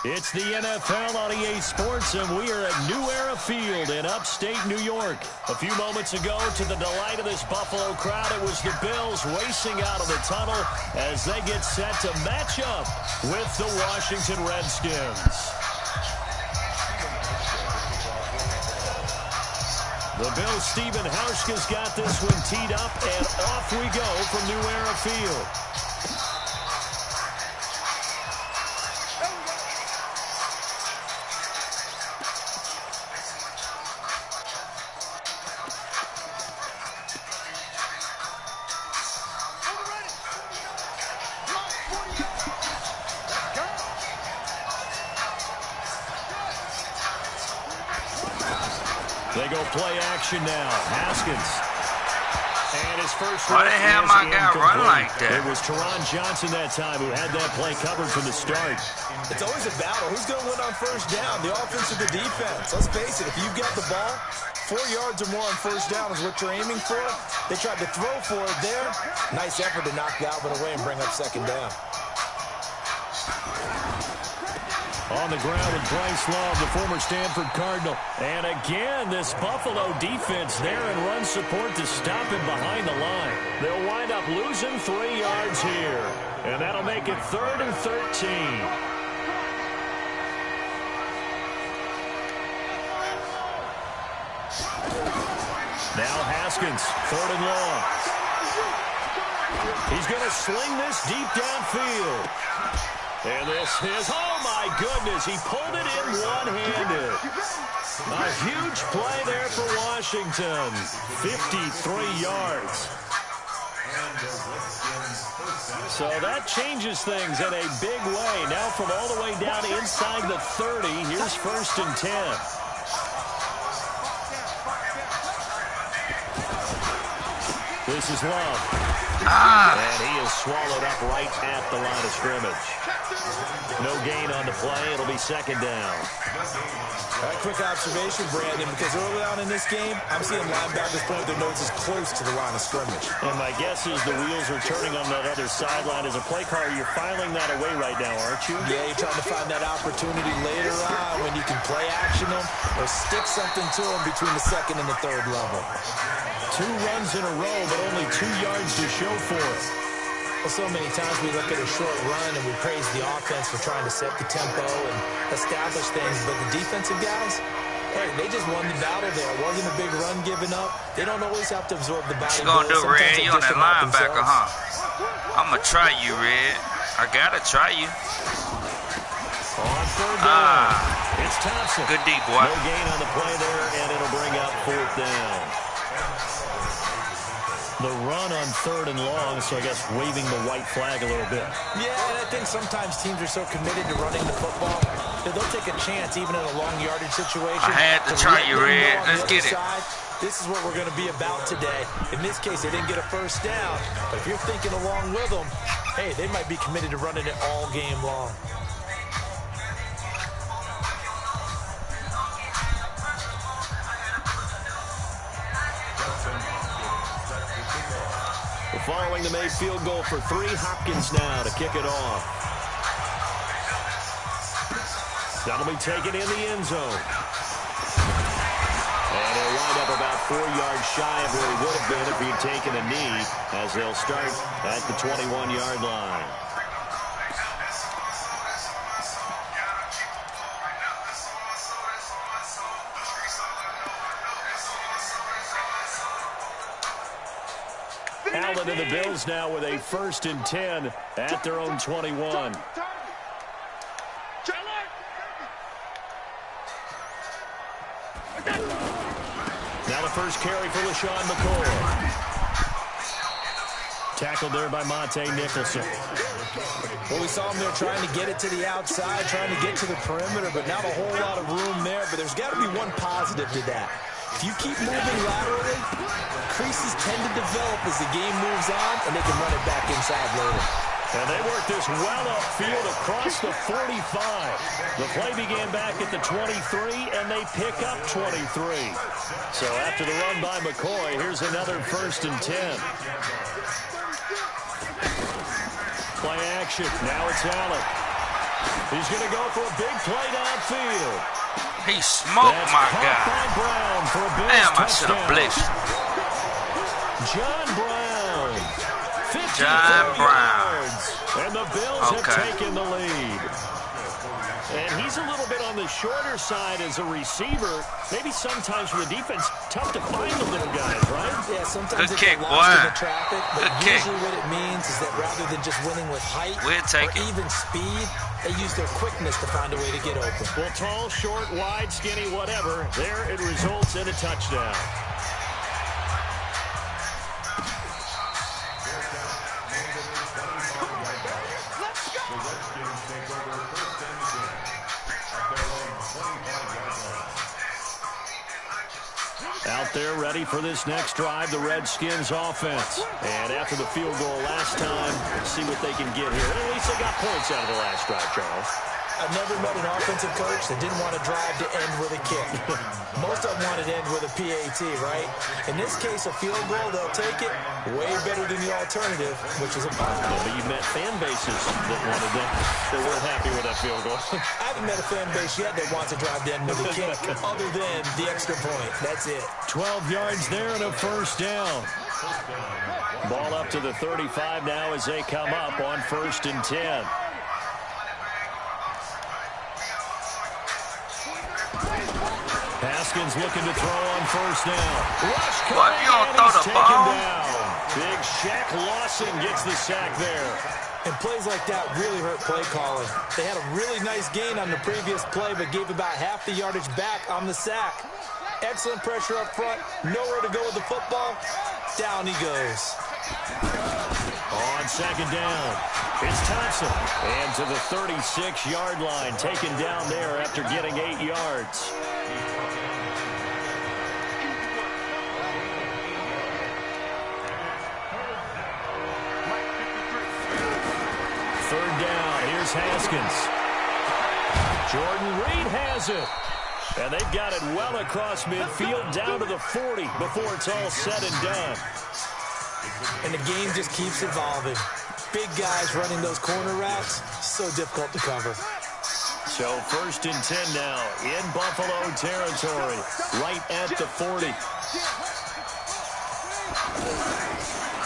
It's the NFL on EA Sports, and we are at New Era Field in upstate New York. A few moments ago, to the delight of this Buffalo crowd, it was the Bills racing out of the tunnel as they get set to match up with the Washington Redskins. The Bills' Stephen Hauschka's got this one teed up, and off we go from New Era Field. They go play action now. Haskins. And his first Why the hell my guy run like that? It was Teron Johnson that time who had that play covered from the start. It's always a battle. Who's going to win on first down, the offense or the defense? Let's face it, if you get the ball, 4 yards or more on first down is what you're aiming for. They tried to throw for it there. Nice effort to knock that one away and bring up second down. On the ground with Bryce Love, the former Stanford Cardinal. And again, this Buffalo defense there in run support to stop him behind the line. They'll wind up losing 3 yards here. And that'll make it 3rd and 13. Now Haskins, 3rd and long. He's going to sling this deep downfield. And this is, oh my goodness, he pulled it in one-handed. A huge play there for Washington. 53 yards. So that changes things in a big way. Now from all the way down inside the 30, here's 1st and 10. This is Love. And he is swallowed up right at the line of scrimmage. No gain on the play. It'll be 2nd down. Quick observation, Brandon, because early on in this game, I'm seeing linebackers putting their noses close to the line of scrimmage. And my guess is the wheels are turning on that other sideline. As a play caller, you're filing that away right now, aren't you? Yeah, you're trying to find that opportunity later on when you can play action them or stick something to them between the 2nd and the 3rd level. 2 runs in a row, but only 2 yards to show for it. Well, so many times we look at a short run and we praise the offense for trying to set the tempo and establish things, but the defensive guys, hey, they just won the battle there. It wasn't a big run given up. They don't always have to absorb the battle. What you gonna do, Red? You on that linebacker, huh? I'm gonna try you, Red. I gotta try you. On 3rd down. It's Thompson. Good deep, boy. No gain on the play there, and it'll bring up 4th down. The run on 3rd and long, so I guess waving the white flag a little bit. Yeah, and I think sometimes teams are so committed to running the football that they'll take a chance even in a long yardage situation. I had to try you, Red. Let's get it. This is what we're going to be about today. In this case, they didn't get a first down, but if you're thinking along with them, hey, they might be committed to running it all game long. Following the made field goal for 3, Hopkins now to kick it off. That'll be taken in the end zone. And he'll wind up about 4 yards shy of where he would have been if he'd taken a knee, as they'll start at the 21-yard line. Allen and the Bills now with a 1st and 10 at their own 21. Now the 1st first carry for LaShawn McCoy. Tackled there by Monte Nicholson. Well, we saw him there trying to get it to the outside, trying to get to the perimeter, but not a whole lot of room there. But there's got to be one positive to that. If you keep moving laterally, creases tend to develop as the game moves on, and they can run it back inside later. And they work this well upfield across the 45. The play began back at the 23, and they pick up 23. So after the run by McCoy, here's another 1st and 10. Play action. Now it's Allen. He's going to go for a big play downfield. He smoked my guy. Brown for a Damn, I should touchdown. have blitzed. John Brown. 54 John Brown. yards. And the Bills have taken the lead. And he's a little bit on the shorter side as a receiver. Maybe sometimes for the defense, tough to find the little guys, right? Yeah, sometimes good they kick, get lost boy. in the traffic, but Good kick. usually what it means is that rather than just winning with height We'll take or it. even speed, they use their quickness to find a way to get open. Well, tall, short, wide, skinny, whatever, there it results in a touchdown. Out there ready for this next drive, the Redskins offense. And after the field goal last time, see what they can get here. At least they got points out of the last drive, Charles. I've never met an offensive coach that didn't want to drive to end with a kick. Most of them wanted to end with a PAT, right? In this case, a field goal, they'll take it. Way better than the alternative, which is a punt. But you met fan bases that wanted that. They weren't happy with that field goal. I haven't met a fan base yet that wants to drive to end with a kick other than the extra point. That's it. 12 yards there and a 1st down. Ball up to the 35 now as they come up on 1st and 10. Haskins looking to throw on 1st down. Rush What, you don't throw the ball? down. Big Shaq Lawson gets the sack there. And plays like that really hurt play calling. They had a really nice gain on the previous play, but gave about half the yardage back on the sack. Excellent pressure up front. Nowhere to go with the football. Down he goes. On 2nd down, it's Thompson. And to the 36-yard line, taken down there after getting 8 yards. Third down, here's Haskins. Jordan Reed has it. And they've got it well across midfield down to the 40 before it's all said and done. And the game just keeps evolving. Big guys running those corner routes, so difficult to cover. So 1st and 10 now in Buffalo territory, right at the 40.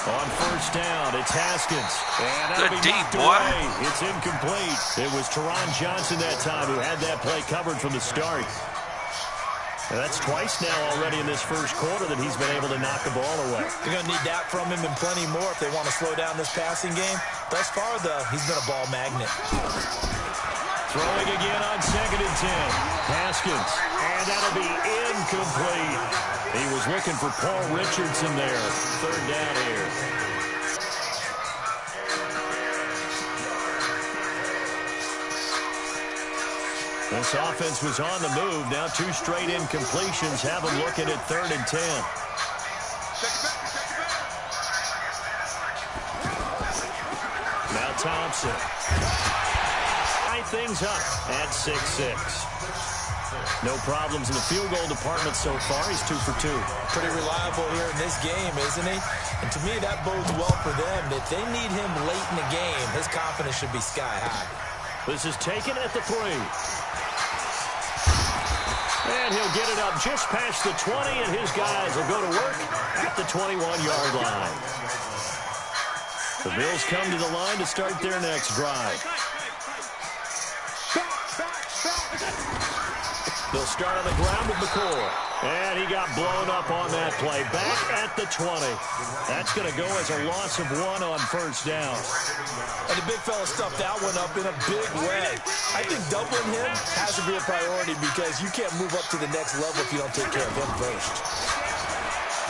On 1st down, it's Haskins. And that'll Good be deep, knocked boy. away. It's incomplete. It was Teron Johnson that time who had that play covered from the start. And that's twice now already in this first quarter that he's been able to knock the ball away. They're going to need that from him and plenty more if they want to slow down this passing game. Thus far, though, he's been a ball magnet. Throwing again on 2nd and 10. Haskins. And that'll be incomplete. He was looking for Paul Richardson there. 3rd down here. This offense was on the move. Now 2 straight incompletions have them looking at 3rd and 10. Now Thompson. Tie things up at 6-6. No problems in the field goal department so far. He's 2 for 2. Pretty reliable here in this game, isn't he? And to me, that bodes well for them. If they need him late in the game, his confidence should be sky high. This is taken at the 3. And he'll get it up just past the 20, and his guys will go to work at the 21-yard line. The Bills come to the line to start their next drive. They'll start on the ground with McCoy. And he got blown up on that play. Back at the 20. That's going to go as a loss of 1 on 1st down. And the big fella stuffed that one up in a big way. I think doubling him has to be a priority because you can't move up to the next level if you don't take care of him first.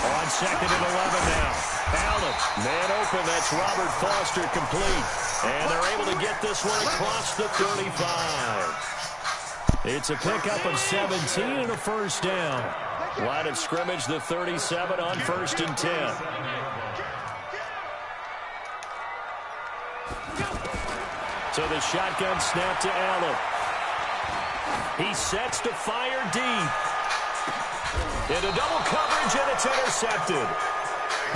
On 2nd and 11 now. Allen, man open. That's Robert Foster complete. And they're able to get this one across the 35. It's a pickup of 17 and a first down. Line of scrimmage, the 37 on 1st and 10. So the shotgun snap to Allen. He sets to fire deep. Into double coverage, and it's intercepted.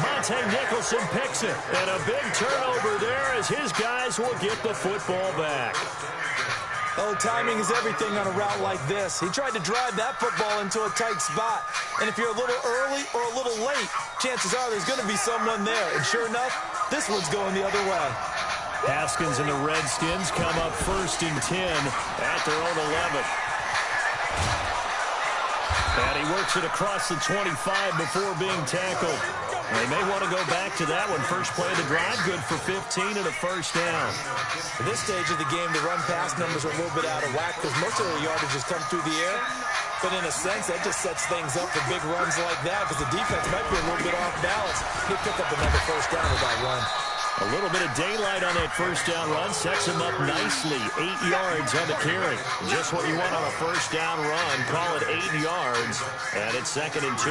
Monte Nicholson picks it. And a big turnover there as his guys will get the football back. Oh, timing is everything on a route like this. He tried to drive that football into a tight spot. And if you're a little early or a little late, chances are there's going to be someone there. And sure enough, this one's going the other way. Haskins and the Redskins come up 1st and 10 at their own 11. And he works it across the 25 before being tackled. They may want to go back to that one. First play of the drive, good for 15 and a first down. At this stage of the game, the run-pass numbers are a little bit out of whack because most of their yardage has come through the air. But in a sense, that just sets things up for big runs like that because the defense might be a little bit off balance. He'll pick up another first down with that run. A little bit of daylight on that first down run sets him up nicely. 8 yards on the carry. Just what you want on a first down run. Call it 8 yards. And it's 2nd and 2.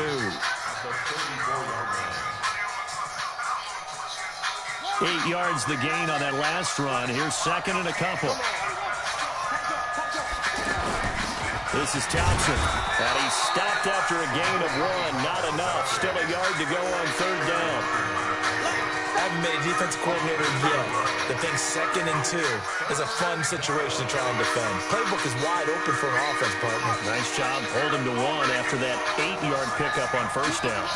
8 yards the gain on that last run. Here's 2nd and a couple. This is Thompson. And he's stopped after a gain of 1. Not enough. Still a yard to go on 3rd down. I haven't made a defensive coordinator yet that thinks 2nd and 2 is a fun situation to try and defend. Playbook is wide open for an offense, partner. Nice job holding to 1 after that 8-yard pickup on first down.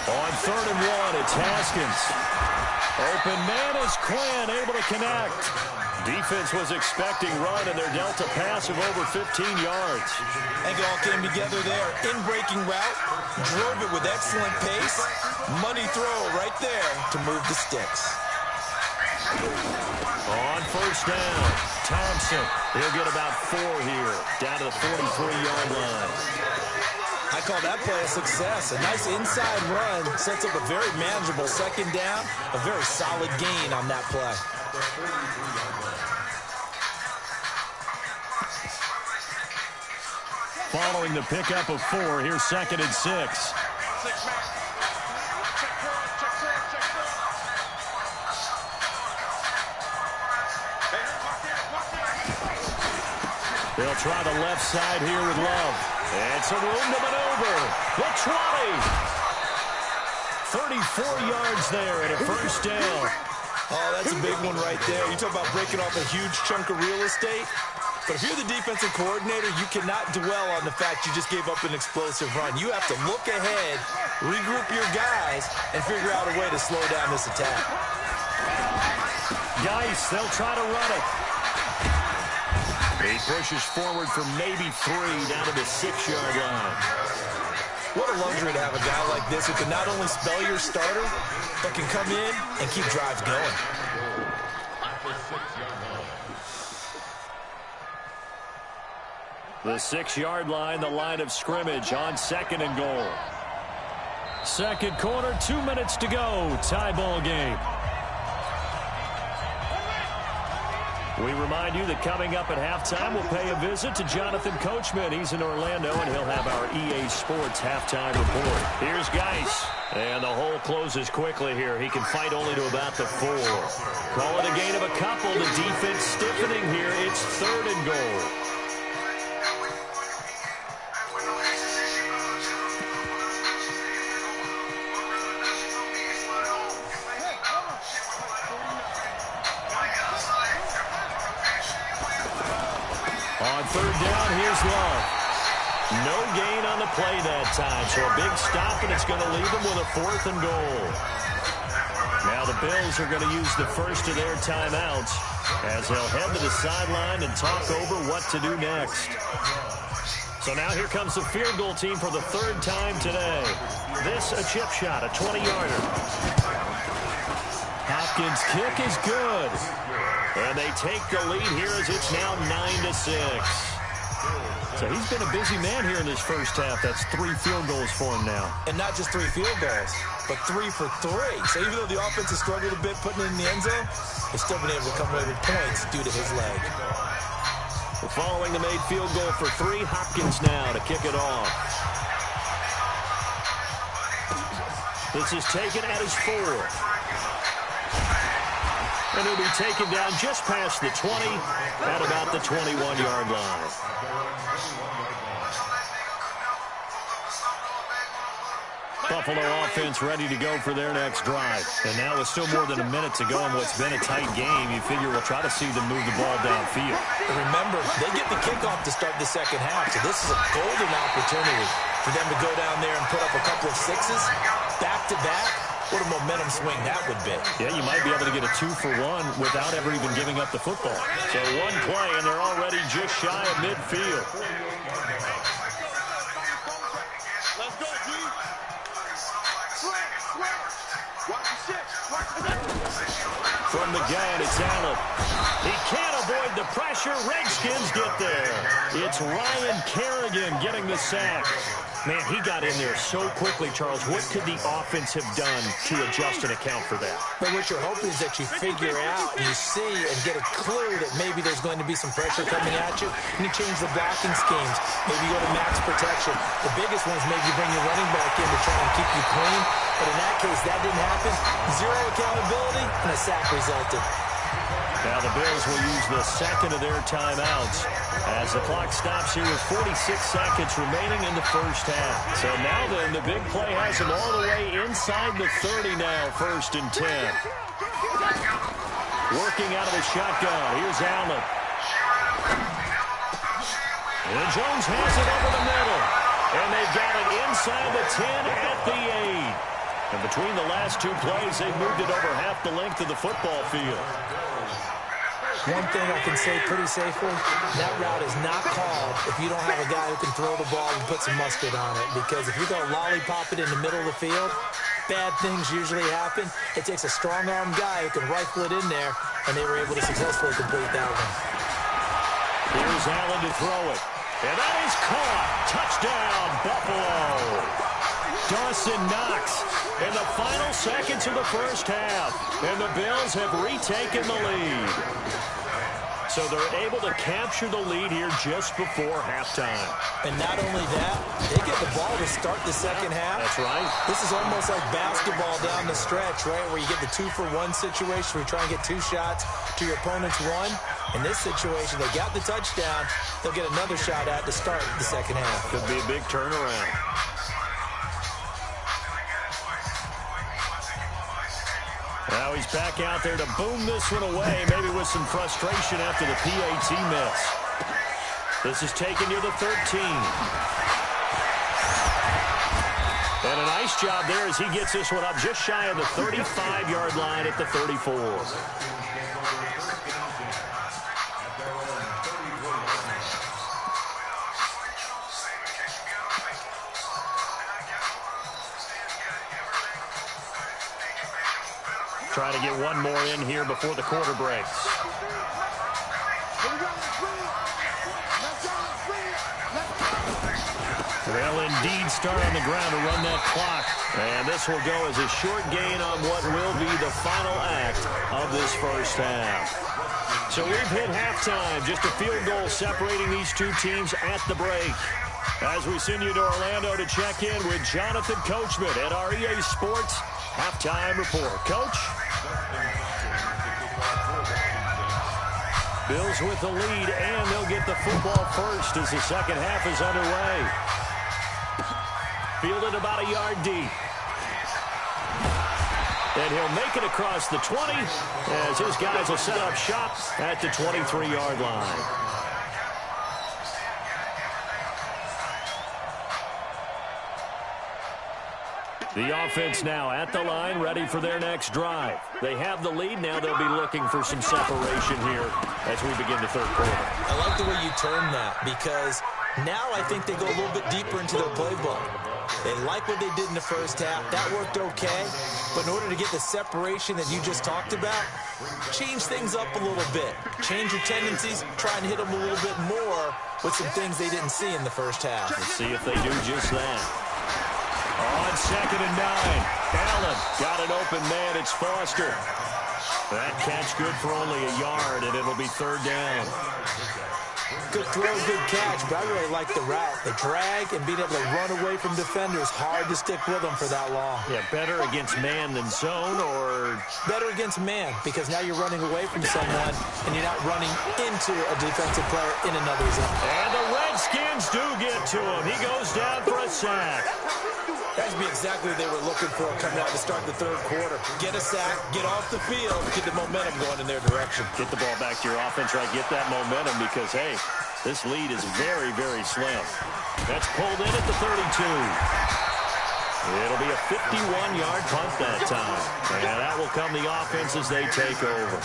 On 3rd and 1, it's Haskins. Open man is Quinn, able to connect. Defense was expecting run, and they're dealt a pass of over 15 yards. I think it all came together there. In-breaking route, drove it with excellent pace. Money throw right there to move the sticks. On first down, Thompson. He'll get about 4 here, down to the 43-yard line. I call that play a success. A nice inside run sets up a very manageable 2nd down. A very solid gain on that play. Following the pickup of 4, here's 2nd and 6. They'll try the left side here with Love. And some room to maneuver. The 20. 34 yards there and a first down. Oh, that's a big one right there. You talk about breaking off a huge chunk of real estate. But if you're the defensive coordinator, you cannot dwell on the fact you just gave up an explosive run. You have to look ahead, regroup your guys, and figure out a way to slow down this attack. Geis, they'll try to run it. He pushes forward for maybe 3 down to the 6-yard line. What a luxury to have a guy like this who can not only spell your starter, but can come in and keep drives going. The 6-yard line, the line of scrimmage on 2nd and goal. Second quarter, 2 minutes to go. Tie ball game. We remind you that coming up at halftime, we'll pay a visit to Jonathan Coachman. He's in Orlando, and he'll have our EA Sports halftime report. Here's Geis, and the hole closes quickly here. He can fight only to about the 4. Call it a gain of a couple. The defense stiffening here. It's 3rd and goal. On 3rd down, here's Love. No gain on the play that time, so a big stop, and it's going to leave them with a 4th and goal. Now the Bills are going to use the first of their timeouts as they'll head to the sideline and talk over what to do next. So now here comes the field goal team for the 3rd time today. This a chip shot, a 20-yarder. Hopkins' kick is good. And they take the lead here as it's now 9-6. So he's been a busy man here in this first half. That's 3 field goals for him now. And not just 3 field goals, but 3 for 3. So even though the offense has struggled a bit putting it in the end zone, they've still been able to come away with points due to his leg. We're following the made field goal for 3. Hopkins now to kick it off. This is taken at his 4. And he'll be taken down just past the 20 at about the 21-yard line. Buffalo offense ready to go for their next drive. And now with still more than a minute to go in what's been a tight game, you figure we'll try to see them move the ball downfield. And remember, they get the kickoff to start the second half, so this is a golden opportunity for them to go down there and put up a couple of 6s back-to-back. What a momentum swing that would be. Yeah, you might be able to get a 2-for-1 without ever even giving up the football. So one play, and they're already just shy of midfield. Let's go, G. From the gun, it's Allen. He can't avoid the pressure. Redskins get there. It's Ryan Kerrigan getting the sack. Man, he got in there so quickly, Charles. What could the offense have done to adjust and account for that? But what you're hoping is that you figure out, you see, and get a clue that maybe there's going to be some pressure coming at you, and you change the blocking schemes. Maybe you go to max protection. The biggest ones, maybe you bring your running back in to try and keep you clean. But in that case, that didn't happen. 0 accountability, and a sack resulted. Now the Bills will use the second of their timeouts as the clock stops here with 46 seconds remaining in the first half. So now then, the big play has them all the way inside the 30 now, 1st and 10. Working out of the shotgun. Here's Allen. And Jones has it over the middle. And they've got it inside the 10 at the 8. And between the last 2 plays, they've moved it over half the length of the football field. One thing I can say pretty safely, that route is not called if you don't have a guy who can throw the ball and put some mustard on it. Because if you go lollipop it in the middle of the field, bad things usually happen. It takes a strong-arm guy who can rifle it in there, and they were able to successfully complete that one. Here's Allen to throw it. And that is caught. Touchdown, Buffalo. Dawson Knox in the final seconds of the first half. And the Bills have retaken the lead. So they're able to capture the lead here just before halftime. And not only that, they get the ball to start the second half. That's right. This is almost like basketball down the stretch, right, where you get the 2-for-1 situation where you try and get 2 shots to your opponent's 1. In this situation, they got the touchdown. They'll get another shot at to start the second half. Could be a big turnaround. Now he's back out there to boom this one away, maybe with some frustration after the PAT miss. This is taken near the 13. And a nice job there as he gets this one up just shy of the 35-yard line at the 34. Try to get one more in here before the quarter breaks. They'll indeed start on the ground to run that clock. And this will go as a short gain on what will be the final act of this first half. So we've hit halftime. Just a field goal separating these two teams at the break. As we send you to Orlando to check in with Jonathan Coachman at our EA Sports Halftime Report. Coach? Bills with the lead, and they'll get the football first as the second half is underway. Fielded about a yard deep. And he'll make it across the 20 as his guys will set up shop at the 23-yard line. The offense now at the line, ready for their next drive. They have the lead. Now they'll be looking for some separation here as we begin the third quarter. I like the way you turn that because now I think they go a little bit deeper into their playbook. They like what they did in the first half. That worked okay. But in order to get the separation that you just talked about, change things up a little bit. Change your tendencies, try and hit them a little bit more with some things they didn't see in the first half. Let's see if they do just that. On 2nd and 9, Allen got an open man. It's Foster. That catch good for only a yard, and it'll be 3rd down. Good throw, good catch, but I really like the route. The drag and being able to run away from defenders, hard to stick with them for that long. Yeah, better against man than zone, or? Better against man, because now you're running away from someone, and you're not running into a defensive player in another zone. And the Redskins do get to him. He goes down for a sack. That would be exactly what they were looking for coming out to start the 3rd quarter. Get a sack, get off the field, get the momentum going in their direction. Get the ball back to your offense, right? Get that momentum because, hey, this lead is very, very slim. That's pulled in at the 32. It'll be a 51-yard punt that time. And that will come the offense as they take over.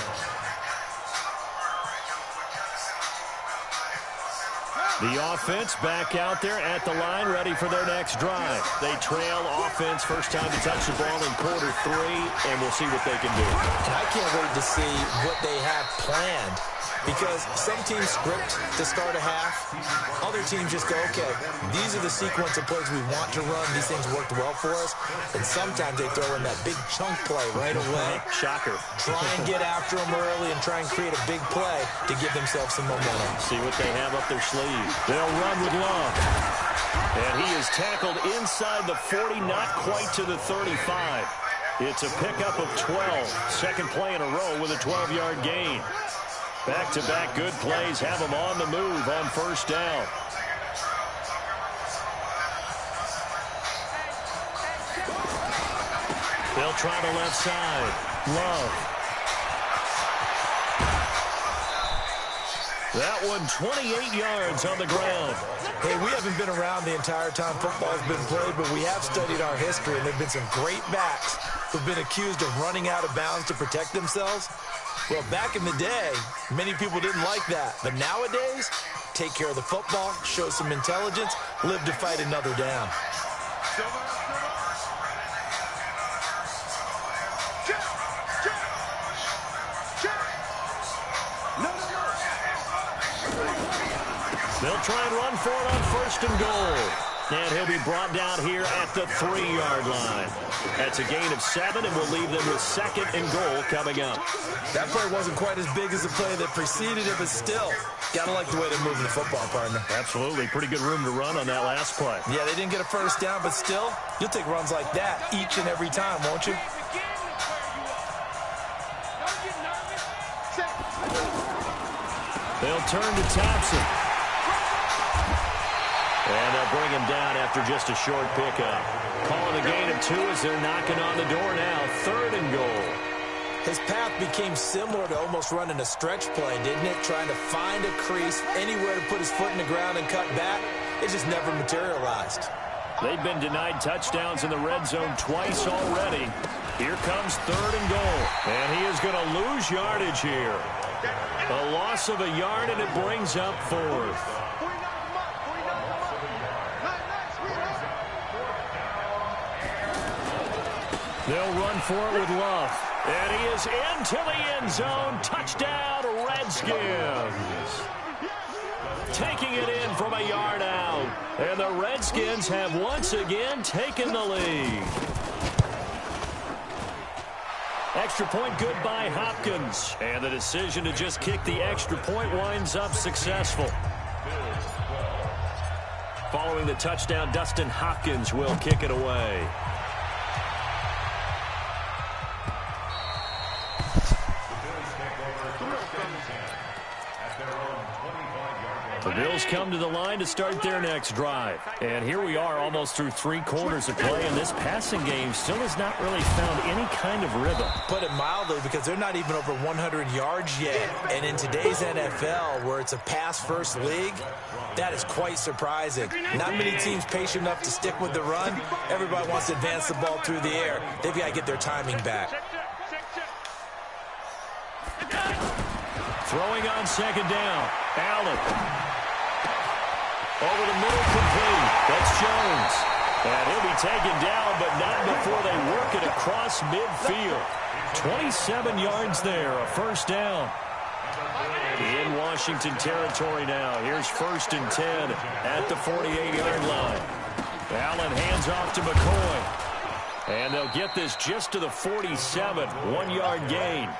The offense back out there at the line, ready for their next drive. They trail offense, first time to touch the ball in quarter 3, and we'll see what they can do. And I can't wait to see what they have planned, because some teams script to start a half. Other teams just go, okay, these are the sequence of plays we want to run. These things worked well for us. And sometimes they throw in that big chunk play right away. Shocker. Try and get after them early and try and create a big play to give themselves some momentum. See what they have up their sleeve. They'll run with Love. And he is tackled inside the 40, not quite to the 35. It's a pickup of 12. Second play in a row with a 12-yard gain. Back-to-back good plays have them on the move on 1st down. They'll try the left side. Love. That one 28 yards on the ground. Hey, we haven't been around the entire time football's been played, but we have studied our history, and there have been some great backs who've been accused of running out of bounds to protect themselves. Well, back in the day, many people didn't like that. But nowadays, take care of the football, show some intelligence, live to fight another down. They'll try and run for it on 1st and goal. And he'll be brought down here at the 3-yard line. That's a gain of 7, and we'll leave them with 2nd and goal coming up. That play wasn't quite as big as the play that preceded it, but still, gotta like the way they're moving the football, partner. Absolutely. Pretty good room to run on that last play. Yeah, they didn't get a 1st down, but still, you'll take runs like that each and every time, won't you? They'll turn to Thompson. And they'll bring him down after just a short pickup. Calling a gain of 2 as they're knocking on the door now. 3rd and goal. His path became similar to almost running a stretch play, didn't it? Trying to find a crease, anywhere to put his foot in the ground and cut back. It just never materialized. They've been denied touchdowns in the red zone twice already. Here comes 3rd and goal. And he is going to lose yardage here. A loss of a yard, and it brings up 4th. They'll run for it with Love. And he is into the end zone. Touchdown, Redskins. Taking it in from a yard out. And the Redskins have once again taken the lead. Extra point good by Hopkins. And the decision to just kick the extra point winds up successful. Following the touchdown, Dustin Hopkins will kick it away. The Bills come to the line to start their next drive. And here we are almost through 3 quarters of play, and this passing game still has not really found any kind of rhythm. Put it mildly, because they're not even over 100 yards yet. And in today's NFL, where it's a pass-first league, that is quite surprising. Not many teams patient enough to stick with the run. Everybody wants to advance the ball through the air. They've got to get their timing back. Throwing on 2nd down. Allen. Over the middle, complete. That's Jones. And he'll be taken down, but not before they work it across midfield. 27 yards there, a first down. In Washington territory now. Here's 1st and 10 at the 48-yard line. Allen hands off to McCoy. And they'll get this just to the 47, 1-yard gain.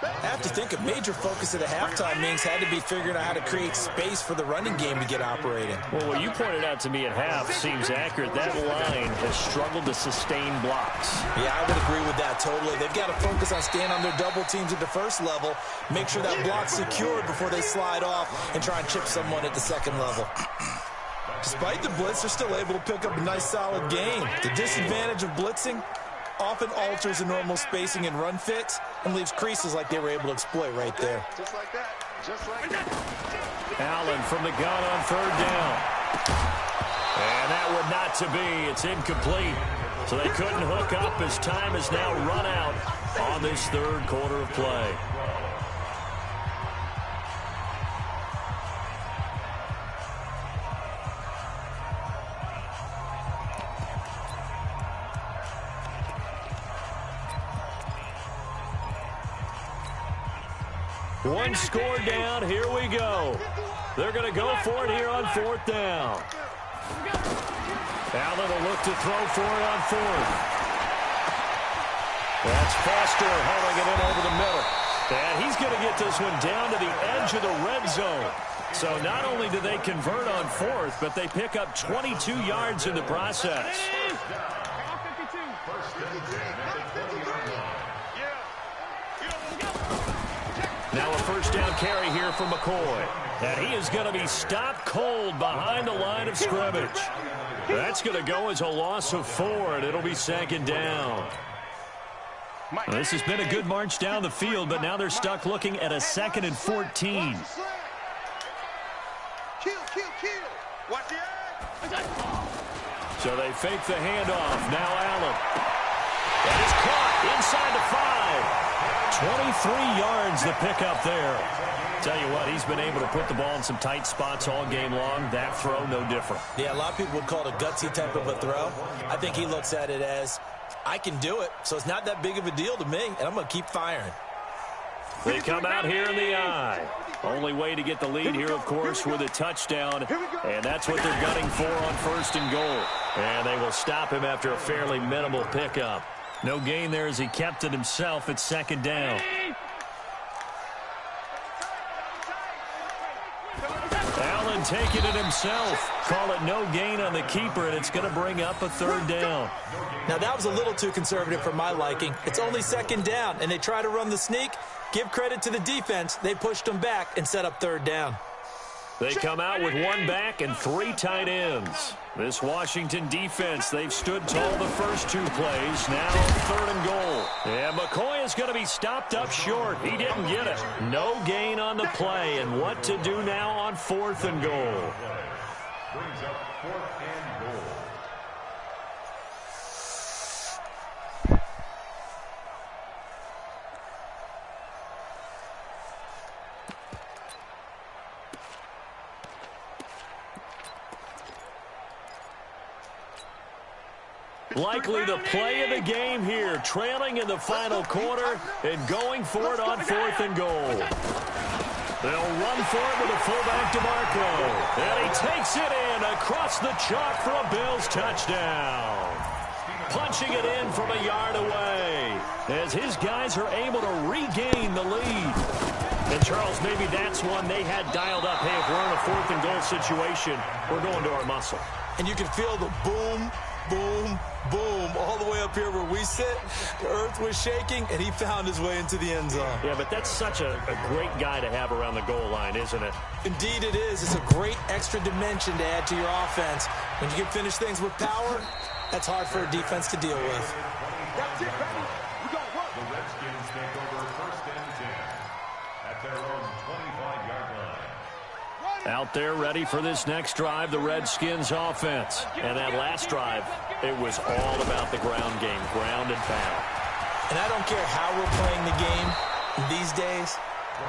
I have to think a major focus of the halftime meetings had to be figuring out how to create space for the running game to get operating. Well, what you pointed out to me at half seems accurate. That line has struggled to sustain blocks. Yeah, I would agree with that totally. They've got to focus on staying on their double teams at the first level, make sure that block's secured before they slide off and try and chip someone at the second level. Despite the blitz, they're still able to pick up a nice solid gain. The disadvantage of blitzing often alters the normal spacing and run fits and leaves creases like they were able to exploit right there. Just like that. Just like that. Allen from the gun on 3rd down. And that would not to be. It's incomplete. So they couldn't hook up as time has now run out on this 3rd quarter of play. One score down. Here we go. They're going to go for it here on 4th down. Allen will look to throw for it on 4th. That's Foster hauling it in over the middle. And he's going to get this one down to the edge of the red zone. So not only do they convert on 4th, but they pick up 22 yards in the process. Now a 1st down carry here for McCoy. And he is going to be stopped cold behind the line of scrimmage. That's going to go as a loss of 4, and it'll be 2nd down. Well, this has been a good march down the field, but now they're stuck looking at a 2nd and 14. Watch the eye. So they fake the handoff. Now Allen. That is caught inside the 5. 23 yards the pickup there. Tell you what, he's been able to put the ball in some tight spots all game long. That throw, no different. Yeah, a lot of people would call it a gutsy type of a throw. I think he looks at it as, I can do it, so it's not that big of a deal to me, and I'm going to keep firing. They come out here in the eye. Only way to get the lead here, of course, with a touchdown. And that's what they're gunning for on 1st and goal. And they will stop him after a fairly minimal pickup. No gain there as he kept it himself at 2nd down. Allen taking it himself. Call it no gain on the keeper, and it's going to bring up a 3rd down. Now, that was a little too conservative for my liking. It's only 2nd down, and they try to run the sneak. Give credit to the defense. They pushed them back and set up 3rd down. They come out with 1 back and 3 tight ends. This Washington defense, they've stood tall the first 2 plays. Now 3rd and goal. And McCoy is going to be stopped up short. He didn't get it. No gain on the play. And what to do now on 4th and goal. Brings up 4th and goal. Likely the play of the game here, trailing in the final quarter and going for it on 4th and goal. They'll run for it with a fullback DeMarco. And he takes it in across the chalk for a Bills touchdown. Punching it in from a yard away as his guys are able to regain the lead. And, Charles, maybe that's one they had dialed up. Hey, if we're in a 4th and goal situation, we're going to our muscle. And you can feel the boom, boom, boom, all the way up here where we sit. The earth was shaking, and he found his way into the end zone. Yeah, but that's such a great guy to have around the goal line, isn't it? Indeed it is. It's a great extra dimension to add to your offense. When you can finish things with power, that's hard for a defense to deal with. That's it, baby. We got one. The Redskins take over 1st and 10 at their own 25-yard line. Out there ready for this next drive, the Redskins offense. And that last drive, it was all about the ground game, ground and pound. And I don't care how we're playing the game these days,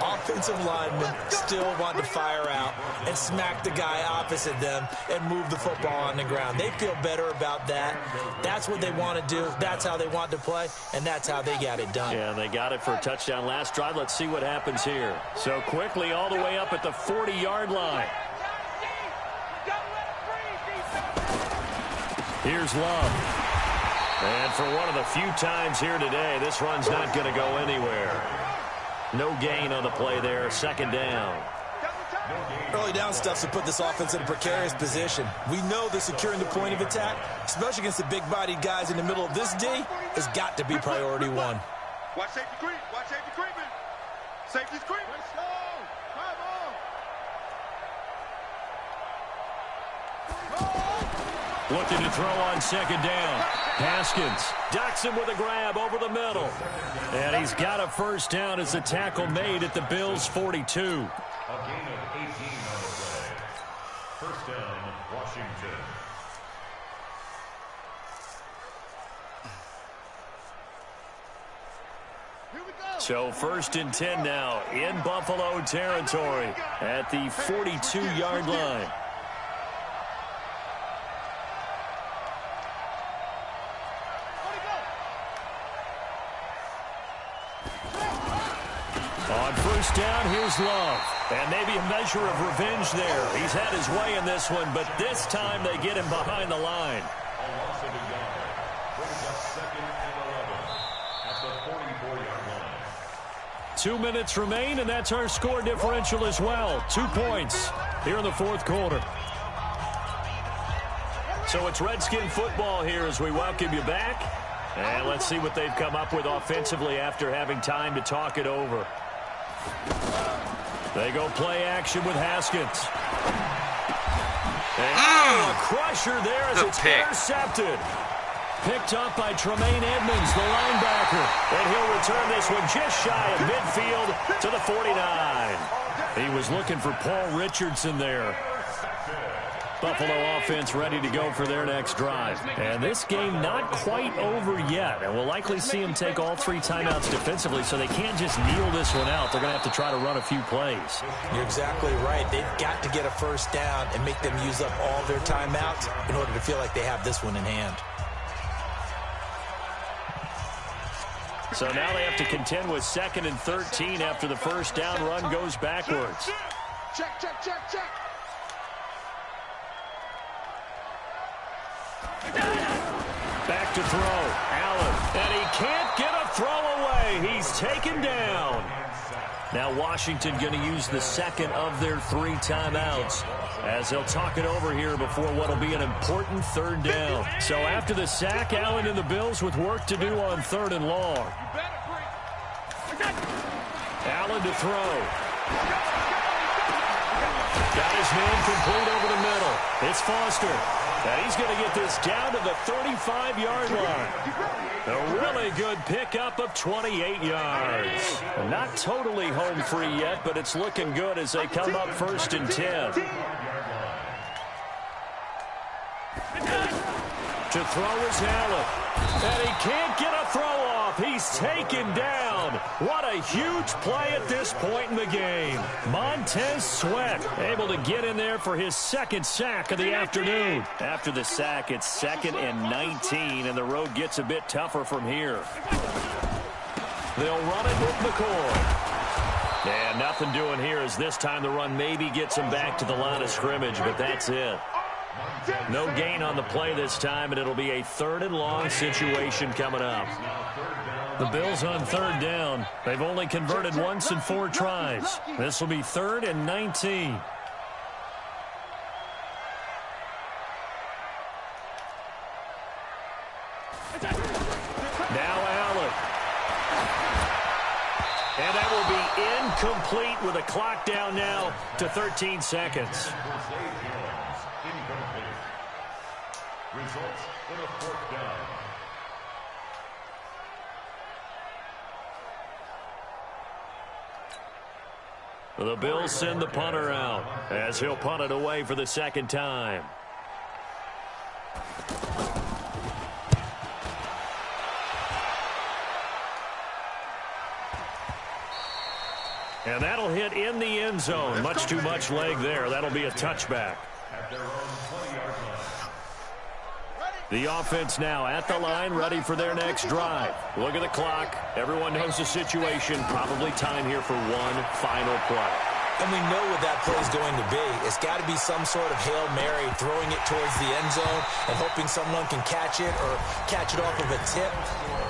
Offensive linemen still want to fire out and smack the guy opposite them and move the football on the ground. They feel better about that. That's what they want to do. That's how they want to play, and that's how they got it done. Yeah, they got it for a touchdown last drive. Let's see what happens here. So quickly all the way up at the 40-yard line. Here's Love. And for one of the few times here today, this run's not going to go anywhere. No gain on the play there. Second down. Early down stuff's to put this offense in a precarious position. We know that securing the point of attack, especially against the big-bodied guys in the middle of this D, has got to be priority one. Watch safety creep. Watch safety creeping. Safety's creeping. Looking to throw on second down. Haskins docks him with a grab over the middle. And he's got a first down as the tackle made at the Bills' 42. A gain of 18 on the play. First down, Washington. So first and 10 now in Buffalo territory at the 42-yard line. On first down, here's Love. And maybe a measure of revenge there. He's had his way in this one, but this time they get him behind the line. A loss of a yard. Brings up second and 11 at the 44-yard line. 2 minutes remain, and that's our score differential as well. 2 points here in the fourth quarter. So it's Redskin football here as we welcome you back. And let's see what they've come up with offensively after having time to talk it over. They go play action with Haskins. And a crusher there as it's intercepted. Picked up by Tremaine Edmonds, the linebacker. And he'll return this one just shy of midfield to the 49. He was looking for Paul Richardson there. Buffalo offense ready to go for their next drive. And this game not quite over yet. And we'll likely see them take all 3 timeouts defensively, so they can't just kneel this one out. They're going to have to try to run a few plays. You're exactly right. They've got to get a first down and make them use up all their timeouts in order to feel like they have this one in hand. So now they have to contend with 2nd and 13 after the first down run goes backwards. Check, check, check, check. Back to throw. Allen. And he can't get a throw away. He's taken down. Now Washington going to use the second of their 3 timeouts as they'll talk it over here before what will be an important third down. So after the sack, Allen and the Bills with work to do on 3rd and long. Allen to throw. Got his man complete over the middle. It's Foster. And he's going to get this down to the 35-yard line. A really good pickup of 28 yards. Not totally home free yet, but it's looking good as they come up 1st and 10. To throw is Allen. And he can't get a throw off. He's taken down. What a huge play at this point in the game. Montez Sweat able to get in there for his 2nd sack of the afternoon. After the sack, it's 2nd and 19, and the road gets a bit tougher from here. They'll run it with McCoy. And nothing doing here as this time the run maybe gets him back to the line of scrimmage, but that's it. No gain on the play this time, and it'll be a 3rd and long situation coming up. The Bills on 3rd down. They've only converted once in 4 tries. This will be 3rd and 19. Now Allen. And that will be incomplete with a clock down now to 13 seconds. Results in a 4th down. The Bills send the punter out as he'll punt it away for the 2nd time. And that'll hit in the end zone. Much too much leg there. That'll be a touchback. At their own 20-yard line. The offense now at the line, ready for their next drive. Look at the clock. Everyone knows the situation. Probably time here for one final play. And we know what that play is going to be. It's got to be some sort of Hail Mary, throwing it towards the end zone and hoping someone can catch it or catch it off of a tip.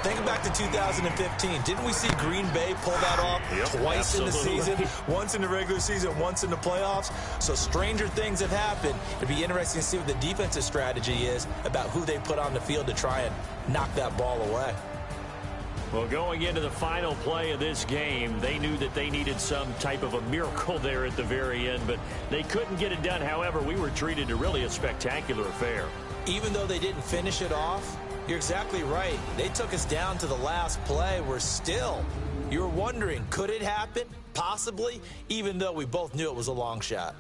Think back to 2015. Didn't we see Green Bay pull that off twice in the season? Once in the regular season, once in the playoffs. So stranger things have happened. It'd be interesting to see what the defensive strategy is about who they put on the field to try and knock that ball away. Well, going into the final play of this game, they knew that they needed some type of a miracle there at the very end, but they couldn't get it done. However, we were treated to really a spectacular affair. Even though they didn't finish it off, you're exactly right. They took us down to the last play. We're still, you're wondering, could it happen? Possibly, even though we both knew it was a long shot.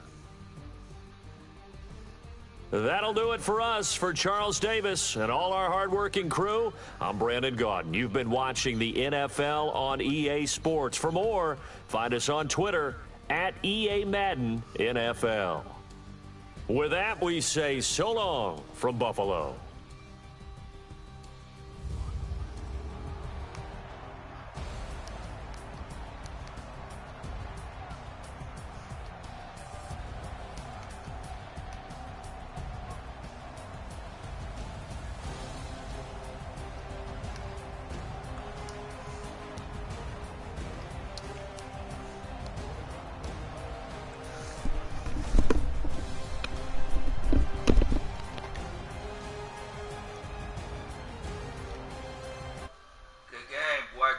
That'll do it for us. For Charles Davis and all our hardworking crew, I'm Brandon Gaudin. You've been watching the NFL on EA Sports. For more, find us on Twitter at EA Madden NFL. With that, we say so long from Buffalo.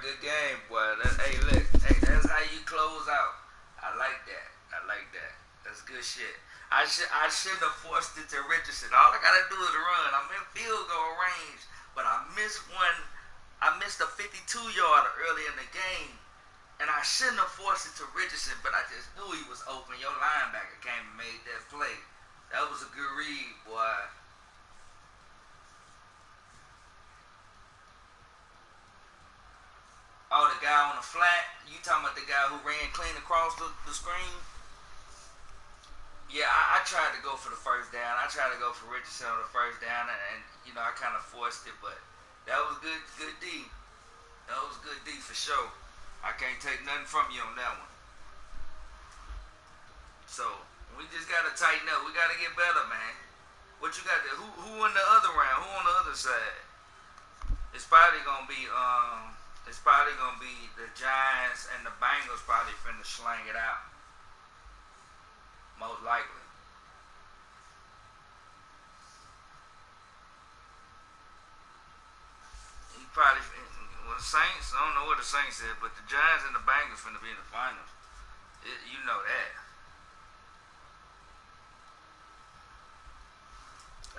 Good game, boy. Hey, look. Hey, that's how you close out. I like that. That's good shit. I shouldn't have forced it to Richardson. All I got to do is run. I'm in field goal range, but I missed one. I missed a 52-yarder early in the game, and I shouldn't have forced it to Richardson, but I just knew he was open. Your linebacker came and made that play. That was a good read, boy. Oh, the guy on the flat? You talking about the guy who ran clean across the screen? Yeah, I tried to go for the first down. I tried to go for Richardson on the first down, and you know, I kind of forced it, but that was good D. That was good D for sure. I can't take nothing from you on that one. So, we just got to tighten up. We got to get better, man. What you got there? Who in the other round? Who on the other side? It's probably going to be, the Giants and the Bengals probably finna slang it out. Most likely. He probably, well, the Saints, I don't know what the Saints said, but the Giants and the Bengals finna be in the finals. You know that.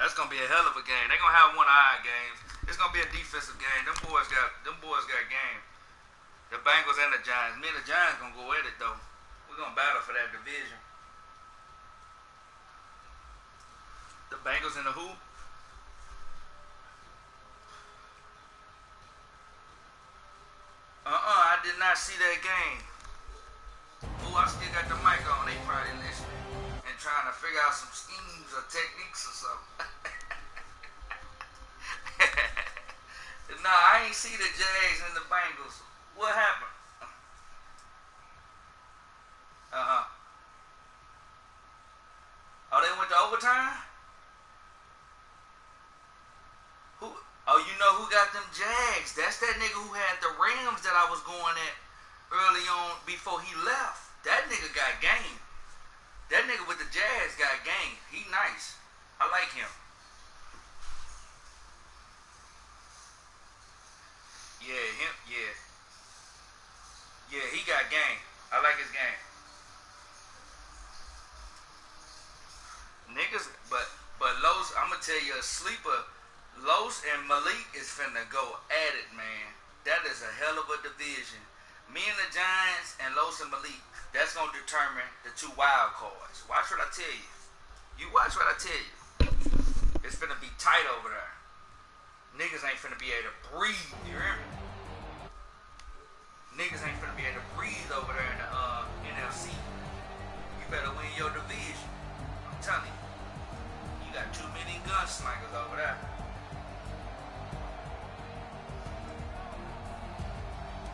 That's gonna be a hell of a game. They're gonna have one-eye games. It's gonna be a defensive game. Them boys got game. The Bengals and the Giants. Me and the Giants gonna go at it though. We're gonna battle for that division. The Bengals in the who? I did not see that game. Ooh, I still got the mic on. They probably listening and trying to figure out some schemes or techniques or something. No, I ain't see the Jags and the Bengals. What happened? Oh, they went to overtime? Who? Oh, you know who got them Jags? That's that nigga who had the Rams that I was going at early on before he left. That nigga got game. That nigga with the Jags got game. He nice. I like him. Yeah, he got game. I like his game. Niggas, but Los, I'm gonna tell you a sleeper. Los and Malik is finna go at it, man. That is a hell of a division. Me and the Giants and Los and Malik, that's gonna determine the two wild cards. Watch what I tell you. You watch what I tell you. It's finna be tight over there. Niggas ain't finna be able to breathe, you hear me? Niggas ain't finna be able to breathe over there in the NFC. You better win your division. I'm telling you. You got too many gunslingers over there.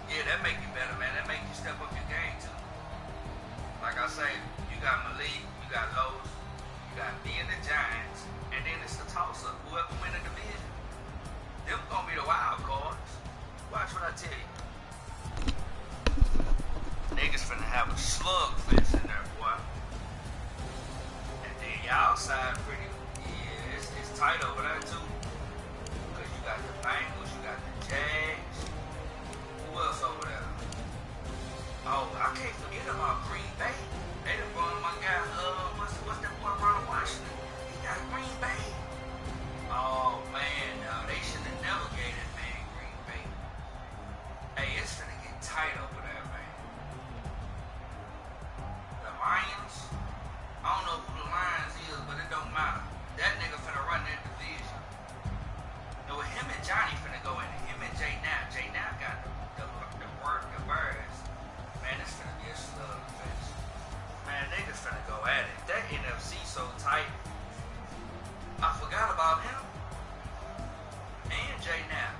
Yeah, that make you better, man. That make you step up your game too. Like I say, you got Malik, you got Lowe's, you got me and the Giants, and then it's the toss-up. Whoever win the division, them gonna be the wild cards. Watch what I tell you. Niggas finna have a slugfest in there, boy. And then y'all side pretty, yeah, it's tight over there too. Cause you got the Bengals, you got the Jags. Who else over there? Oh, I can't forget about Green Bay. They done brought my guy, what's that boy, Ronald Washington? He got Green Bay. Oh, man, no, they should have never gave that man Green Bay. Hey, it's finna get tight over there, man. The Lions, I don't know who the Lions is, but it don't matter. That nigga finna run that division. No, him and Johnny finna go in it. Him and Jay Knapp. Jay Knapp got the birds. Man, it's finna be a slugfest. Man, niggas finna go at it. That NFC so tight. I forgot about him. And Jay Knapp.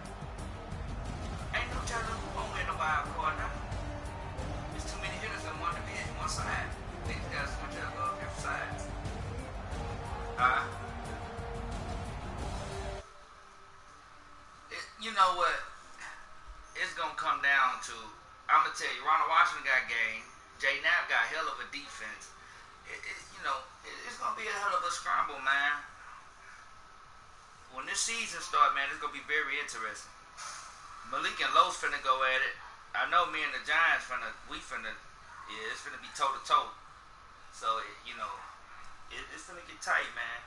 Ain't no telling who won't win the wild card now. There's too many hitters in one division, one side. Niggas gotta switch up on different sides. You know what? It's gonna come down to, I'm gonna tell you, Ronald Washington got game. Jay Knapp got hell of a defense. It's gonna be a hell of a scramble, man. When this season starts, man, it's gonna be very interesting. Malik and Los finna go at it. I know me and the Giants it's finna be toe to toe. So it's finna get tight, man.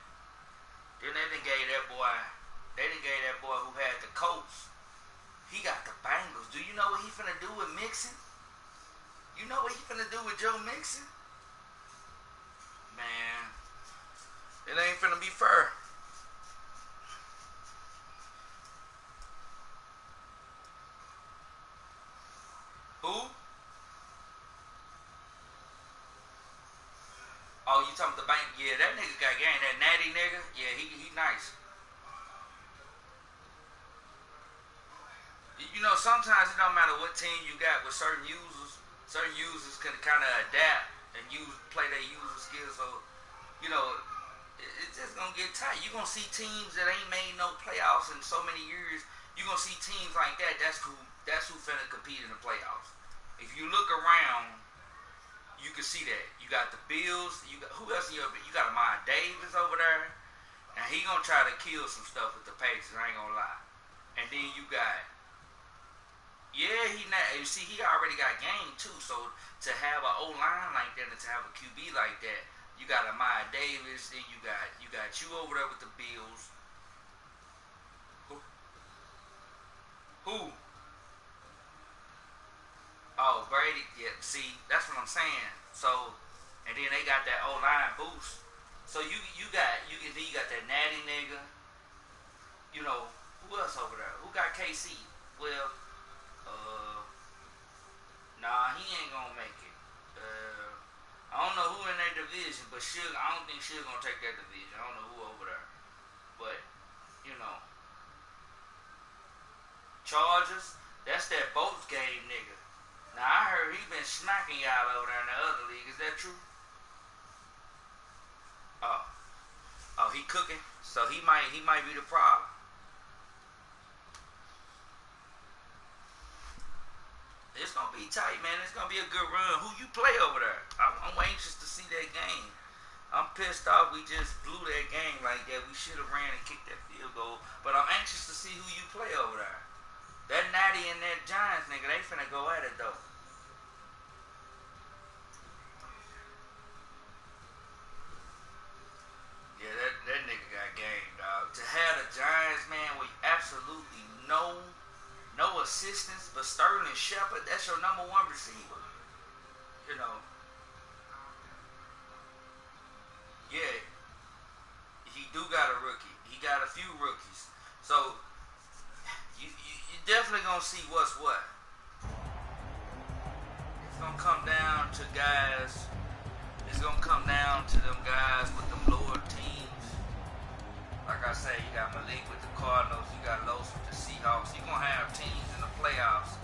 Then they done gave that boy who had the Colts. He got the Bengals. Do you know what he finna do with Mixon? You know what he finna do with Joe Mixon? Man, it ain't finna be fair. Who? Oh, you talking about the bank? Yeah, that nigga got game. That natty nigga, yeah, he nice. You know, sometimes it don't matter what team you got with certain users. Certain users can kind of adapt and play their user skills. So, it's just gonna get tight. You gonna see teams that ain't made no playoffs in so many years. You gonna see teams like that. That's who finna compete in the playoffs. If you look around, you can see that. You got the Bills. You got who else? You got Amon Davis over there, and he gonna try to kill some stuff with the Patriots. I ain't gonna lie. And then you got. Yeah, you see, he already got game too. So to have an O-line like that and to have a QB like that, you got Amaya Davis, then you got you over there with the Bills. Who? Oh, Brady. Yeah, see, that's what I'm saying. So, and then they got that O-line boost. So you got that natty nigga. Who else over there? Who got KC? Well. Nah, he ain't gonna make it. I don't know who in that division, but I don't think Suge gonna take that division. I don't know who over there. But, Chargers, that's that Bolts game nigga. Now, I heard he been smacking y'all over there in the other league. Is that true? Oh, he cooking? So he might be the problem. It's going to be tight, man. It's going to be a good run. Who you play over there? I'm anxious to see that game. I'm pissed off we just blew that game like that. We should have ran and kicked that field goal. But I'm anxious to see who you play over there. That Natty and that Giants nigga, they finna go at it, though. Yeah, that nigga got game, dog. To have the Giants, man, with absolutely no assistance, but Sterling Shepard, that's your number one receiver. Yeah, he do got a rookie. He got a few rookies. So, you definitely gonna see what's what. If It's gonna come down to guys. It's gonna come down to them guys with them lower teams. Like I say, you got Malik with the Cardinals, you got Los with the Seahawks. You're gonna have teams in the playoffs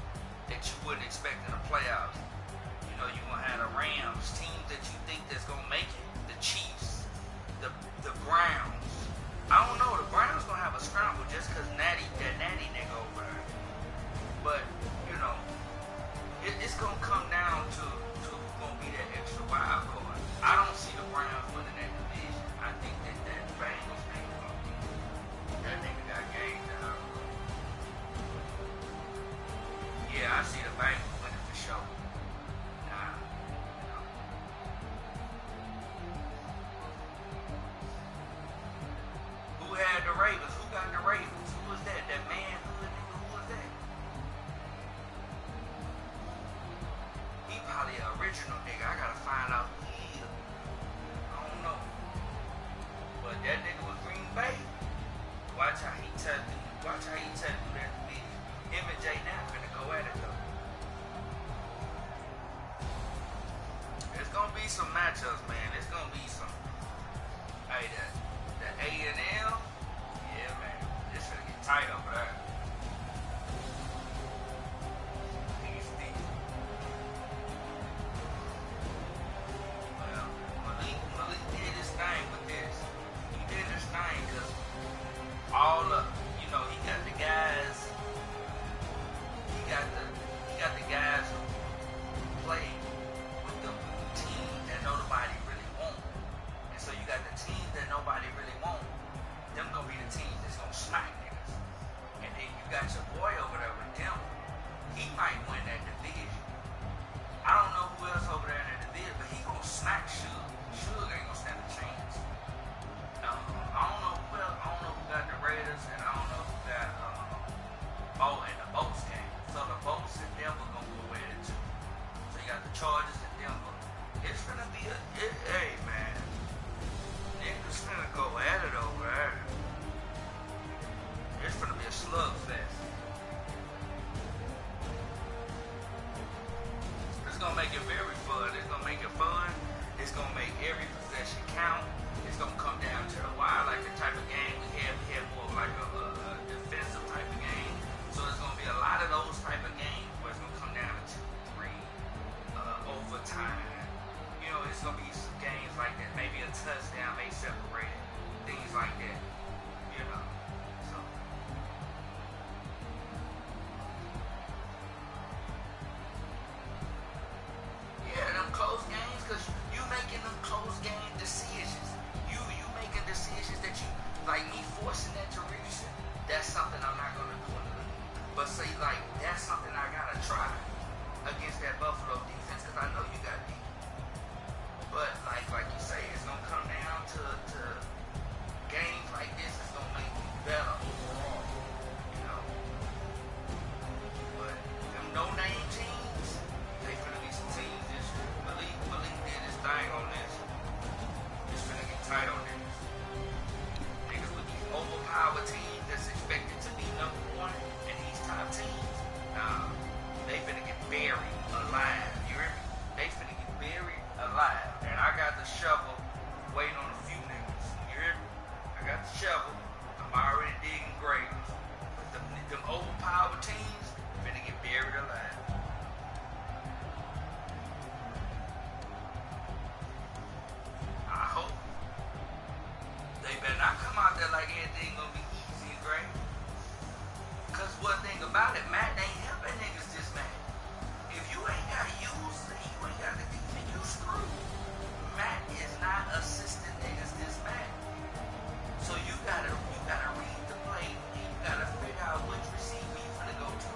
that you wouldn't expect in the playoffs. You know, you're gonna have the Rams, teams that you think that's gonna make it. The Chiefs, the Browns. I don't know, the Browns gonna have a scramble just because that Natty nigga over there. But, you know, it's gonna come down to who's gonna be that extra wild card. I don't see the Browns winning that division. I think that Bengals nigga gonna be. That nigga got game down. Yeah, I see the Bengals winning for sure. Nah, no. Who had the Ravens? Who got the Ravens? Who was that? That man? Who was that? He probably an original nigga. I gotta find out who he is. I don't know. But that nigga was Green Bay. Watch how he tell you that to me. Him and Jay now finna go at it though. There's gonna be some matchups, man. There's gonna be some. Hey, the A&M, yeah, man. This finna get tight over there. Niggas deep. Well, Malik did his thing with this. He did his thing because all of, you know, he got the guys. He got the guys who play with the team that nobody really wants. And so you got the team that nobody really wants. Them gonna be the team that's gonna smack niggas. And then you got your boy over there with them. He might win that division. I don't know who else over there in that division, but he gonna smack Suge. Suge ain't gonna stand a chance. I don't know who else. I don't know who got the Raiders, and I don't know who got and the Bolts game. So the Bolts and Denver gonna go at it too. So you got the Chargers and Denver. It's gonna be hey man, niggas finna go at it over there. It's gonna be a slugfest. It's gonna make it very fun. It's gonna make it fun. It's gonna make every possession count. It's gonna come down to the wire, like the type of game we had. We had more of like a defensive type of game. So it's gonna be a lot of those type of games where it's gonna come down to 2-3 overtime. You know, it's gonna be some games like that. Maybe a touchdown may separate it. Things like that. You know. So yeah, them close games, cause you making them close game decisions. You making decisions that you like me forcing that to reach. That's something I'm not gonna do in the league. But say like that's something I gotta try against that Buffalo defense, cause I know you got deep. But like you say, it's gonna come down to games like this. It's gonna make you better overall, you know. But them no-name teams, they finna be some teams this year. Malik did his thing on this. It's finna get tight on this. Niggas with these overpowered teams that's expected to be number one in these top teams, they finna get buried alive. You hear me? They finna get buried alive. And I got the shovel waiting on a few niggas. You hear me? I got the shovel. I'm already digging graves. But them overpowered teams finna get buried alive. I hope. They better not come out there like everything gonna be easy and great. Cause one thing about it, Matt ain't helping niggas this man. If you ain't got use, you ain't got the defense, you screwed. Matt is not assisting niggas this man. So you gotta read the play and you gotta figure out which receiver you finna go to.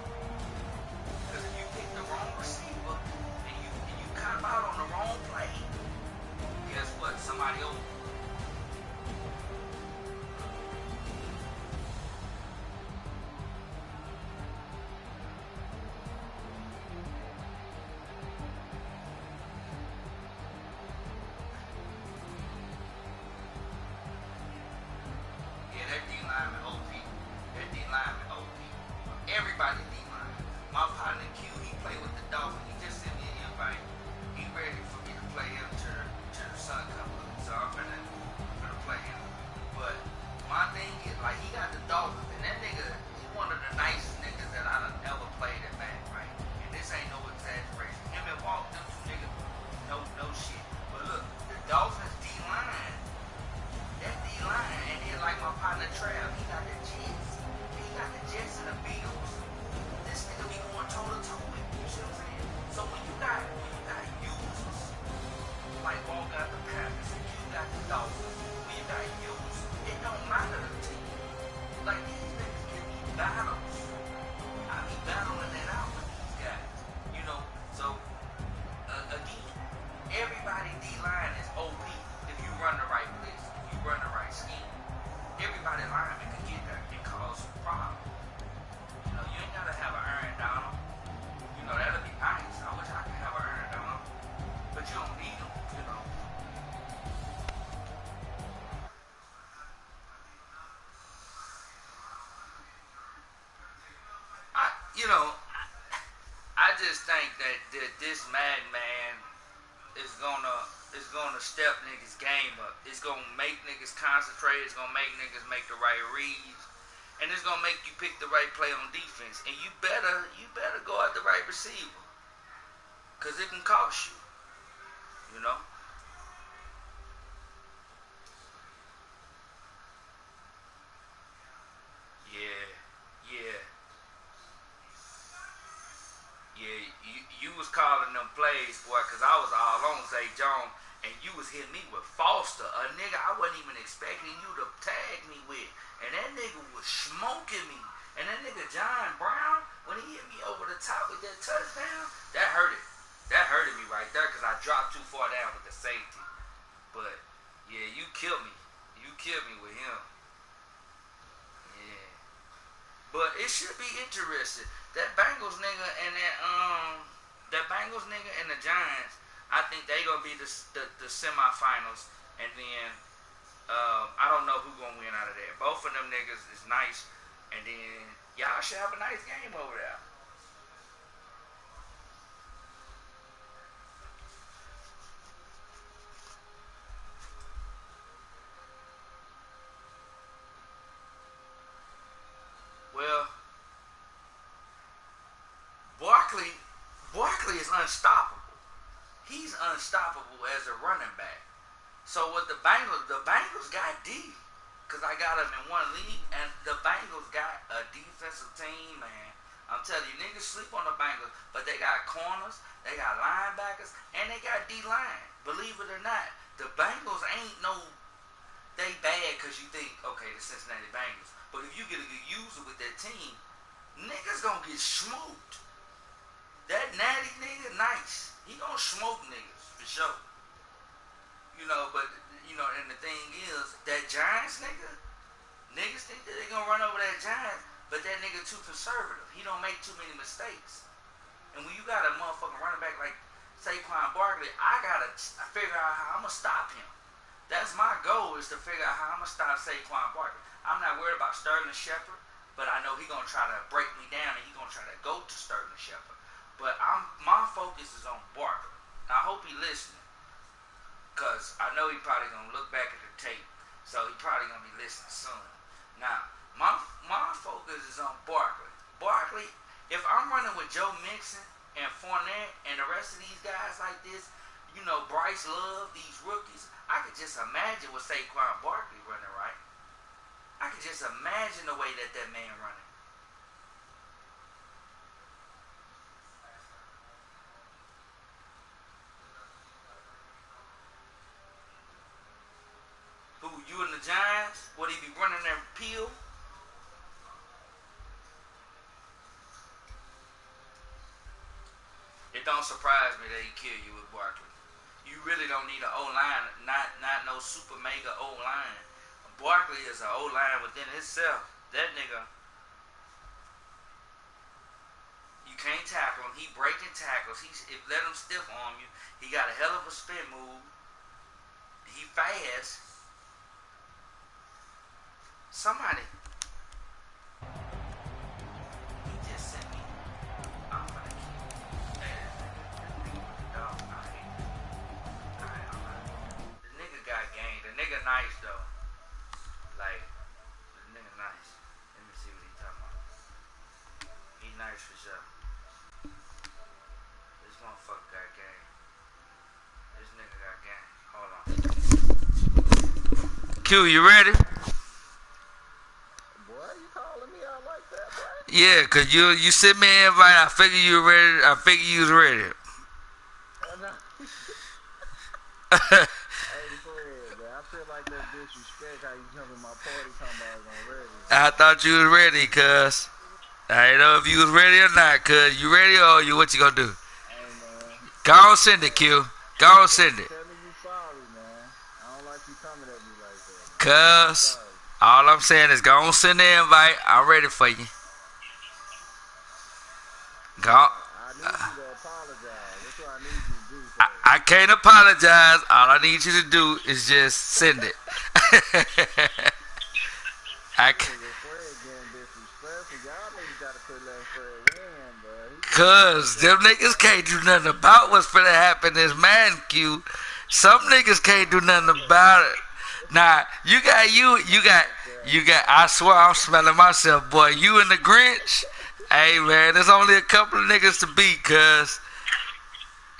Cause if you pick the wrong receiver and you come out on the wrong play, guess what? Somebody else. Everybody D-line. My partner Q, he played with the Dolphins. He just sent me an invite. Like, he got the Dolphins, and that nigga, he one of the nicest niggas that I done ever played at Madden, right? And this ain't no exaggeration. Him and Walt, them two niggas, no shit. But look, the Dolphins D-line, that D-line, and then like my partner Trav, he got the Jets. He got the Jets and the Bills. This nigga be going toe-to-toe with me, you see what I'm saying? So when you got users, like Walt got the Packers, and you got the Dolphins, when you got users, it don't matter the team. Like, these niggas give me battles. I be battling it out with these guys. You know, so, again, everybody D-line is OP if you run the right place, if you run the right scheme. Everybody lineman can get there and cause some problems. You know, you ain't gotta have an Aaron Donald. You know, that'll be nice. I wish I could have an Aaron Donald. But you don't need them, you know. I just think that this madman is gonna step niggas' game up. It's gonna make niggas concentrate. It's gonna make niggas make the right reads, and it's gonna make you pick the right play on defense. And you better go at the right receiver, cause it can cost you. You know. Yeah, you was calling them plays, boy, because I was all on Zay Jones, and you was hitting me with Foster, a nigga I wasn't even expecting you to tag me with. And that nigga was smoking me. And that nigga John Brown, when he hit me over the top with that touchdown, that hurted. That hurted me right there because I dropped too far down with the safety. But, yeah, you killed me. You killed me with him. Yeah. But it should be interesting. That Bengals nigga and that Bengals nigga and the Giants, I think they gonna be the semifinals, and then I don't know who gonna win out of there. Both of them niggas is nice, and then y'all should have a nice game over there. Well, Barkley is unstoppable. He's unstoppable as a running back. So with the Bengals got D, because I got them in one league, and the Bengals got a defensive team, man. I'm telling you, niggas sleep on the Bengals, but they got corners, they got linebackers, and they got D-line. Believe it or not, the Bengals ain't they bad because you think, okay, the Cincinnati Bengals. But if you get a good user with that team, niggas gonna get smoked. That natty nigga, nice. He gonna smoke niggas, for sure. You know, but, you know, and the thing is, that Giants niggas think that they gonna run over that Giants, but that nigga too conservative. He don't make too many mistakes. And when you got a motherfucking running back like Saquon Barkley, I gotta figure out how I'm gonna stop him. That's my goal, is to figure out how I'm gonna stop Saquon Barkley. I'm not worried about Sterling Shepard, but I know he gonna try to break me down, and he gonna try to go to Sterling Shepard. But my focus is on Barkley. I hope he listening, because I know he probably going to look back at the tape, so he probably going to be listening soon. Now, my focus is on Barkley. Barkley, if I'm running with Joe Mixon and Fournette and the rest of these guys like this, you know, Bryce Love, these rookies, I could just imagine with Saquon Barkley running, right? I could just imagine the way that man running. Who, you and the Giants? Would he be running their peel? It don't surprise me that he kill you with Barkley. You really don't need an O-line, not no super mega O-line. Barkley is an O-line within himself. That nigga, you can't tackle him. He breaking tackles. Let him stiff arm you. He got a hell of a spin move. He fast. Somebody. He just sent me. I'm gonna keep. The nigga got game. The nigga nice though. Like, the nigga for sure. This motherfucker got game. This nigga got game. Hold on. Q, you ready? Boy, you calling me out like that, boy? Yeah, cause you sent me an invite. I figured you were ready. I figured you was ready. Hey, Fred, man, I feel like that disrespect how you come in my party talking about I'm ready. I thought you was ready, cuz. I didn't know if you was ready or not, cuz. You ready or what you gonna do? Hey, man. Go on, send it, Q. Go on, send it. Tell me you sorry, man. I don't like you coming at me like that. Cuz, all I'm saying is go on, send the invite. I'm ready for you. Go. I need you to apologize. That's what I need you to do. I can't apologize. All I need you to do is just send it. Cuz them niggas can't do nothing about what's finna happen this man, Q. Some niggas can't do nothing about it. Nah, you got, I swear I'm smelling myself, boy. You and the Grinch? Hey, man, there's only a couple of niggas to beat, cuz.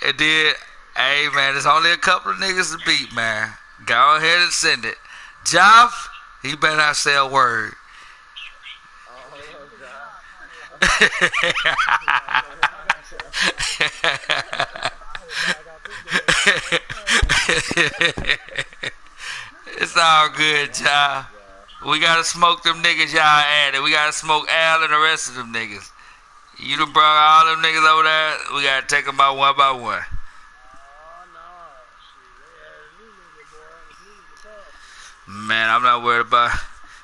It did. Hey, man, there's only a couple of niggas to beat, man. Go ahead and send it. Joff, he better not say a word. It's all good, y'all. We gotta smoke them niggas y'all added. We gotta smoke Al and the rest of them niggas. You done brought all them niggas over there. We gotta take them out one by one. Man, I'm not worried about.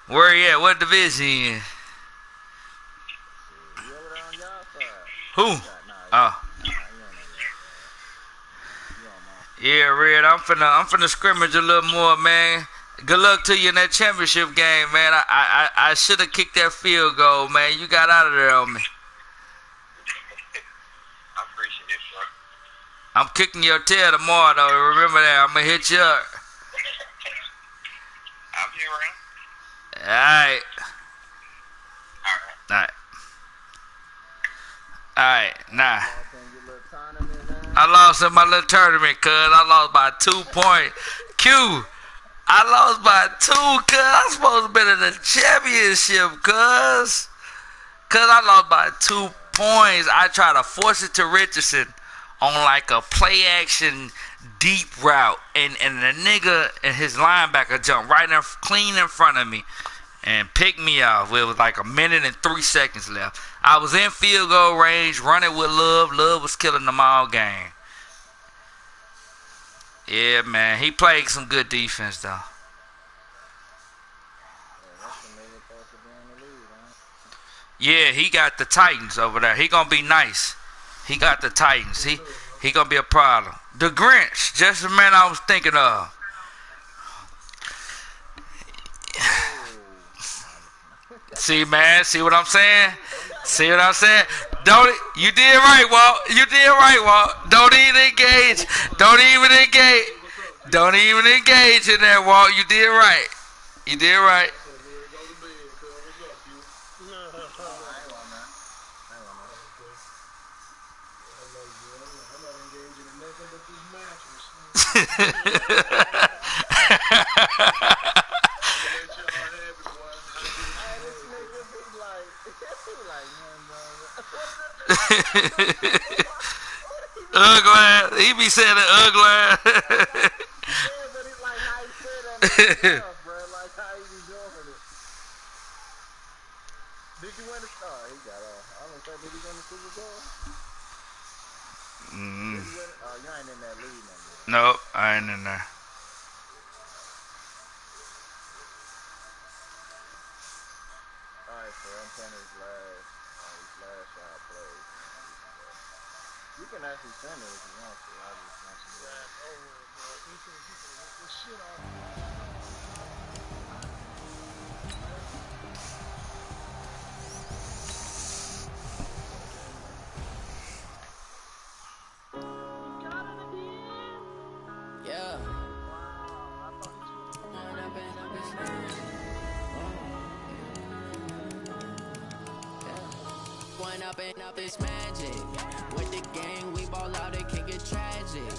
Where he at? What division he in? Who? Oh. Yeah, Red. I'm finna scrimmage a little more, man. Good luck to you in that championship game, man. I should have kicked that field goal, man. You got out of there on me. I appreciate it, bro. I'm kicking your tail tomorrow, though. Remember that. I'm gonna hit you up. I'll be around. Alright. Alright. Alright, nah. I lost in my little tournament, cuz. I lost by 2 points. Q, I lost by 2, cuz. I'm supposed to be in the championship, cuz. Cuz I lost by 2 points. I tried to force it to Richardson on like a play action deep route. And the nigga and his linebacker jumped right in clean in front of me and picked me off. It was like 1 minute and 3 seconds left. I was in field goal range, running with Love. Love was killing them all game. Yeah, man. He played some good defense, though. Yeah, he got the Titans over there. He gonna be nice. He got the Titans. He gonna be a problem. The Grinch, just the man I was thinking of. See, man, see what I'm saying? See what I'm saying? You did right, Walt. You did right, Walt. Don't even engage. Don't even engage in that, Walt. You did right. You did right. Ugly. He be saying it ugly. Did you win the star? He got I don't think did he win the Super Bowl? Mm-hmm. You ain't in that league no more. Nope, I ain't in there. Alright, so I'm playing his last shot plays. You can actually send it if you want to. I just want some that over, bro. This shit off. going up and up, it's magic. With the gang, we ball out, it can get tragic.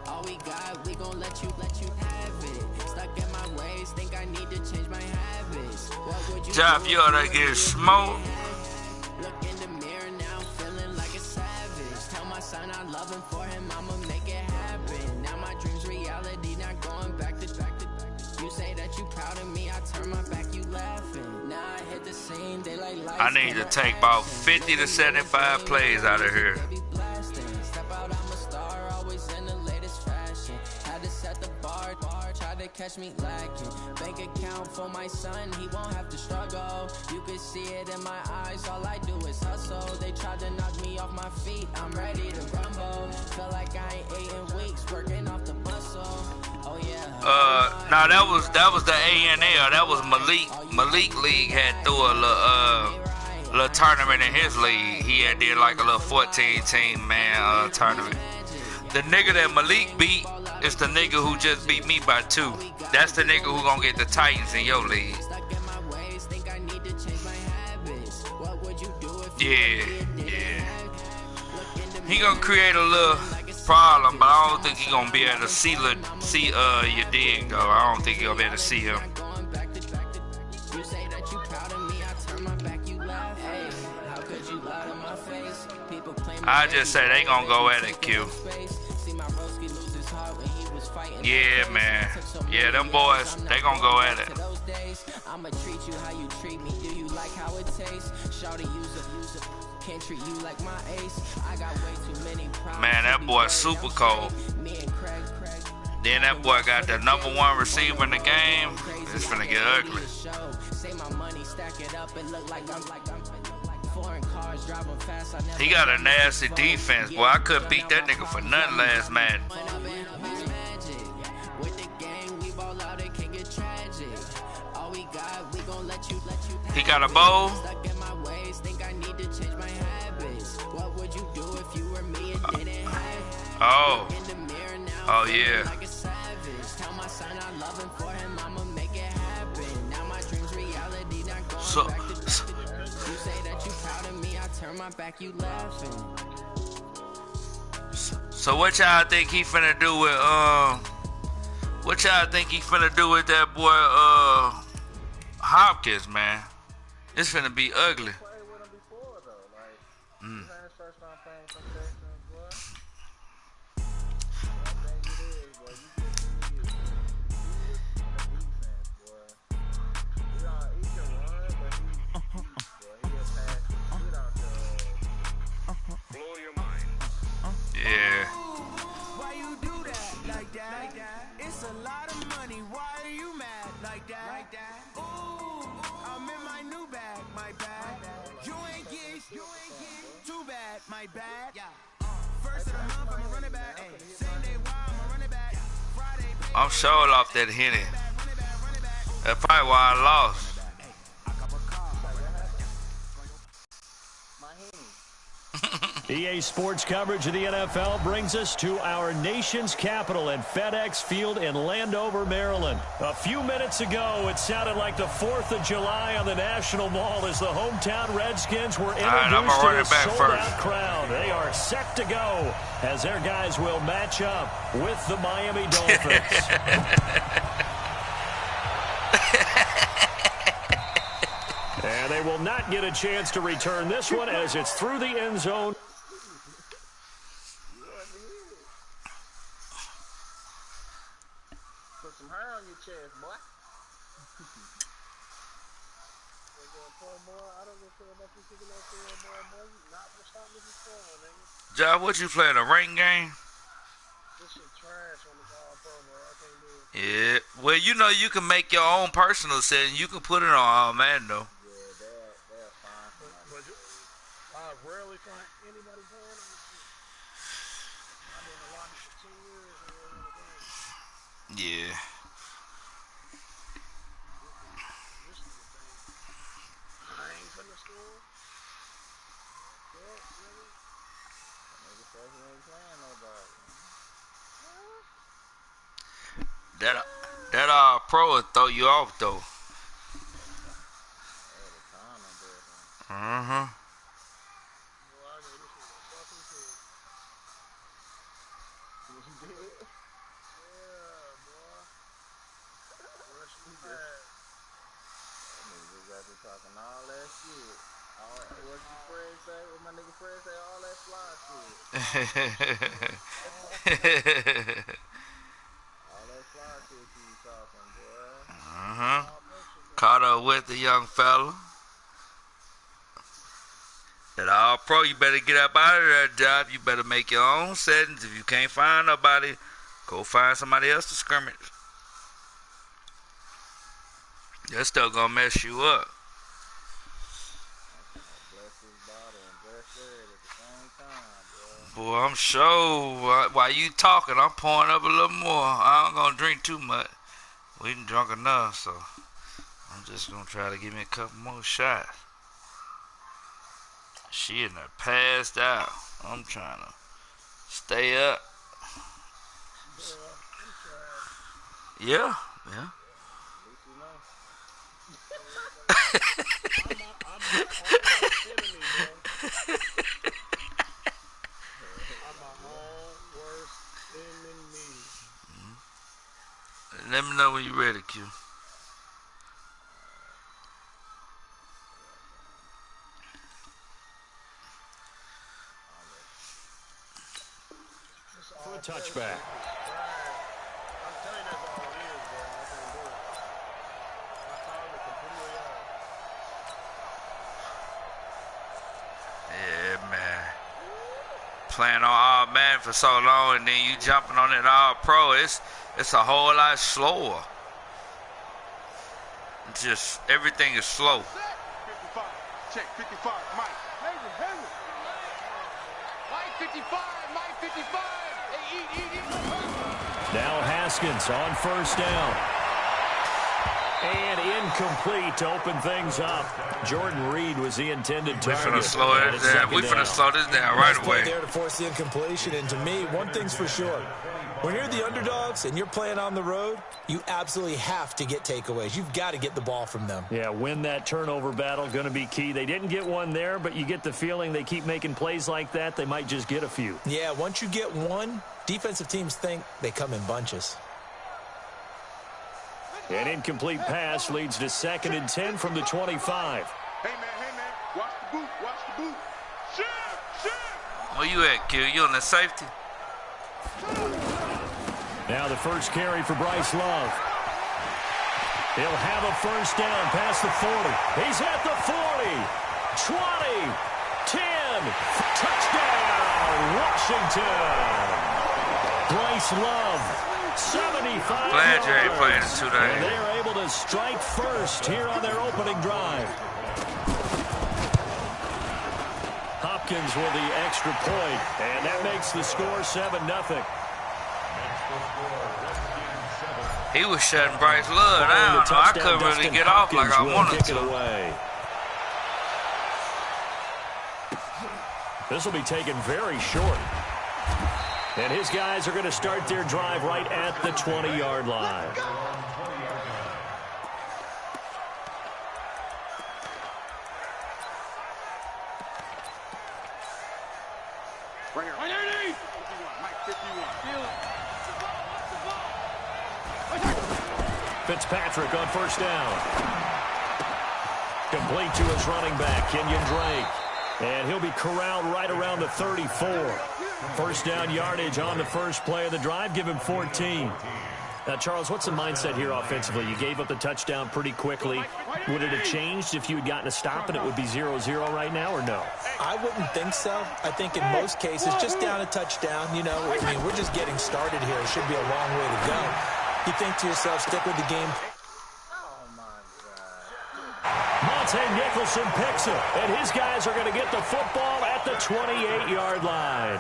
All we got, we gon' let you have it. Stuck in my ways, think I need to change my habits. What would you Jeff, do you if oughta were get me smoked. Look in the mirror now, feeling like a savage. Tell my son I love him, for him I'ma make it happen. Now my dreams reality, not going back to. You say that you proud of me, I turn my back, you laughing. Now I hit the scene, they like lights. I need to take about 50 to 75 plays out of here. Step out, I'm a star, always in the latest fashion. Had to set the bar, try to catch me lacking. Bank account for my son, he won't have to struggle. You can see it in my eyes, all I do is hustle. They tried to knock me off my feet, I'm ready to rumble. Feel like I ain't ate in weeks, working off the muscle. Oh yeah. Now that was the ANL. That was Malik League had threw a little tournament in his league. He had did like a little 14-team man tournament. The nigga that Malik beat is the nigga who just beat me by 2. That's the nigga who gonna get the Titans in your league. Yeah. He gonna create a little problem, but I don't think he gonna be able to see your dig though. I don't think he gonna be able to see him. I just say they gonna go at it, Q. Yeah, man. Yeah, them boys, they gonna go at it. I'ma treat you how you treat me. Do you like how it tastes? Shawty, use it. Can't treat you like my ace. I got way too many problems. Man, that boy super cold. Then that boy got the #1 receiver in the game. It's finna get ugly. He got a nasty defense, boy. I couldn't beat that nigga for nothing last match. He got a bowl. Oh yeah. So what y'all think he finna do with what y'all think he finna do with that boy Hopkins, man? It's finna be ugly. Yeah. Why you do that like that? It's a lot of money. Why are you mad like that? Ooh, I'm in my new bag, my bad. You ain't get too bad, my bad. First of the month, I'ma run it back. Same day, why I'ma run it back. Friday, I'm sure off that Henny. That's probably why I lost. EA Sports coverage of the NFL brings us to our nation's capital at FedEx Field in Landover, Maryland. A few minutes ago, it sounded like the 4th of July on the National Mall as the hometown Redskins were introduced to a sold-out crowd. They are set to go as their guys will match up with the Miami Dolphins. And they will not get a chance to return this one as it's through the end zone. Put some hair on your chest, boy. Job, what you playing, a rank game? This shit trash on the ball promo. I can't do it. Yeah. Well, you know you can make your own personal setting. You can put it on all man though. Yeah, they're fine. But I rarely find anybody playing on this shit. I've been watching for 2 years and we're in the game. Yeah. This is the thing. I ain't finna score. Yeah, really? Nigga said he ain't playing nobody. That pro will throw you off though. What Fred say? What my nigga Fred say? All that fly shit. All that fly shit you talking, boy. Caught up with the young fella. That all pro, you better get up out of that job. You better make your own settings. If you can't find nobody, go find somebody else to scrimmage. That stuff gonna mess you up. Bless his body and bless it at the same time, boy. Boy, I'm sure while you talking, I'm pouring up a little more. I ain't gonna drink too much. We done drunk enough, so I'm just gonna try to give me a couple more shots. She in there passed out. I'm trying to stay up. Yeah. At least you know. I'm my own worst enemy. Let me know when you're ready, Q. For a touchback. I'm telling you, that's all it is, bro. I can't do it. I called it completely out. Yeah, man. Playing on all man for so long, and then you jumping on it all pro. It's a whole lot slower. Just everything is slow. 55. Check 55. Mike. Mike 55. Mike 55. Hey, eat. Now Haskins on first down. And incomplete to open things up. Jordan Reed was the intended target. We finna slow it down. We finna slow this down right away. There to force the incompletion, and to me, one thing's for sure. When you're the underdogs and you're playing on the road, you absolutely have to get takeaways. You've got to get the ball from them. Yeah, win that turnover battle, going to be key. They didn't get one there, but you get the feeling they keep making plays like that, they might just get a few. Yeah, once you get one, defensive teams think they come in bunches. An incomplete pass leads to 2nd and 10 from the 25. Hey, man. Watch the boot. Shit. Where you at, Q? You on the safety? Now the first carry for Bryce Love. He'll have a first down past the 40. He's at the 40. 20. 10. Touchdown, Washington. Bryce Love. 75 Glad you ain't playing in 2 days. And they are able to strike first here on their opening drive. Hopkins with the extra point, and that makes the score 7-0. He was shutting Bryce Love down. I couldn't really get off like I wanted to. This will be taken very short. And his guys are going to start their drive right at the 20-yard line. Right here. Underneath. 51. Mike 51. Fitzpatrick on first down. Complete to his running back, Kenyon Drake. And he'll be corralled right around the 34. First down yardage on the first play of the drive. Give him 14. Now, Charles, what's the mindset here offensively? You gave up the touchdown pretty quickly. Would it have changed if you had gotten a stop and it would be 0-0 right now, or no? I wouldn't think so. I think in most cases, just down a touchdown, you know, I mean, we're just getting started here. It should be a long way to go. You think to yourself, stick with the game. Oh, my God. Monte Nicholson picks it, and his guys are going to get the football at the 28-yard line.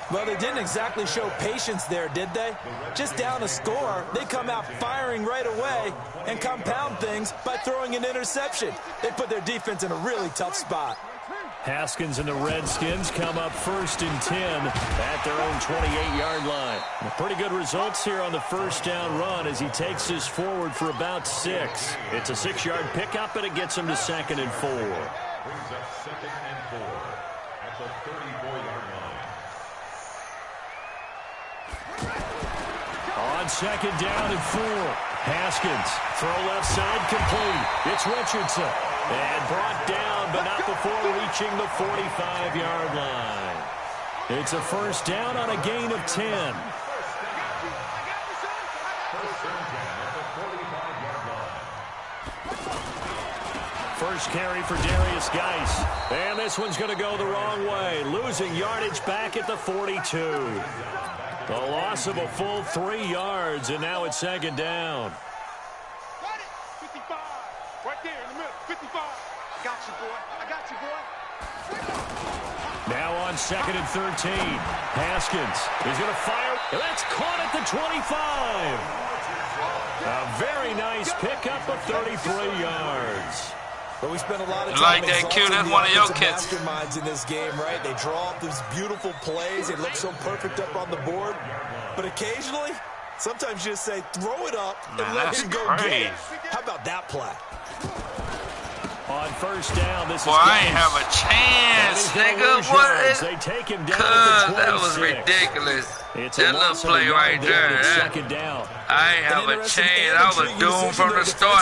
Well, they didn't exactly show patience there, did they? Just down a score, they come out firing right away and compound things by throwing an interception. They put their defense in a really tough spot. Haskins and the Redskins come up 1st and 10 at their own 28-yard line. Pretty good results here on the first down run as he takes this forward for about 6. It's a 6-yard pickup, and it him to 2nd and 4. Brings up 2nd and 4 at the 34-yard line. On 2nd down and 4. Haskins, throw left side complete. It's Richardson. And brought down, but not before approaching the 45-yard line. It's a first down on a gain of 10. First carry for Darius Geis. And this one's going to go the wrong way, losing yardage back at the 42. The loss of a full 3 yards, and now it's second down. Got it. 55. Right there in the middle. 55. I got you, boy. I got you, boy. Now on second and 13. Haskins is going to fire. And that's caught at the 25. A very nice pickup of 33 yards. But we spent a lot of time like that, Q. That's one of your kids. Masterminds in this game, right? They draw up these beautiful plays. They look so perfect up on the board. But occasionally, sometimes you just say, throw it up and let him go get it. How about that play? On first down, this Boy, I ain't have a chance, nigga. What is... They take him down at the 26. That was ridiculous. It's that little play right there. Second down. I ain't have a chance. I was doomed from the start.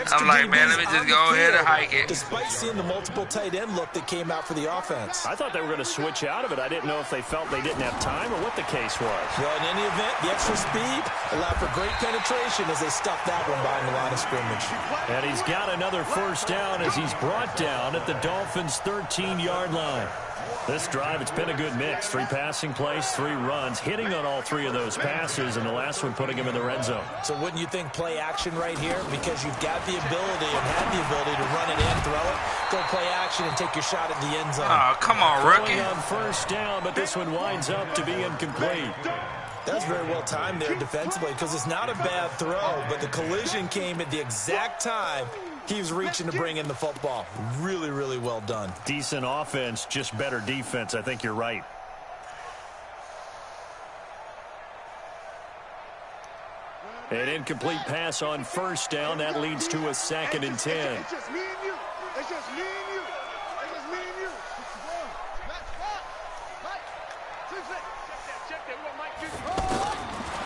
I'm like, man, let me just go ahead and hike it. Despite seeing the multiple tight end look that came out for the offense. I thought they were going to switch out of it. I didn't know if they felt they didn't have time or what the case was. Well, in any event, the extra speed allowed for great penetration as they stuffed that one behind the line of scrimmage. And he's got another first down as he's brought down at the Dolphins' 13-yard line. This drive, it's been a good mix. 3 passing plays, 3 runs, hitting on all 3 of those passes, and the last one putting him in the red zone. So wouldn't you think play action right here? Because you've got the ability and have the ability to run it in, throw it, go play action, and take your shot at the end zone. Oh, come on, rookie. Going on first down, but this one winds up to be incomplete. That was very well timed there defensively because it's not a bad throw, but the collision came at the exact time he was reaching to bring in the football. Really, really well done. Decent offense, just better defense. I think you're right. An incomplete pass on first down. That leads to a second and 10. It's just me and you. It's just me and you. It's just me and you.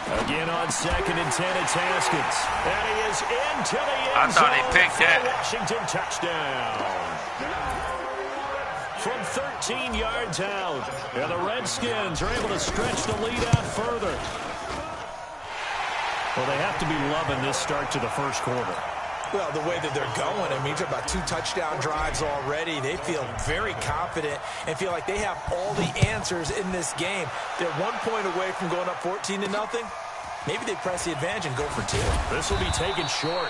Again on second and 10, it's Haskins. And he is into the end zone. I thought he picked that. Washington touchdown. From 13 yards out. And the Redskins are able to stretch the lead out further. Well, they have to be loving this start to the first quarter. Well, the way that they're going, I mean, you're talking about 2 touchdown drives already. They feel very confident and feel like they have all the answers in this game. They're 1 point away from going up 14-0. Maybe they press the advantage and go for 2. This will be taken short.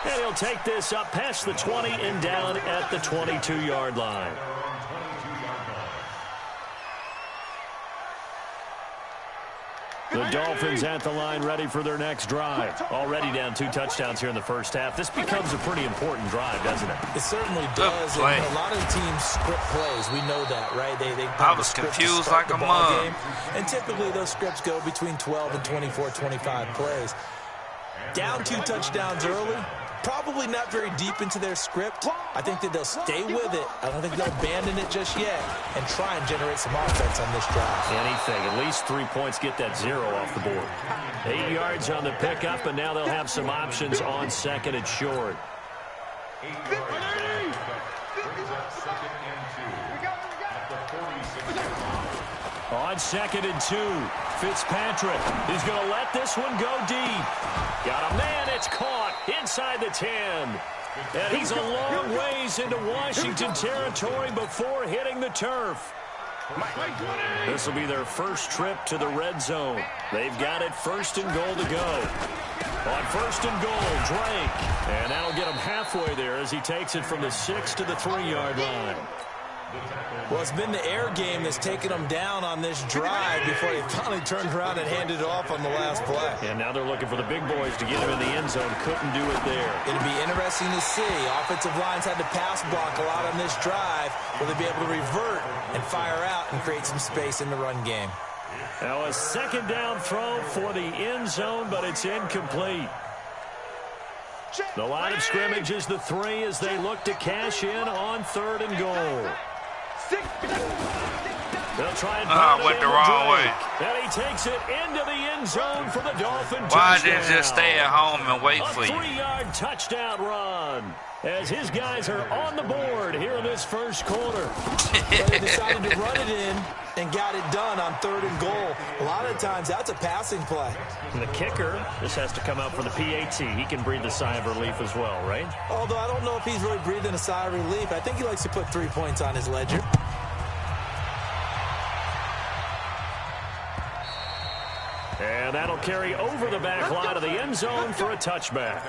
And he'll take this up past the 20 and down at the 22-yard line. The Dolphins at the line ready for their next drive. Already down 2 touchdowns here in the first half. This becomes a pretty important drive, doesn't it? It certainly does. And a lot of teams script plays. We know that, right? I was confused like a mug. And typically those scripts go between 12 and 24, 25 plays. Down 2 touchdowns early. Probably not very deep into their script. I think that they'll stay with it. I don't think they'll abandon it just yet and try and generate some offense on this drive. Anything. At least 3 points, get that 0 off the board. 8 yards on the pickup, and now they'll have some options on second and short. On second and 2, Fitzpatrick is going to let this one go deep. Got a man, it's caught inside the 10. And he's a long ways into Washington territory before hitting the turf. This will be their first trip to the red zone. They've got it first and goal to go. On first and goal, Drake. And that'll get him halfway there as he takes it from the 6 to the 3-yard line. Well, it's been the air game that's taken them down on this drive before they finally turned around and handed it off on the last play. And now they're looking for the big boys to get him in the end zone. Couldn't do it there. It'll be interesting to see. Offensive lines had to pass block a lot on this drive. Will they be able to revert and fire out and create some space in the run game? Now a second down throw for the end zone, but it's incomplete. The line of scrimmage is the 3 as they look to cash in on 3rd and goal. They'll try and went the wrong way. And he takes it into the end zone for the Dolphin Why touchdown. didn't just stay at home and wait for you? A 3-yard touchdown run as his guys are on the board here in this first quarter. But they decided to run it in and got it done on 3rd and goal. A lot of times that's a passing play. And the kicker, this has to come out for the PAT. He can breathe a sigh of relief as well, right? Although I don't know if he's really breathing a sigh of relief. I think he likes to put 3 points on his ledger. And that'll carry over the back line of the end zone for a touchback.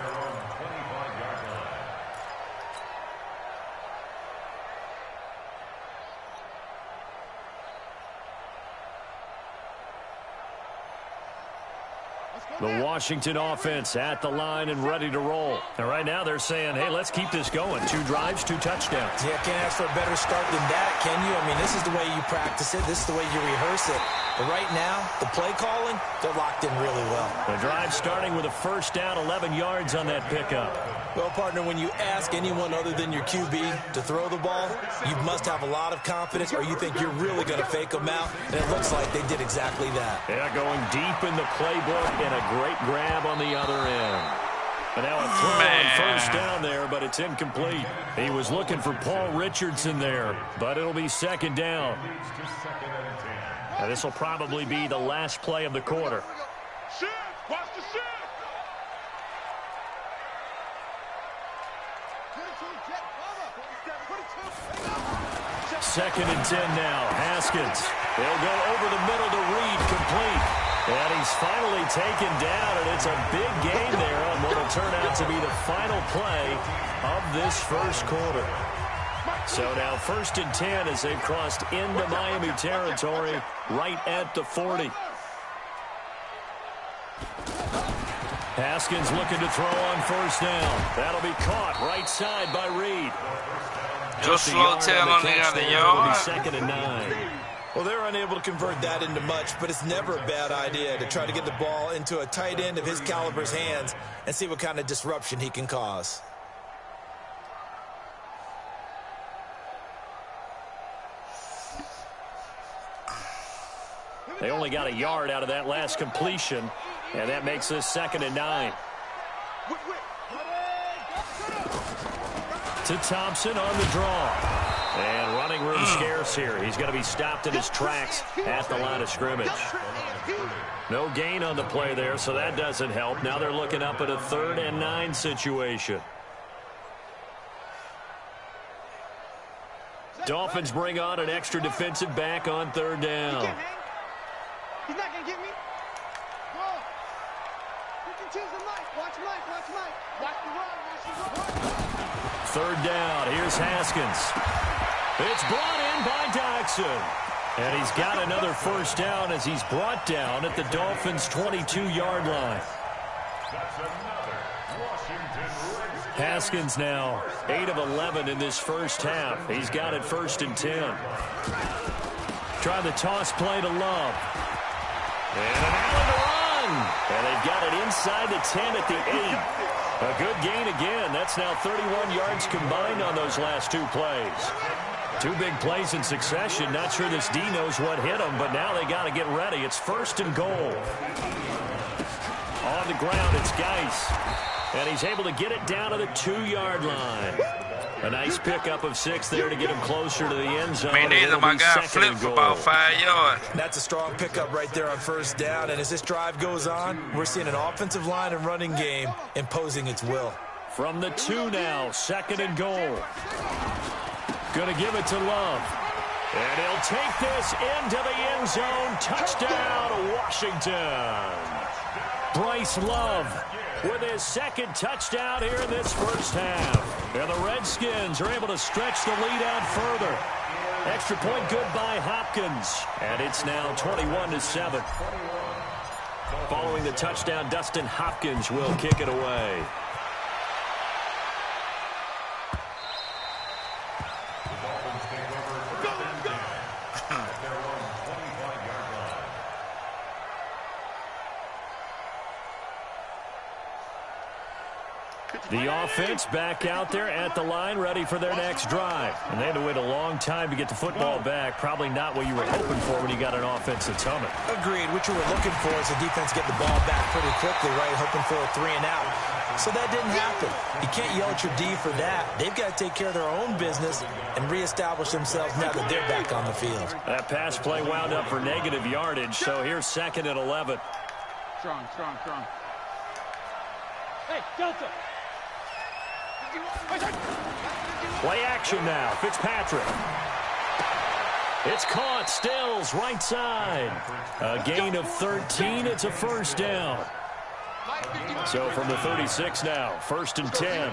The Washington offense at the line and ready to roll. And right now they're saying, hey, let's keep this going. 2 drives, 2 touchdowns. Yeah, can't ask for a better start than that, can you? I mean, this is the way you practice it. This is the way you rehearse it. But right now, the play calling, they're locked in really well. The drive starting with a first down, 11 yards on that pickup. Well, partner, when you ask anyone other than your QB to throw the ball, you must have a lot of confidence or you think you're really going to fake them out. And it looks like they did exactly that. Yeah, going deep in the playbook and a great grab on the other end. And now a throw on first down there, but it's incomplete. He was looking for Paul Richardson there, but it'll be second down. Now, this will probably be the last play of the quarter. Shift! Watch the shift! Second and 10 now. Haskins. They'll go over the middle to Reed, complete. And he's finally taken down, and it's a big gain there on what will turn out to be the final play of this first quarter. So now 1st and 10 as they've crossed into Miami territory right at the 40. Haskins looking to throw on first down. That'll be caught right side by Reed. Just slow tail on the other yard. 2nd and 9. Well, they're unable to convert that into much, but it's never a bad idea to try to get the ball into a tight end of his caliber's hands and see what kind of disruption he can cause. They only got a yard out of that last completion, and that makes this 2nd and 9. To Thompson on the draw. And running room scarce here. He's going to be stopped in his tracks at the line of scrimmage. No gain on the play there, so that doesn't help. Now they're looking up at a 3rd and 9 situation. Dolphins bring on an extra defensive back on 3rd down. He's not going to get me. Whoa. You can choose the mic. Watch Mike. Watch Mike. Watch the run. Watch the run. 3rd down. Here's Haskins. It's brought in by Doxson. And he's got another first down as he's brought down at the Dolphins' 22-yard line. Haskins now 8 of 11 in this first half. He's got it 1st and 10. Try the toss play to Love. And an alley to run. And they've got it inside the 10 at the 8. A good gain again. That's now 31 yards combined on those last 2 plays. 2 big plays in succession. Not sure this D knows what hit him, but now they got to get ready. It's 1st and goal. On the ground, it's Geis. And he's able to get it down to the 2-yard line. A nice pickup of 6 there to get him closer to the end zone. Me neither. My guy flipped for about 5 yards. That's a strong pickup right there on 1st down. And as this drive goes on, we're seeing an offensive line and running game imposing its will. From the 2 now, 2nd and goal. Going to give it to Love. And he'll take this into the end zone. Touchdown, Washington. Bryce Love with his 2nd touchdown here in this first half. And the Redskins are able to stretch the lead out further. Extra point good by Hopkins. And it's now 21-7. Following the touchdown, Dustin Hopkins will kick it away. The offense back out there at the line, ready for their next drive. And they had to wait a long time to get the football back. Probably not what you were hoping for when you got an offense that's humming. Agreed. What you were looking for is the defense get the ball back pretty quickly, right? Hoping for a 3-and-out. So that didn't happen. You can't yell at your D for that. They've got to take care of their own business and reestablish themselves now that they're back on the field. That pass play wound up for negative yardage, so here's 2nd and 11. Strong. Hey, Delta. Play action now. Fitzpatrick. It's caught. Stills right side. A gain of 13. It's a first down. So from the 36 now, 1st and 10.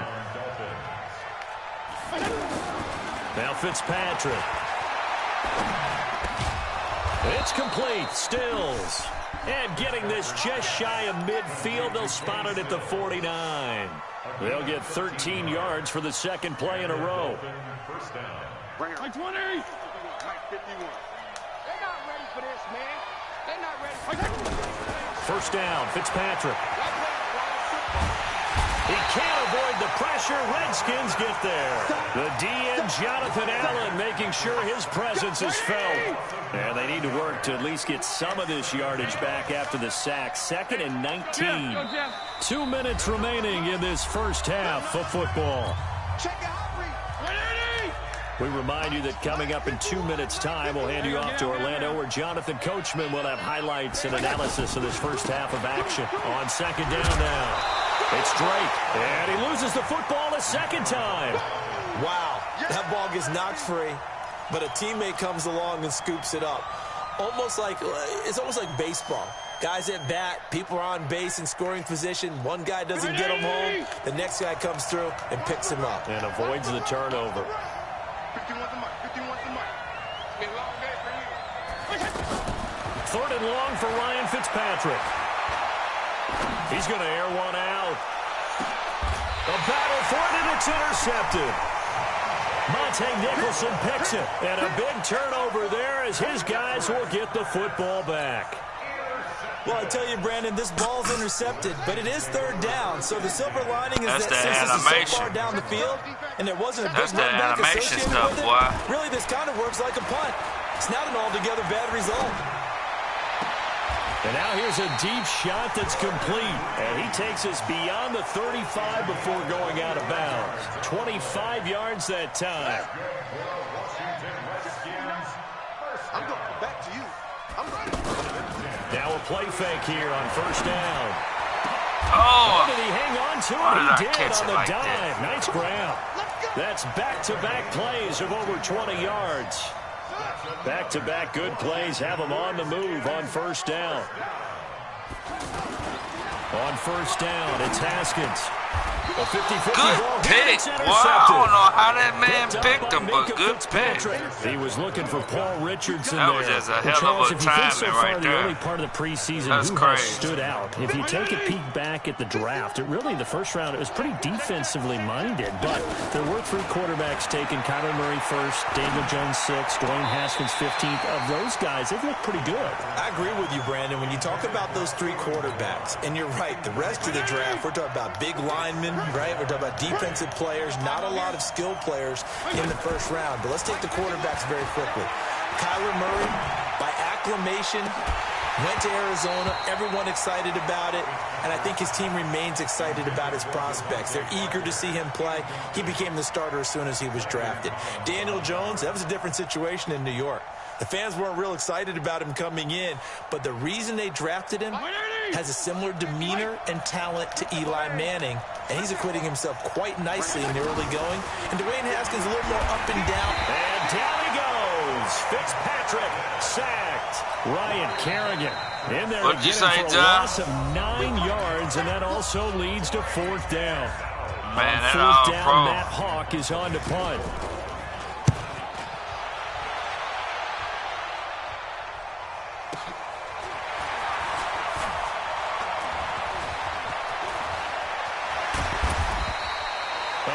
Now Fitzpatrick. It's complete. Stills. And getting this just shy of midfield, they'll spot it at the 49. They'll get 13 yards for the 2nd play in a row. Like 20. Like 51. They're not ready for this, man. They're not ready. 1st down, Fitzpatrick. He can't avoid the pressure. Redskins get there. The DN, Jonathan Allen, making sure his presence is felt. And they need to work to at least get some of this yardage back after the sack. 2nd and 19. 2 minutes remaining in this first half of football. We remind you that coming up in 2 minutes' time, we'll hand you off to Orlando, where Jonathan Coachman will have highlights and analysis of this first half of action. On 2nd down now. It's Drake, and he loses the football a 2nd time. Wow, that ball gets knocked free, but a teammate comes along and scoops it up. It's almost like baseball. Guys at bat, people are on base in scoring position. One guy doesn't get him home. The next guy comes through and picks him up. And avoids the turnover. 3rd and long for Ryan Fitzpatrick. He's going to air one out. A battle for it, and it's intercepted. Monte Nicholson picks it. And a big turnover there as his guys will get the football back. Well, I tell you, Brandon, this ball's intercepted, but it is 3rd down. So the silver lining is that since this is so far down the field, and there wasn't a big run back associated with it, really this kind of works like a punt. It's not an altogether bad result. And now here's a deep shot that's complete. And he takes us beyond the 35 before going out of bounds. 25 yards that time. I'm going back to you. I'm ready. Now a play fake here on 1st down. Oh! Did he hang on to it? He did on the dive. Nice grab. That's back-to-back plays of over 20 yards. Back-to-back good plays have them on the move on 1st down. On 1st down, it's Haskins. A 50-50 ball. Good pick. Wow, I don't know how that man picked him, but good pick. He was looking for Paul Richardson that there. was just a hell of a timing right the there. early part of the preseason, That's who crazy. has stood out? If you take a peek back at the draft, the 1st round, it was pretty defensively minded, but there were 3 quarterbacks taken. Kyler Murray 1st, Daniel Jones 6th, Dwayne Haskins 15th. Of those guys, they've looked pretty good. I agree with you, Brandon. When you talk about those 3 quarterbacks, and you're right, the rest of the draft, we're talking about big linemen, right? We're talking about defensive players, not a lot of skill players in the 1st round. But let's take the quarterbacks very quickly. Kyler Murray, by acclamation, went to Arizona. Everyone excited about it. And I think his team remains excited about his prospects. They're eager to see him play. He became the starter as soon as he was drafted. Daniel Jones, that was a different situation in New York. The fans weren't real excited about him coming in, but the reason they drafted him has a similar demeanor and talent to Eli Manning, and he's acquitting himself quite nicely in the early going. And Dwayne Haskins a little more up and down. And down he goes. Fitzpatrick sacked. Ryan Kerrigan in there again for a loss of 9 yards, and that also leads to 4th down. Man, on 4th down, Matt Hawk is on to punt.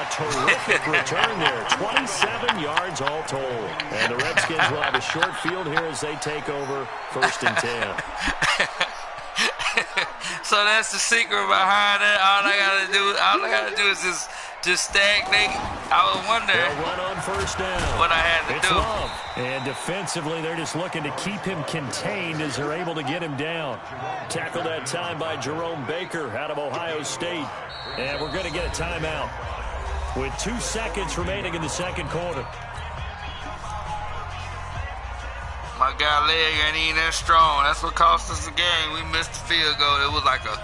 Terrific return there. 27 yards all told. And the Redskins will have a short field here as they take over 1st and 10. So that's the secret behind it. All I gotta do is just stagnate. I was wondering They'll run on first down. what I had to It's do. Love. And defensively, they're just looking to keep him contained as they're able to get him down. Tackled that time by Jerome Baker out of Ohio State. And we're going to get a timeout with 2 seconds remaining in the second quarter. My guy leg ain't even that strong. That's what cost us the game. We missed the field goal. It was like a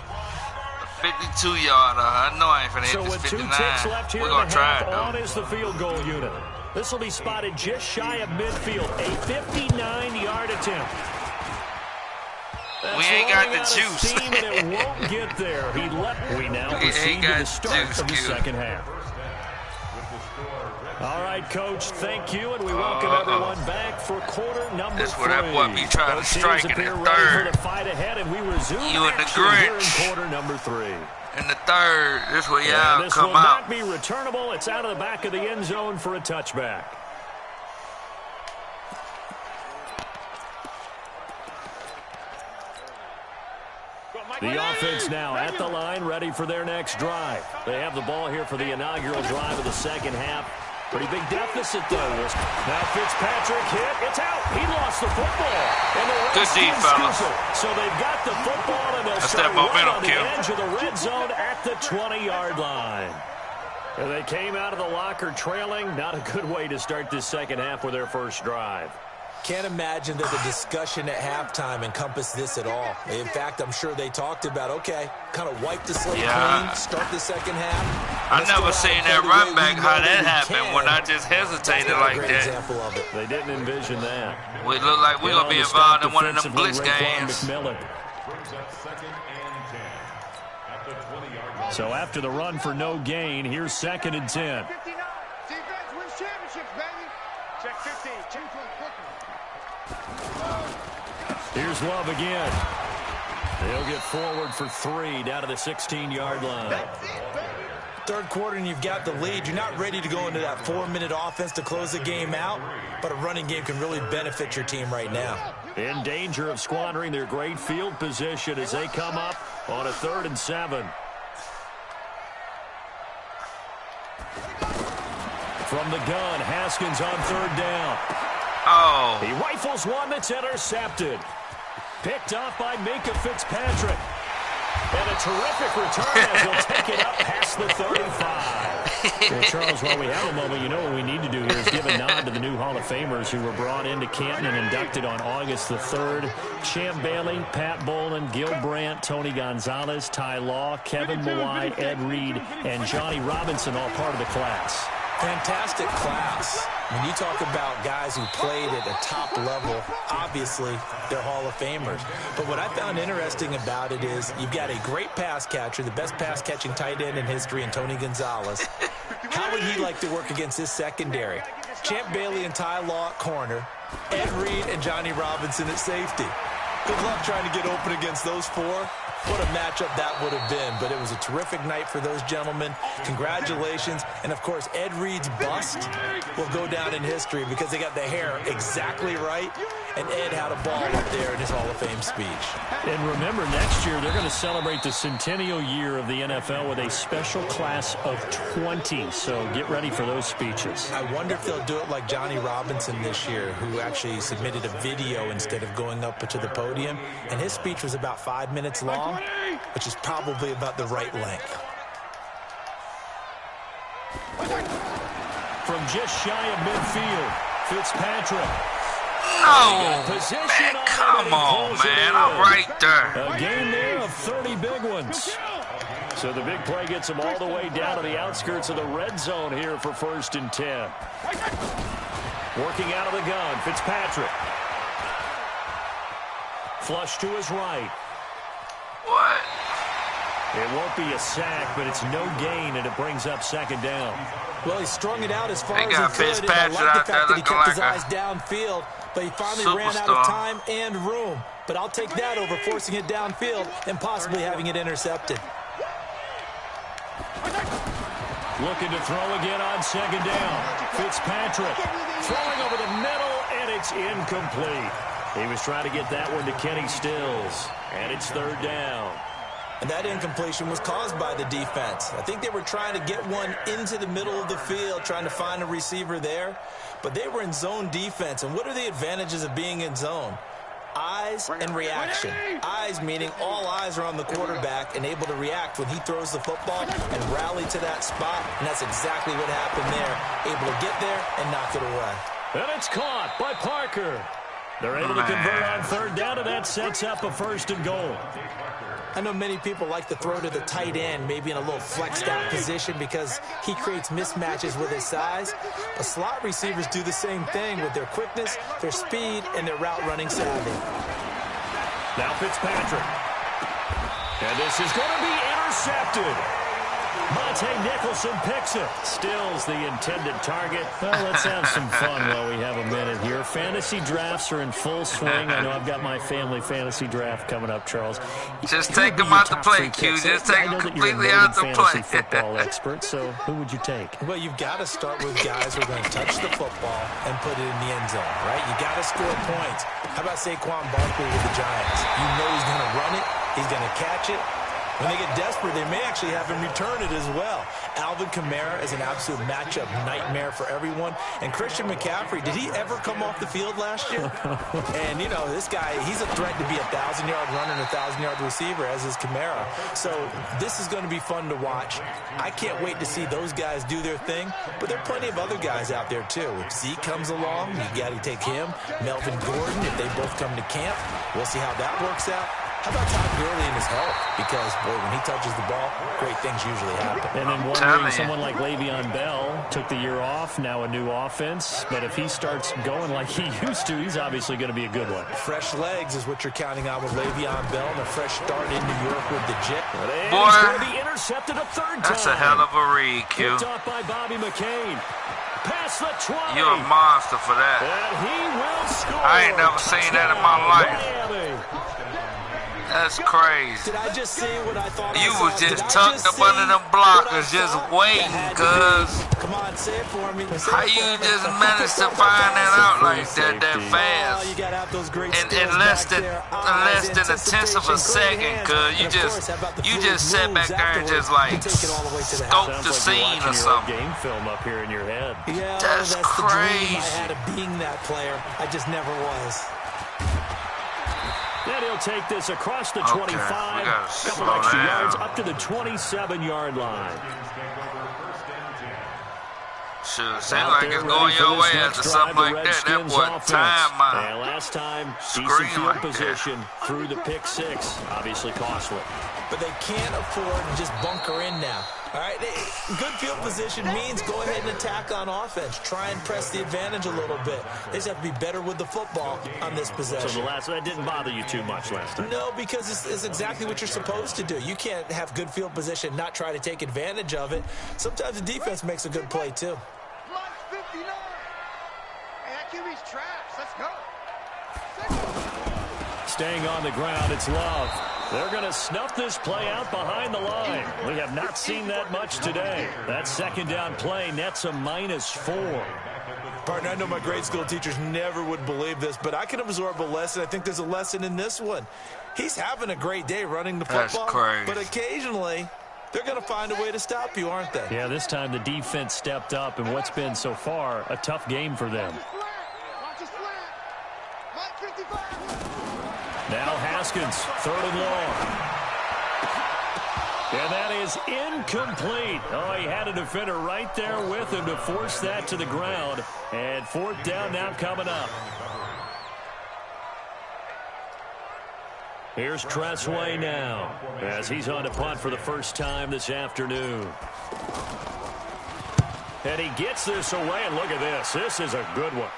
52-yarder. I know I ain't finna So hit with this 2 59. ticks left here We're in gonna the try half, it, though. on is the field goal unit. This will be spotted just shy of midfield. A 59-yard attempt. We ain't got the That's running out of juice. steam, and it won't get there. We now We proceed ain't to got the start juice, of the Q. second half. All right, Coach, thank you, and we welcome everyone back for quarter number 3. That's where that boy be trying to Both strike teams in the appear ready third. for the fight ahead, and we resume You and the action here in Grinch. quarter number 3. In the third, this where And y'all this come will out. not be returnable. It's out of the back of the end zone for a touchback. The offense now at the line, ready for their next drive. They have the ball here for the inaugural drive of the second half. Pretty big deficit, though. Now Fitzpatrick hit. It's out. He lost the football. And the Good D, fellas. So they've got the football, and they'll That's start that momentum, right on the Kim. edge of the red zone at the 20-yard line. And they came out of the locker trailing. Not a good way to start this second half with their first drive. Can't imagine that the discussion at halftime encompassed this at all. In fact, I'm sure they talked about, okay, kind of wipe the slate clean, start the second half. I never seen that run back, how that happened when I just hesitated like that. Example of it. They didn't envision that. We look like we're going to be involved in one of them blitz games. McMillan. Brings up 2nd and 10 at the 20-yard line. So after the run for no gain, here's 2nd and 10. 59. Defense wins championships, baby. Check 15. Check 12. Here's Love again. They'll get forward for 3 down to the 16-yard line. Third quarter and you've got the lead. You're not ready to go into that 4-minute offense to close the game out, but a running game can really benefit your team right now. In danger of squandering their great field position as they come up on a 3rd and 7. From the gun, Haskins on 3rd down. Oh. He rifles one that's intercepted. Picked off by Minka Fitzpatrick. And a terrific return as he'll take it up past the 35. Well, Charles, while we have a moment, you know what we need to do here is give a nod to the new Hall of Famers who were brought into Canton and inducted on August the 3rd. Champ Bailey, Pat Bolin, Gil Brandt, Tony Gonzalez, Ty Law, Kevin Mawai, Ed Reed, and Johnny Robinson, all part of the class. Fantastic class. When you talk about guys who played at a top level, obviously they're Hall of Famers. But what I found interesting about it is you've got a great pass catcher, the best pass-catching tight end in history, and Tony Gonzalez. How would he like to work against his secondary? Champ Bailey and Ty Law at corner, Ed Reed and Johnny Robinson at safety. Good luck trying to get open against those 4. What a matchup that would have been, but it was a terrific night for those gentlemen. Congratulations. And, of course, Ed Reed's bust will go down in history because they got the hair exactly right, and Ed had a ball up there in his Hall of Fame speech. And remember, next year they're going to celebrate the centennial year of the NFL with a special class of 20, so get ready for those speeches. I wonder if they'll do it like Johnny Robinson this year, who actually submitted a video instead of going up to the podium, and his speech was about 5 minutes long, which is probably about the right length. From just shy of midfield, Fitzpatrick. No. Position Man, come on, man. I'm right there. A game there of 30 big ones. So the big play gets them all the way down to the outskirts of the red zone here for 1st and 10. Working out of the gun, Fitzpatrick. Flush to his right. What? It won't be a sack, but it's no gain, and it brings up 2nd down. Well, he strung it out as far They as got he could, and I Fitzpatrick like out the there fact that he looking kept his like eyes downfield, but he finally ran out superstar. of time and room. But I'll take that over forcing it downfield and possibly having it intercepted. Looking to throw again on 2nd down. Fitzpatrick throwing over the middle, and it's incomplete. He was trying to get that one to Kenny Stills, and it's 3rd down. And that incompletion was caused by the defense. I think they were trying to get one into the middle of the field, trying to find a receiver there. But they were in zone defense. And what are the advantages of being in zone? Eyes and reaction. Eyes meaning all eyes are on the quarterback and able to react when he throws the football and rally to that spot. And that's exactly what happened there. Able to get there and knock it away. And it's caught by Parker. They're able to convert on third down, and that sets up a 1st and goal. I know many people like to throw to the tight end, maybe in a little flexed out position because he creates mismatches with his size. But slot receivers do the same thing with their quickness, their speed, and their route running savvy. Now Fitzpatrick. And this is going to be intercepted. Monte Nicholson picks it. Still's the intended target. Well, let's have some fun while we have a minute here. Fantasy drafts are in full swing. I know I've got my family fantasy draft coming up, Charles. Just take them out the play, Q. Just take them completely out the play. Football expert, so who would you take? Well, you've got to start with guys who are going to touch the football and put it in the end zone, right? You got to score points. How about Saquon Barkley with the Giants? You know he's going to run it. He's going to catch it. When they get desperate, they may actually have him return it as well. Alvin Kamara is an absolute matchup nightmare for everyone. And Christian McCaffrey, did he ever come off the field last year? And, you know, this guy, he's a threat to be a 1,000-yard runner and a 1,000-yard receiver, as is Kamara. So this is going to be fun to watch. I can't wait to see those guys do their thing. But there are plenty of other guys out there, too. If Zeke comes along, you got to take him. Melvin Gordon, if they both come to camp, we'll see how that works out. How about Todd Gurley and his health? Because, boy, when he touches the ball, great things usually happen. And then wondering, someone like Le'Veon Bell took the year off, now a new offense. But if he starts going like he used to, he's obviously going to be a good one. Fresh legs is what you're counting on with Le'Veon Bell and a fresh start in New York with the Jet. Boy, he's going to be intercepted a third time. That's a hell of a read, Q. Picked off by Bobby McCain. Past the 20. You're a monster for that. And he will score. I ain't never seen that in my life. That's crazy. Did I just see what I thought you was just tucked up under them blockers, just waiting, cuz. Come on, say it for me. How you just managed to find that out like that fast? You got out those great in less than a tenth of a second, cuz. You just sat back there and just like scoped the scene or something. Game film up here in your head. Yeah, that's crazy. I had of being that player. I just never was. Then he'll take this across the 25, couple extra yards up to the 27-yard line. Shoot, seems like it's going your way after something like that. That boy time out. And last time, decent field position through the pick six. Obviously costly. But they can't afford to just bunker in now. All right, good field position means go ahead and attack on offense. Try and press the advantage a little bit. They just have to be better with the football on this possession. So that didn't bother you too much last time? No, because it's exactly what you're supposed to do. You can't have good field position and not try to take advantage of it. Sometimes the defense makes a good play, too. Plus 59. Hey, that QB's trash. Let's go. Staying on the ground, it's Love. They're going to snuff this play out behind the line. We have not seen that much today. That second down play nets a -4. Partner, I know my grade school teachers never would believe this, but I can absorb a lesson. I think there's a lesson in this one. He's having a great day running the football, but occasionally they're going to find a way to stop you, aren't they? Yeah, this time the defense stepped up in what's been so far a tough game for them. Now Haskins, 3rd and long. And that is incomplete. Oh, he had a defender right there with him to force that to the ground. And 4th down now coming up. Here's Tressway now as he's on to punt for the first time this afternoon. And he gets this away, and look at this. This is a good one.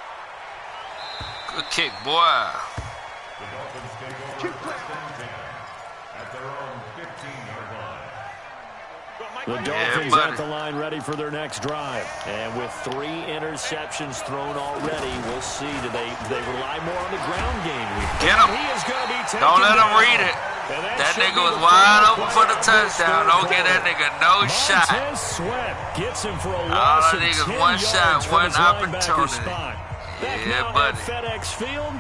Good kick, boy. The Dolphins at the line ready for their next drive. And with 3 interceptions thrown already, we'll see. Do they rely more on the ground game? Get him. He is going to be taken Don't let him down. read it. That nigga was wide open for the touchdown. Don't give that nigga no shot. Montez Sweat gets him for a loss of 10 one shot, yards one from his opportunity. spot. Back now buddy. at FedEx Field.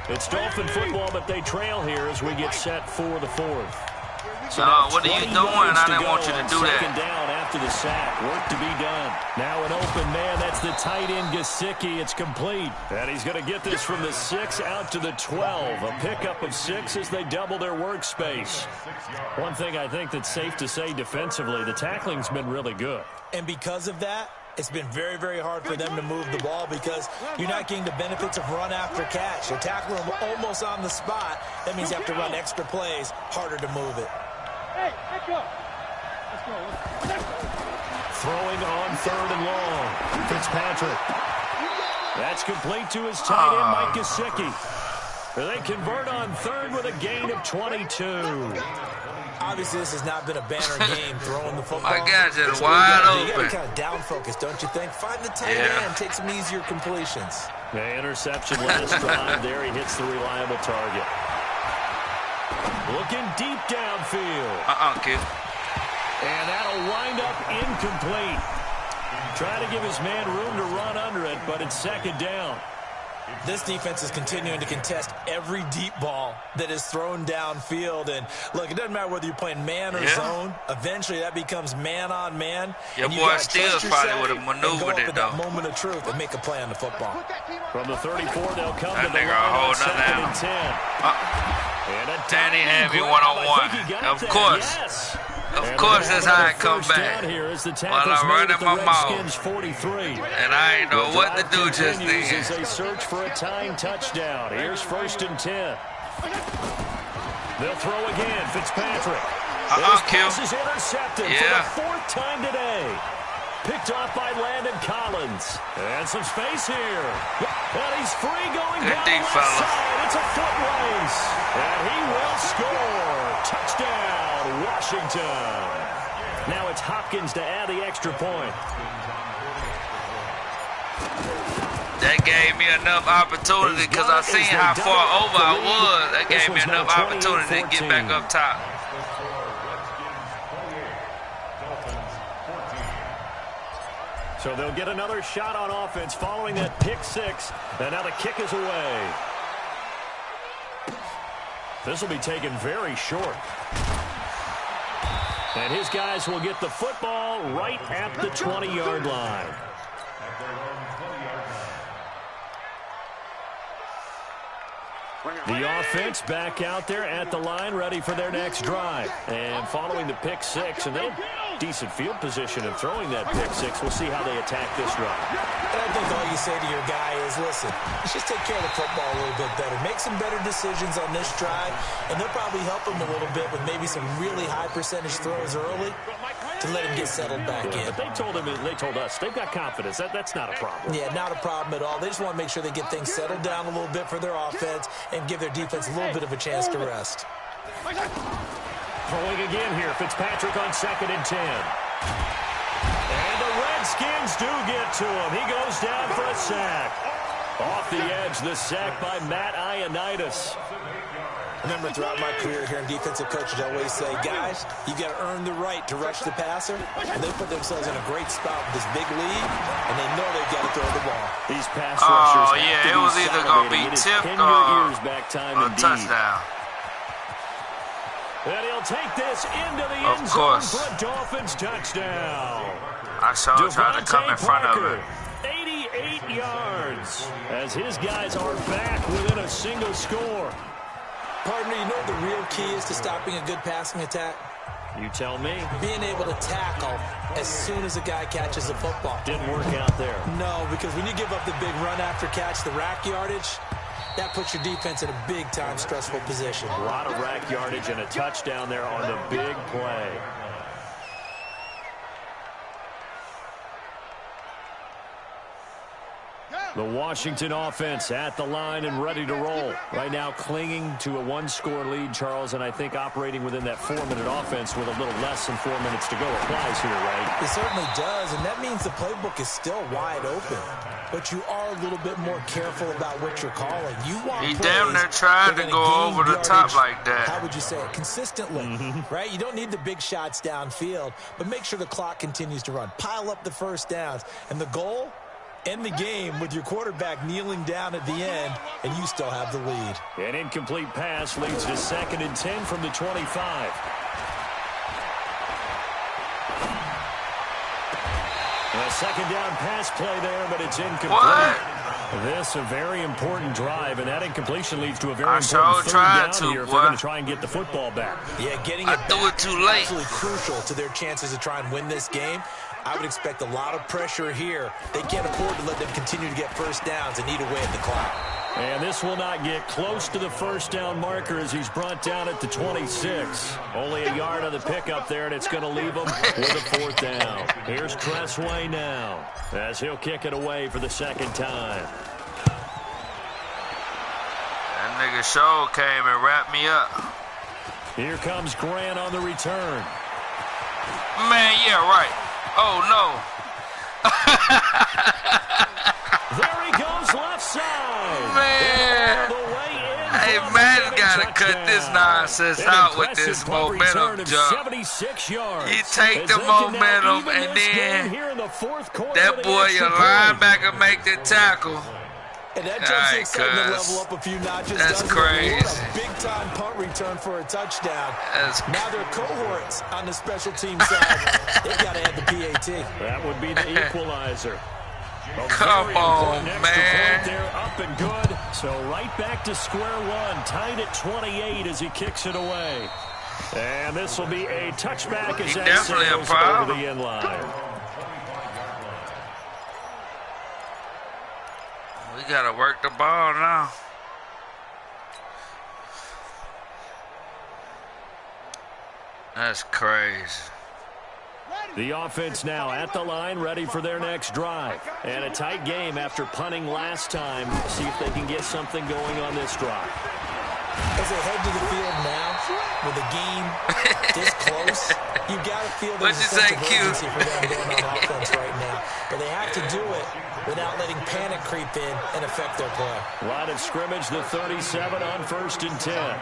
It's Dolphin football, but they trail here as we get set for the 4th. So now what are you 20 doing? yards I to didn't go want you to on do second that. down after the sack. Work to be done. Now an open man. That's the tight end, Gesicki. It's complete. And he's going to get this from the 6 out to the 12. A pickup of 6 as they double their workspace. One thing I think that's safe to say defensively, the tackling's been really good. And because of that, it's been very, very hard for them to move the ball because you're not getting the benefits of run after catch. You're tackling them almost on the spot. That means you have to run extra plays, harder to move it. Hey, let's go. Let's go. Throwing on 3rd and long. Fitzpatrick. That's complete to his tight end, Mike Gesicki. They convert on 3rd with a gain of 22. Obviously, this has not been a banner game throwing the football. My God, just wide You got open. to kind of down focus, don't you think? Find the tight end, take some easier completions. The interception last drive there. He hits the reliable target. Looking deep downfield. Kid. And that'll wind up incomplete. Trying to give his man room to run under it, but it's 2nd down. This defense is continuing to contest every deep ball that is thrown downfield. And, look, it doesn't matter whether you're playing man or zone. Eventually, that becomes man-on-man. Your boy Steele's probably would have maneuvered it, though. That moment of truth and make a play on the football. From the 34, they'll come That to the nigga line on holding 2nd down. and 10. And a Danny diving had me grab. one-on-one. I think he got Of that. course. Yes. Of course, that's how I come First back. down here as the While tackle's I'm made running at the my mouth. Redskins 43. And I ain't know what to The do drive just continues then. as they search for a tying touchdown. Here's 1st and 10. They'll throw again. Fitzpatrick. This Kill. pass is intercepted for the 4th time today. Picked off by Landon Collins. And some space here. And he's free going Good down D, the left fella. side. It's a foot race. And he will score. Touchdown, Washington. Now it's Hopkins to add the extra point. That gave me enough opportunity because I seen how far over I was. That gave me enough opportunity to get back up top. So they'll get another shot on offense following that pick 6. And now the kick is away. This will be taken very short. And his guys will get the football right at the 20-yard line. The offense back out there at the line, ready for their next drive. And following the pick 6, and they have decent field position in throwing that pick 6. We'll see how they attack this drive. And I think all you say to your guy is, listen, let's just take care of the football a little bit better. Make some better decisions on this drive, and they'll probably help him a little bit with maybe some really high percentage throws early to let him get settled back in. But they told us they've got confidence. That's not a problem. Yeah, not a problem at all. They just want to make sure they get things settled down a little bit for their offense and give their defense a little bit of a chance to rest. Throwing again here, Fitzpatrick on 2nd and 10. And the Redskins do get to him. He goes down for a sack. Off the edge, the sack by Matt Ioannidis. Remember, throughout my career here in defensive coaches, I always say, guys, you got to earn the right to rush the passer. And they put themselves in a great spot with this big lead, and they know they've got to throw the ball. These pass rushers have to it be was either going to be salivating. tipped It is or ears back time a indeed. touchdown. And he'll take this into the Of end zone course. for a Dolphins touchdown. I sure tried to come in front of Parker, it. 88 yards as his guys are back within a single score. Partner, you know what the real key is to stopping a good passing attack? You tell me. Being able to tackle as soon as a guy catches the football. Didn't work out there. No, because when you give up the big run after catch, the rack yardage, that puts your defense in a big-time stressful position. A lot of rack yardage and a touchdown there on the big play. The Washington offense at the line and ready to roll. Right now clinging to a one-score lead, Charles, and I think operating within that 4-minute offense with a little less than 4 minutes to go applies here, right? It certainly does, and that means the playbook is still wide open. But you are a little bit more careful about what you're calling. You want He plays damn near tried that to are go gonna over gain the top yardage, like that. How would you say it? Consistently, right? You don't need the big shots downfield, but make sure the clock continues to run. Pile up the first downs. And the goal? End the game with your quarterback kneeling down at the end, and you still have the lead. An incomplete pass leads to 2nd and 10 from the 25. second down pass play there, but it's incomplete. What? This a very important drive, and that incompletion leads to a very I important sure third tried down to, here if boy. they're going to try and get the football back. Yeah, getting I it threw back it too late. absolutely crucial to their chances to try and win this game. I would expect a lot of pressure here. They can't afford to let them continue to get first downs and eat away at the clock. And this will not get close to the first down marker as he's brought down at the 26. Only a yard on the pickup there, and it's going to leave him with a fourth down. Here's Cressway now as he'll kick it away for the second time. That nigga Show came and wrapped me up. Here comes Grant on the return. Man, yeah, right. Oh, no. There he goes left side. Man. Hey, Madden got to cut this nonsense out with this momentum jump. 76 yards. You take the momentum, and then that boy, your linebacker, make the tackle. And that jumps the excitement level up a few notches. That's crazy. What a big-time punt return for a touchdown. Now their cohorts on the special team side, they've got to add the PAT. That would be the equalizer. Come on, man. They're up and good. So right back to square one, tied at 28 as he kicks it away. And this will be a touchback as that sails over the end line. We got to work the ball now. That's crazy. The offense now at the line, ready for their next drive. And a tight game after punting last time. See if they can get something going on this drive. As they head to the field now, with the game this close, you've got to feel there's a sense of urgency for them going on offense right now. But they have to do it without letting panic creep in and affect their play. Line of scrimmage, the 37 on 1st and 10.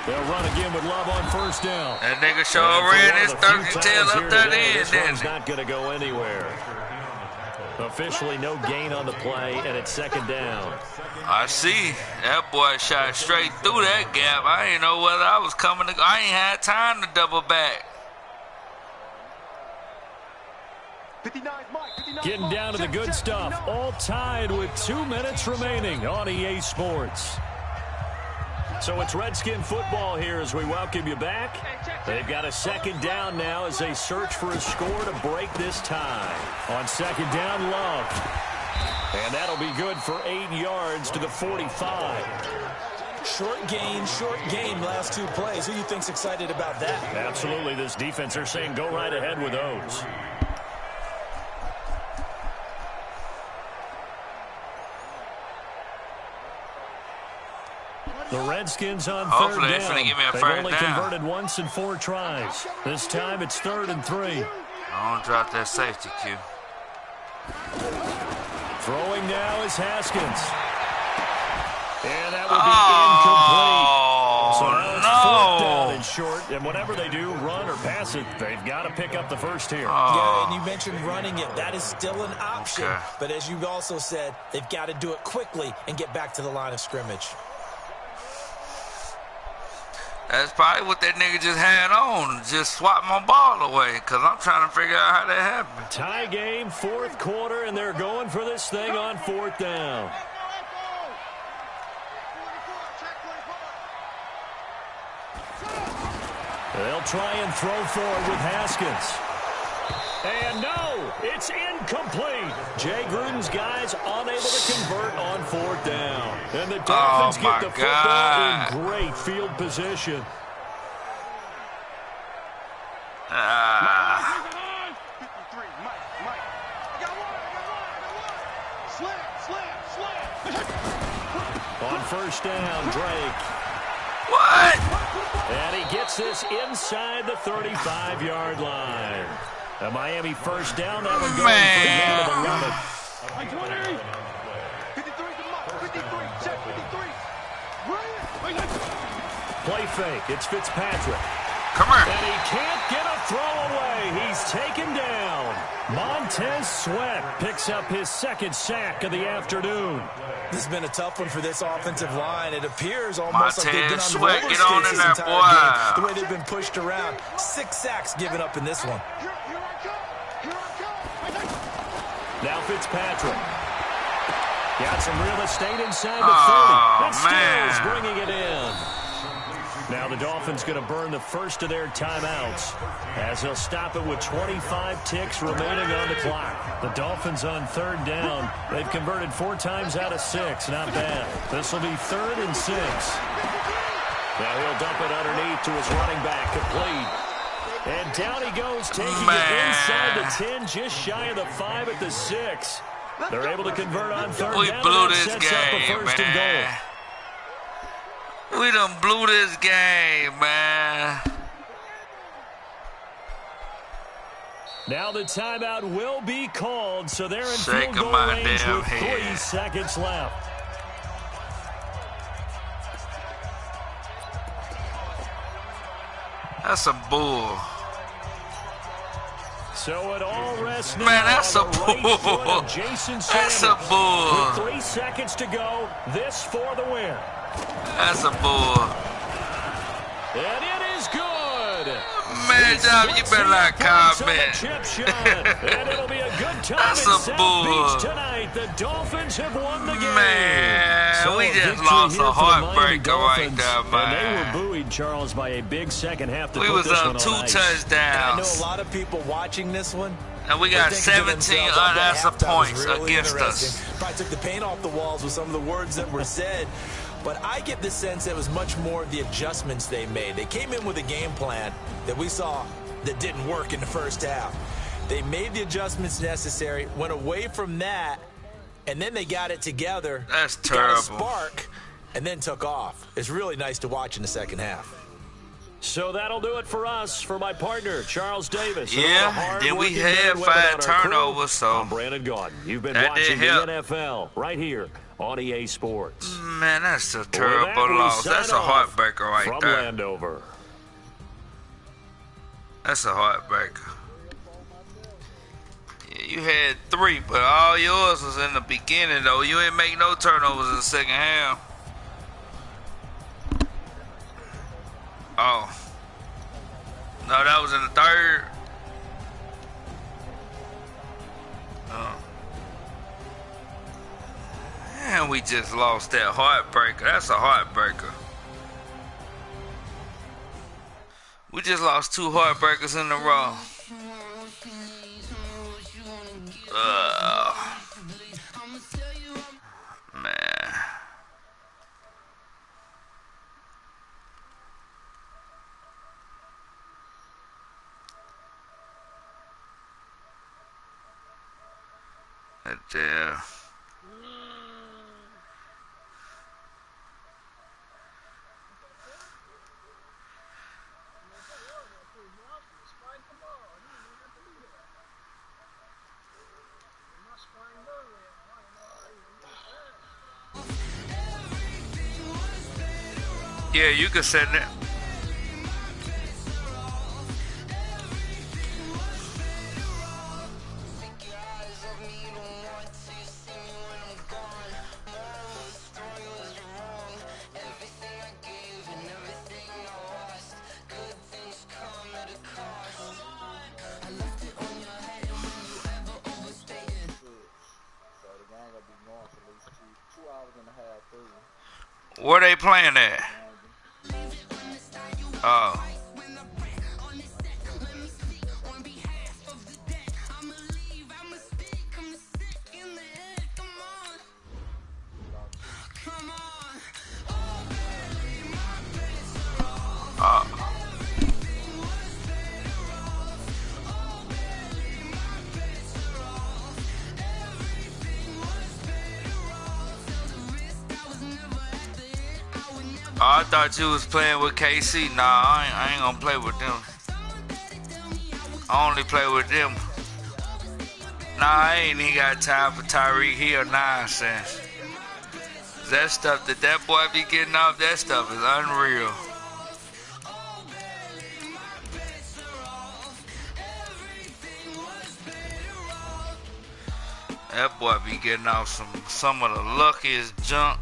They'll run again with Love on first down. That nigga sure ran his 30 tail up that end, didn't he? Not going to go anywhere. Officially no gain on the play, and it's second down. I see. That boy shot straight through that gap. I didn't know whether I was coming to go. I ain't had time to double back. Getting down to the good stuff. All tied with 2 minutes remaining on EA Sports. So it's Redskin football here as we welcome you back. They've got a second down now as they search for a score to break this tie. On second down, Love. And that'll be good for 8 yards to the 45. Short game, last 2 plays. Who do you think's excited about that? Absolutely. This defense, they're saying go right ahead with those. The Redskins on third down. They've only converted once in 4 tries. This time it's 3rd and 3. I don't drop that safety cue. Throwing now is Haskins. And that will be incomplete. So now it's 4th down and short. And whatever they do, run or pass it, they've got to pick up the first here. Yeah, and you mentioned running it. That is still an option. Okay. But as you've also said, they've got to do it quickly and get back to the line of scrimmage. That's probably what that nigga just had on. Just swap my ball away because I'm trying to figure out how that happened. Tie game, 4th quarter, and they're going for this thing on 4th down. They'll try and throw forward with Haskins. And no, it's incomplete. Jay Gruden's guys unable to convert on 4th down. And the Dolphins get the football in great field position. On 1st down, Drake. What? And he gets this inside the 35-yard line. A Miami 1st down. That one going for a gain of 11. 53. Play fake. It's Fitzpatrick. Come on. And he can't get a throw away. He's taken down. Montez Sweat picks up his 2nd sack of the afternoon. This has been a tough one for this offensive line. It appears almost like they've been on Sweat, roller get on skates in this there, entire boy. game. The way they've been pushed around. 6 sacks given up in this one. Now Fitzpatrick. Got some real estate inside the 30. That's Stills bringing it in. Now the Dolphins going to burn the first of their timeouts as they'll stop it with 25 ticks remaining on the clock. The Dolphins on third down. They've converted 4 times out of 6. Not bad. This will be 3rd and 6. Now he'll dump it underneath to his running back. Complete. And down he goes, taking it inside the 10, just shy of the 5 at the 6. They're able to convert on third down. We blew this game, man. We done blew this game, man. Now the timeout will be called, so they're in field goal range with 3 seconds left. That's a bull. So it all rests now. Man, that's a bull. That's a bull. With 3 seconds to go, this for the win. That's a bull. And it is good. Man, John, you better not comment. And it'll be a good time. That's in a South bull. Beach tonight. The Dolphins have won the game. Man, so we just lost a heartbreaker right there, man. And they were buoyed, Charles, by a big second half to we put was this up one on 2 ice. touchdowns. I know a lot of people watching this one. And we got 17 unanswered points against us. Probably took the paint off the walls with some of the words that were said. But I get the sense that it was much more the adjustments they made. They came in with a game plan that we saw that didn't work in the first half. They made the adjustments necessary, went away from that, and then they got it together. That's terrible. Got a spark, and then took off. It's really nice to watch in the second half. So that'll do it for us. For my partner, Charles Davis. Yeah, then we had 5 turnovers, so I'm Brandon Gordon. You've been watching the NFL right here on EA Sports. Man, that's a terrible loss. That's a heartbreaker right from there. Landover. That's a heartbreaker. Yeah, you had 3, but all yours was in the beginning, though. You ain't make no turnovers in the second half. Oh. No, that was in the third. Oh. And we just lost that heartbreaker. That's a heartbreaker. We just lost 2 heartbreakers in a row. Man. Damn. Yeah, you can send it. Where they playing at? Oh. I thought you was playing with KC. Nah, I ain't gonna play with them. I only play with them. Nah, I ain't even got time for Tyreek Hill nonsense. That stuff that boy be getting off, that stuff is unreal. That boy be getting off some of the luckiest junk.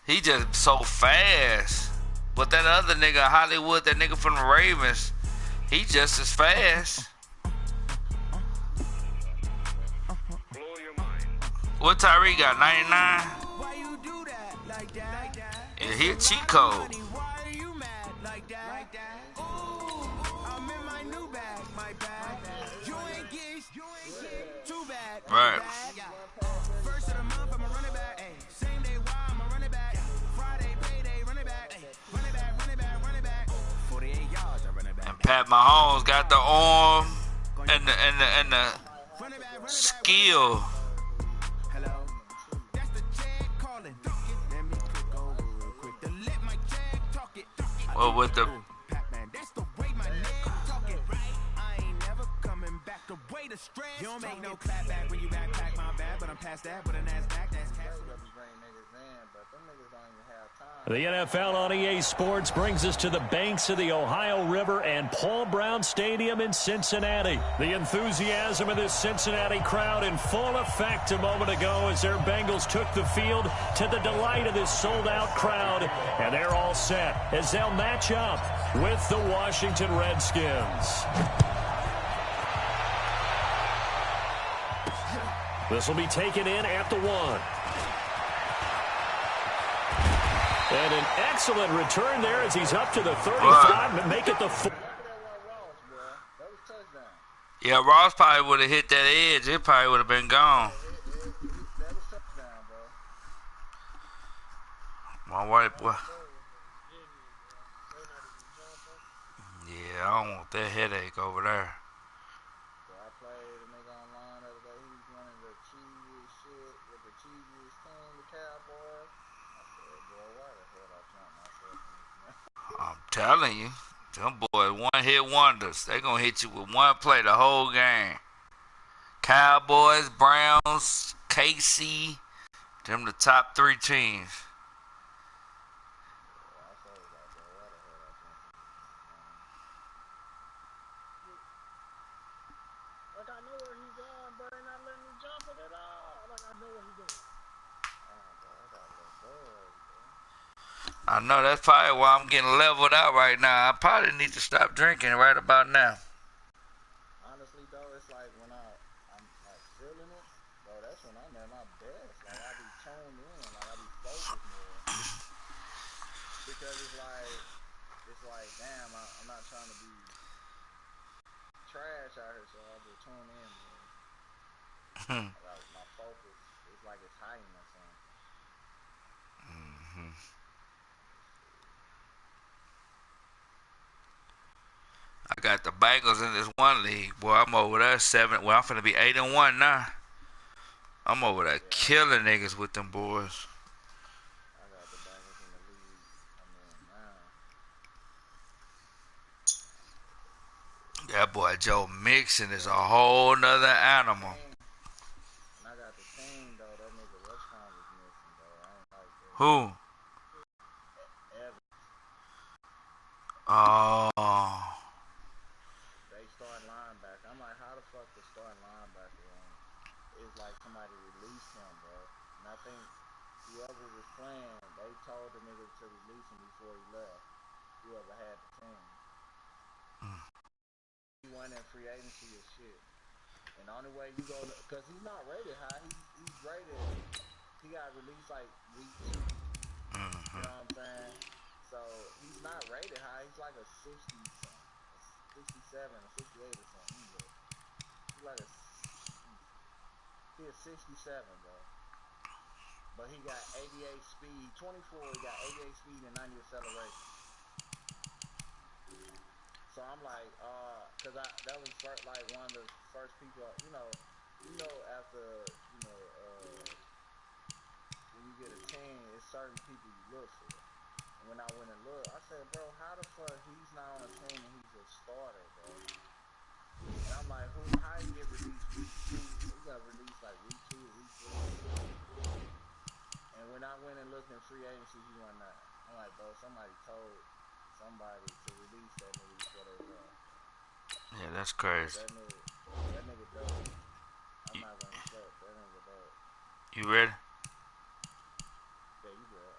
He just so fast. But that other nigga, Hollywood, that nigga from the Ravens, he just as fast. What Tyreek got? 99? Yeah, he a cheat code. Right. First of the month, I'm a running back. Same day, why I'm a running back. Friday, payday, running back. Running back, running back, running back. 48 yards, I running back. And Pat Mahomes got the arm and the skill. Hello. That's the check calling. Let me click over real quick to let my check talk it. Well, with the Pac-Man, that's the way my nigga talk it. I ain't never coming back the way the stress. You don't make no clap back when you backpack my bad, but I'm past that with a NASDAQ. That's cash. The NFL on EA Sports brings us to the banks of the Ohio River and Paul Brown Stadium in Cincinnati. The enthusiasm of this Cincinnati crowd in full effect a moment ago as their Bengals took the field to the delight of this sold-out crowd. And they're all set as they'll match up with the Washington Redskins. This will be taken in at the 1. And an excellent return there as he's up to the 35 and make it the 4. Yeah, Ross probably would have hit that edge. It probably would have been gone. My wife, boy. Yeah, I don't want that headache over there. I played a nigga online the other day. He was running the cheesiest shit with the cheesiest team, the Cowboys. I said, boy, why the hell I jumped myself in this man? I'm telling you, them boys one-hit wonders. They gonna hit you with one play the whole game. Cowboys, Browns, KC, them the top 3 teams. Like, I know where he's going, but they're not letting me jump it at all. Like, I know where he's going. I know that's probably why I'm getting leveled out right now. I probably need to stop drinking right about now. Honestly, though, it's like when I'm like feeling it, bro, that's when I'm at my best. Like, I be tuned in, like, I be focused more. Because it's like, damn, I'm not trying to be trash out here, so I just tune in, man. Like, my focus, it's like it's heightened or something. I got the Bengals in this one league. Boy, I'm over there 7. Well, I'm finna be 8-1 now. I'm over there killing niggas with them boys. I got the Bengals in the league. I mean, now. That boy Joe Mixon is a whole nother animal. And I got the team, though. That nigga Westcon was missing, though. I ain't like that. Who? Evans. Oh. They starting linebacker. I'm like, how the fuck the starting linebacker on? It's like somebody released him, bro. And I think whoever was playing, they told the nigga to release him before he left. Whoever had the team. He went in free agency and shit. And the only way you go, because he's not rated high. He's rated, he got released like week 2. You know what I'm saying? So he's not rated high. He's like a 60 something, 67 or 68 or something. He's like he's 67, bro. But he got 88 speed, 24. He got 88 speed and 90 acceleration. So I'm like, cause that was like one of the first people, you know, after, when you get a team, it's certain people you look for. And when I went and looked, I said, bro, how the fuck he's not on a team and he's a starter, bro? And I'm like, how you get released week 2? He got released like week 2 or week 3. And when I went and looked in free agency, he wasn't there. I'm like, bro, somebody told somebody to release that nigga before they left. Yeah, that's crazy. That nigga dope. I'm not gonna step. That nigga dope. You ready? Yeah, you good.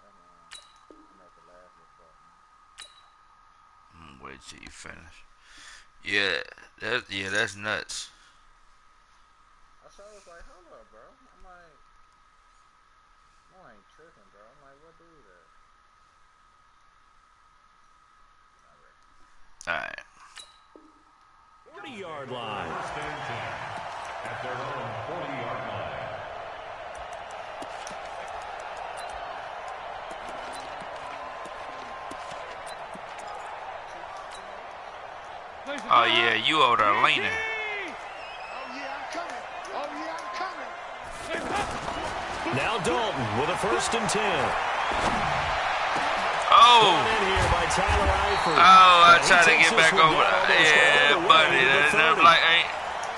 I'm at the last little part. Wait till you finish. Yeah, that's nuts. I saw it, was like, hold up, bro. I'm like, I ain't tripping, bro. I'm like, what dude that? Alright. 40-yard line. First and 10 at their own 40-yard line. Oh yeah, you over there leaning. Oh yeah, I'm coming. Oh yeah, I'm coming. Now Dalton with a first and 10. Oh! In here by Tyler Eifert. Oh, I And he tried to takes get this back one over down there. almost all Yeah, the way buddy. to the That's 30. like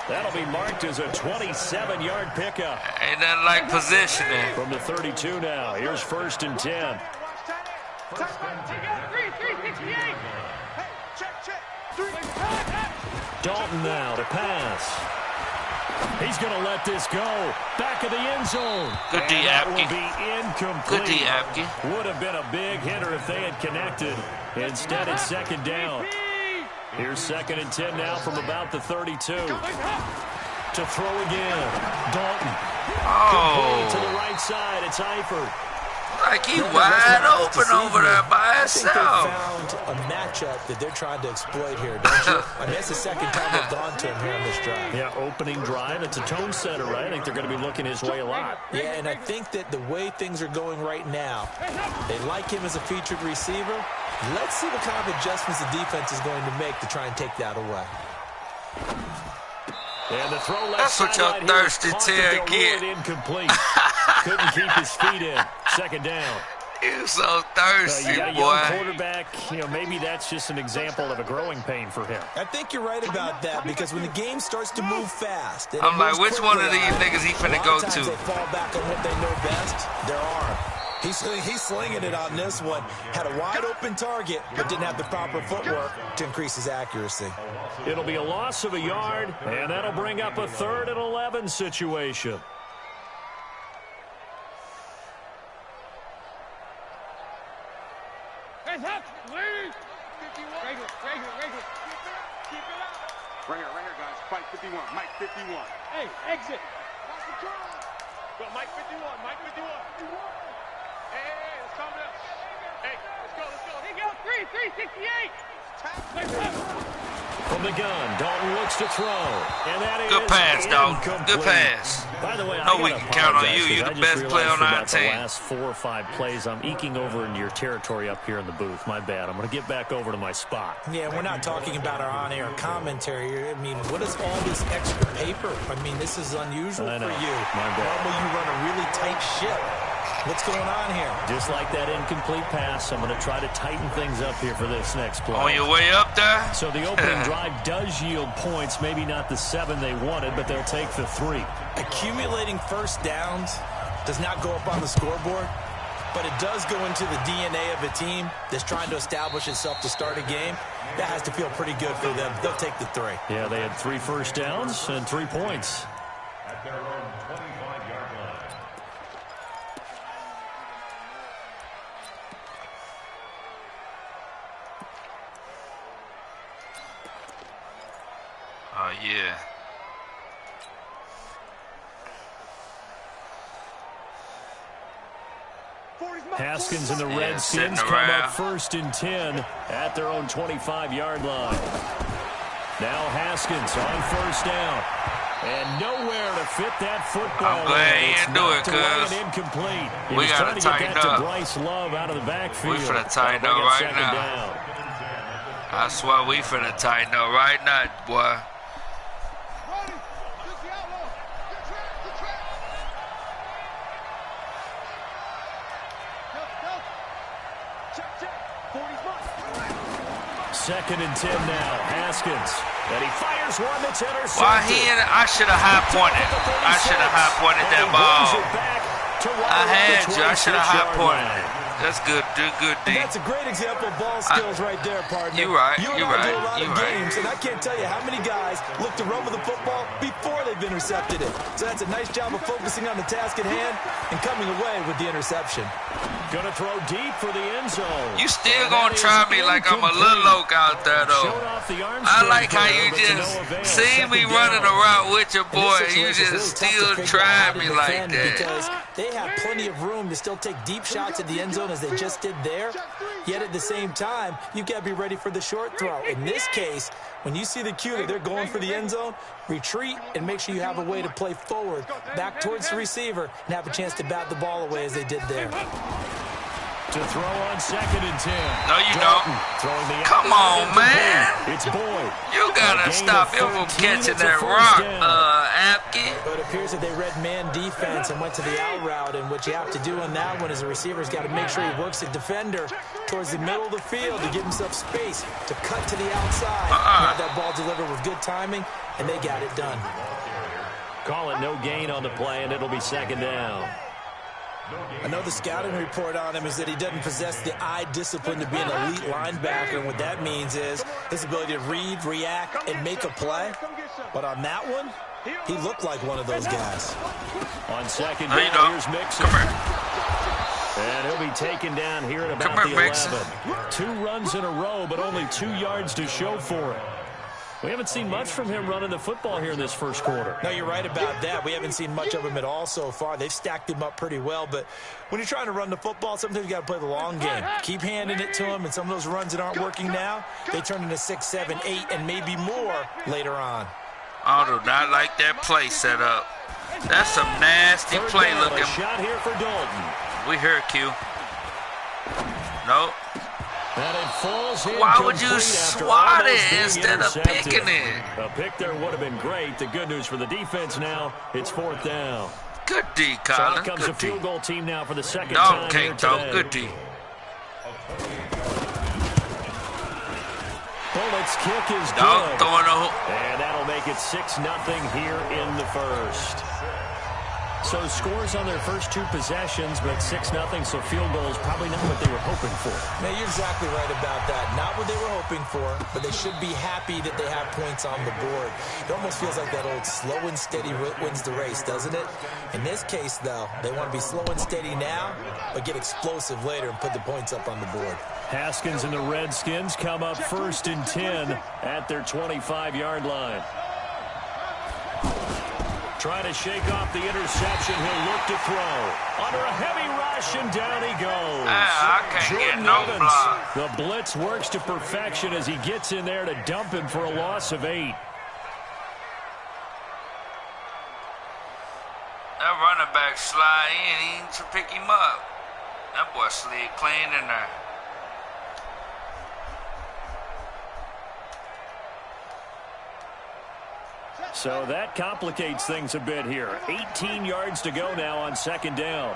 That'll be marked as a 27-yard pickup. ain't nothing like positioning. From the 32 now. Here's first and 10. First and 10 at their 32-yard line. Hey, check. 3. Dalton now to pass. He's going to let this go. Back of the end zone. Good D, And that will Apke. be incomplete. Good D, Apke. Would have been a big hitter if they had connected. Instead, it's second down. Here's second and 10 now from about the 32. To throw again. Dalton. Oh. To the right side, it's Eifert. Like he wide open over there by I think they himself. found a matchup that they're trying to exploit here, don't you? I mean, that's the second time they've gone to him here on this drive. Yeah, opening drive. It's a tone setter, right? I think they're going to be looking his way a lot. Yeah, and I think that the way things are going right now, they like him as a featured receiver. Let's see what kind of adjustments the defense is going to make to try and take that away. And the throw left That's what your sideline here is thirsty caught, tail but they'll rule get. it incomplete. Couldn't keep his feet in. Second down. You so You thirsty, got a young boy. quarterback. Maybe that's just an example of a growing pain for him. I think you're right about that because when the game starts to move fast, and it I'm like, moves which one of quickly, these niggas he finna a lot go of times to? They fall back on what they know best, their arm. He's slinging it on this one. Had a wide open target, but didn't have the proper footwork to increase his accuracy. It'll be a loss of a yard, and that'll bring up a 3rd and 11 situation. Hands up, please. 51. Regular. Keep it up. Right here, guys. Fight 51. Mike 51. Hey, exit. Watch the turn. Go, Mike 51. Hey, let's calm down. Hey, let's go. He got 368. From the gun, Dalton looks to throw. And that is Good pass, dog. Good incomplete. pass. By the way, No, I we gotta can count on you. apologize, You're 'cause the I just best player realized on our about the team. last 4 or 5 plays, I'm eking over in your territory up here in the booth. My bad. I'm going to get back over to my spot. Yeah, we're not talking about our on-air commentary here. I mean, what is all this extra paper? I mean, this is unusual I know. for you. My bad. Normally you run a really tight ship. What's going on here? Just like that incomplete pass, I'm going to try to tighten things up here for this next play. On your way up there? So the opening drive does yield points, maybe not the 7 they wanted, but they'll take the 3. Accumulating first downs does not go up on the scoreboard, but it does go into the DNA of a team that's trying to establish itself to start a game. That has to feel pretty good for them. They'll take the 3. Yeah, they had 3 first downs and 3 points. At their own 25-yard line. Oh, yeah. Haskins and the Redskins sitting come around. up first and 10 at their own 25-yard line. Now Haskins on first down. And nowhere to fit that football. I'm glad he It's didn't do it, knocked away cuz and incomplete. He we was gotta trying to get tighten that up. to Bryce Love out of the backfield. We finna tighten That'll up bring right second now. down. I swear we finna tighten up right now, boy. Brody, just the outlaw. Good track. Go. Check. 40's mine. Second and 10 now. Haskins. And he fires one that's intercepted. Why I should have high pointed. I should have high pointed that ball. I had you. I should have high pointed. That's good. Good D. And that's a great example of ball skills right there, partner. You're right. You and I do a lot of games, and I can't tell you how many guys look to run with the football before they've intercepted it. So that's a nice job of focusing on the task at hand and coming away with the interception. Going to throw deep for the end zone. You still going to try me like I'm a little loc out there, though. I like how you just see me running around with your boy, and you just still try me like that. Because they have plenty of room to still take deep shots at the end zone as they just did there. Yet at the same time, you've got to be ready for the short throw. In this case, when you see the cue that they're going for the end zone, retreat and make sure you have a way to play forward, back towards the receiver, and have a chance to bat the ball away as they did there. To throw on 2nd and 10. No, you don't. Come on, man. It's Boyd. You gotta stop him from catching that rock, Apke. But it appears that they read man defense and went to the out route, and what you have to do on that one is the receiver's got to make sure he works the defender towards the middle of the field to give himself space to cut to the outside. Have that ball delivered with good timing, and they got it done. Call it no gain on the play, and it'll be 2nd down. I know the scouting report on him is that he doesn't possess the eye discipline to be an elite linebacker, and what that means is his ability to read, react, and make a play. But on that one, he looked like one of those guys. On 2nd down, here's Mixon. And he'll be taken down here at about the 11. 2 runs in a row, but only 2 yards to show for it. We haven't seen much from him running the football here in this first quarter. No, you're right about that. We haven't seen much of him at all so far. They've stacked him up pretty well, but when you're trying to run the football, sometimes you got to play the long game. Keep handing it to him, and some of those runs that aren't working now, they turn into 6, 7, 8, and maybe more later on. I do not like that play set up. That's some nasty play looking. Shot here for Dalton. We heard Q. Nope. And it falls in. Why would you swat it instead of picking it? A pick there would have been great. The good news for the defense now, it's 4th down. Good D, Colin. So here comes good a field goal team now for the 2nd Dog time cake, here today. though. Good D. Bullet's kick is Dog good. throwing a hook. And that'll make it 6-0 here in the first. So scores on their first 2 possessions, but 6-0, so field goals probably not what they were hoping for. Now, you're exactly right about that. Not what they were hoping for, but they should be happy that they have points on the board. It almost feels like that old slow and steady wins the race, doesn't it? In this case, though, they want to be slow and steady now, but get explosive later and put the points up on the board. Haskins and the Redskins come up 1st and 10 at their 25-yard line. Trying to shake off the interception. He'll look to throw. Under a heavy rush, and down he goes. I can't get no block. The blitz works to perfection as he gets in there to dump him for a loss of 8. That running back slide in, he to pick him up. That boy slid clean in there. So that complicates things a bit here. 18 yards to go now on 2nd down.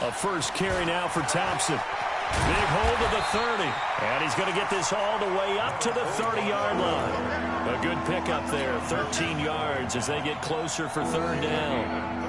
A first carry now for Thompson. Big hold of the 30. And he's going to get this all the way up to the 30-yard line. A good pickup there. 13 yards as they get closer for 3rd down.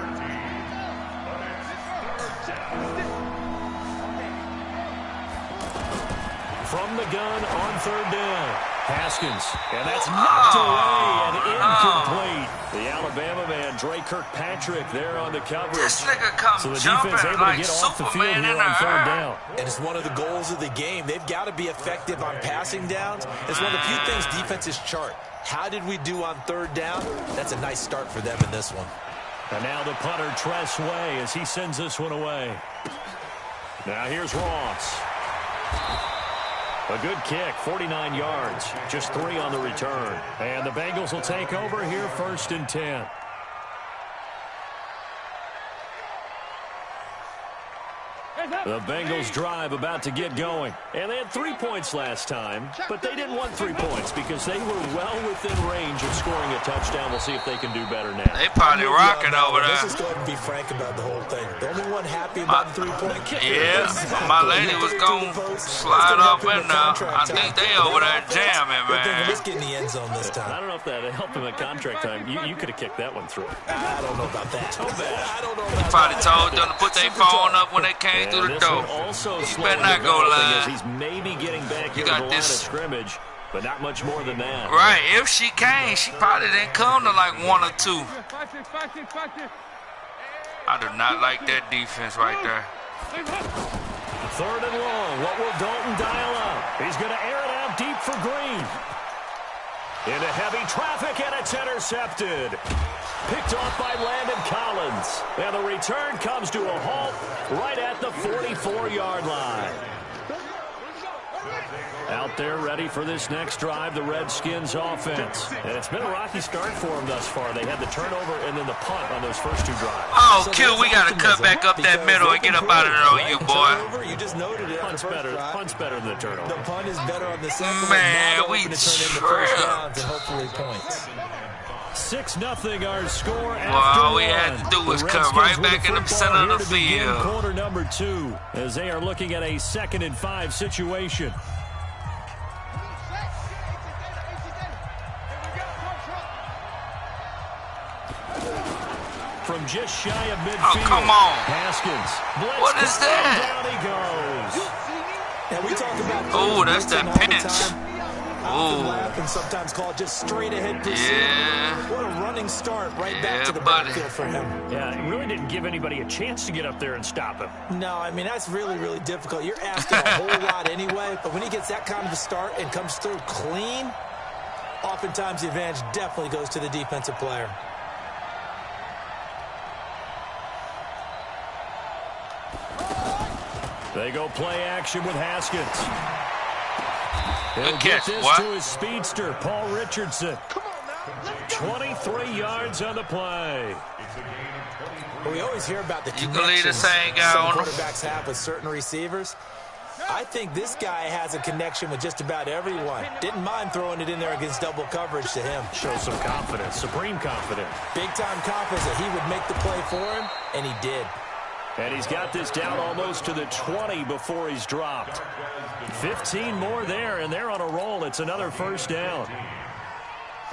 From the gun on 3rd down. Haskins. And that's knocked away and incomplete. The Alabama man, Dre Kirkpatrick, there on the coverage. This nigga comes so the jumping defense able like to get off the field Superman here in on the 3rd air. down. And it's one of the goals of the game. They've got to be effective on passing downs. It's one of the few things defenses chart. How did we do on 3rd down? That's a nice start for them in this one. And now the punter, Tress Way, as he sends this one away. Now here's Ross. A good kick, 49 yards, just 3 on the return. And the Bengals will take over here 1st and 10. The Bengals drive about to get going. And they had 3 points last time, but they didn't want 3 points because they were well within range of scoring a touchdown. We'll see if they can do better now. They probably rocking over there. Let's just go ahead and be frank about the whole thing. The only one happy about the 3-point kick. Yeah, my lady was going to slide off in there. I think they over there jamming, man. Let's get in the end zone this time. I don't know if that helped him at contract time. You could have kicked that one through. I don't know about that. I don't know about that. Probably told them to put their phone up when they came through the door. You better not go live. He's maybe getting back here to the line of scrimmage, but not much more than that. Right, if she came, she probably didn't come to like 1 or 2. I do not like that defense right there. 3rd and long. What will Dalton dial up? He's going to air it out deep for Green. Into heavy traffic, and it's intercepted. Picked off by Landon Collins. And the return comes to a halt right at the 44-yard line. Out there ready for this next drive, the Redskins offense. And it's been a rocky start for them thus far. They had the turnover and then the punt on those first 2 drives. Oh, Q, we got to cut back up that middle and get up out of there on you, boy. You just noted it. Punt's better than the turnover. The punt is better on the second. Man, we tripped. And hopefully points. 6-0 our score after all we had to do was cut right back in the center of the field. Quarter number 2 as they are looking at a 2nd and 5 situation. From just shy of midfield. Oh, come on. Haskins. What is that? Down he goes. And we talk about oh, that's that pinch. Laugh and sometimes call it just straight ahead pursuit. Yeah. What a running start right back to the backfield for him. Yeah, it really didn't give anybody a chance to get up there and stop him. No, I mean, that's really, really difficult. You're asking a whole lot anyway, but when he gets that kind of a start and comes through clean, oftentimes the advantage definitely goes to the defensive player. They go play action with Haskins. He'll get this what? to his speedster, Paul Richardson. 23 yards on the play. Well, we always hear about the you can leave the connections same guy some on quarterbacks have with certain receivers. I think this guy has a connection with just about everyone. Didn't mind throwing it in there against double coverage to him. Shows some confidence, supreme confidence. Big-time confidence that he would make the play for him, and he did. And he's got this down almost to the 20 before he's dropped. 15 more there, and they're on a roll. It's another first down.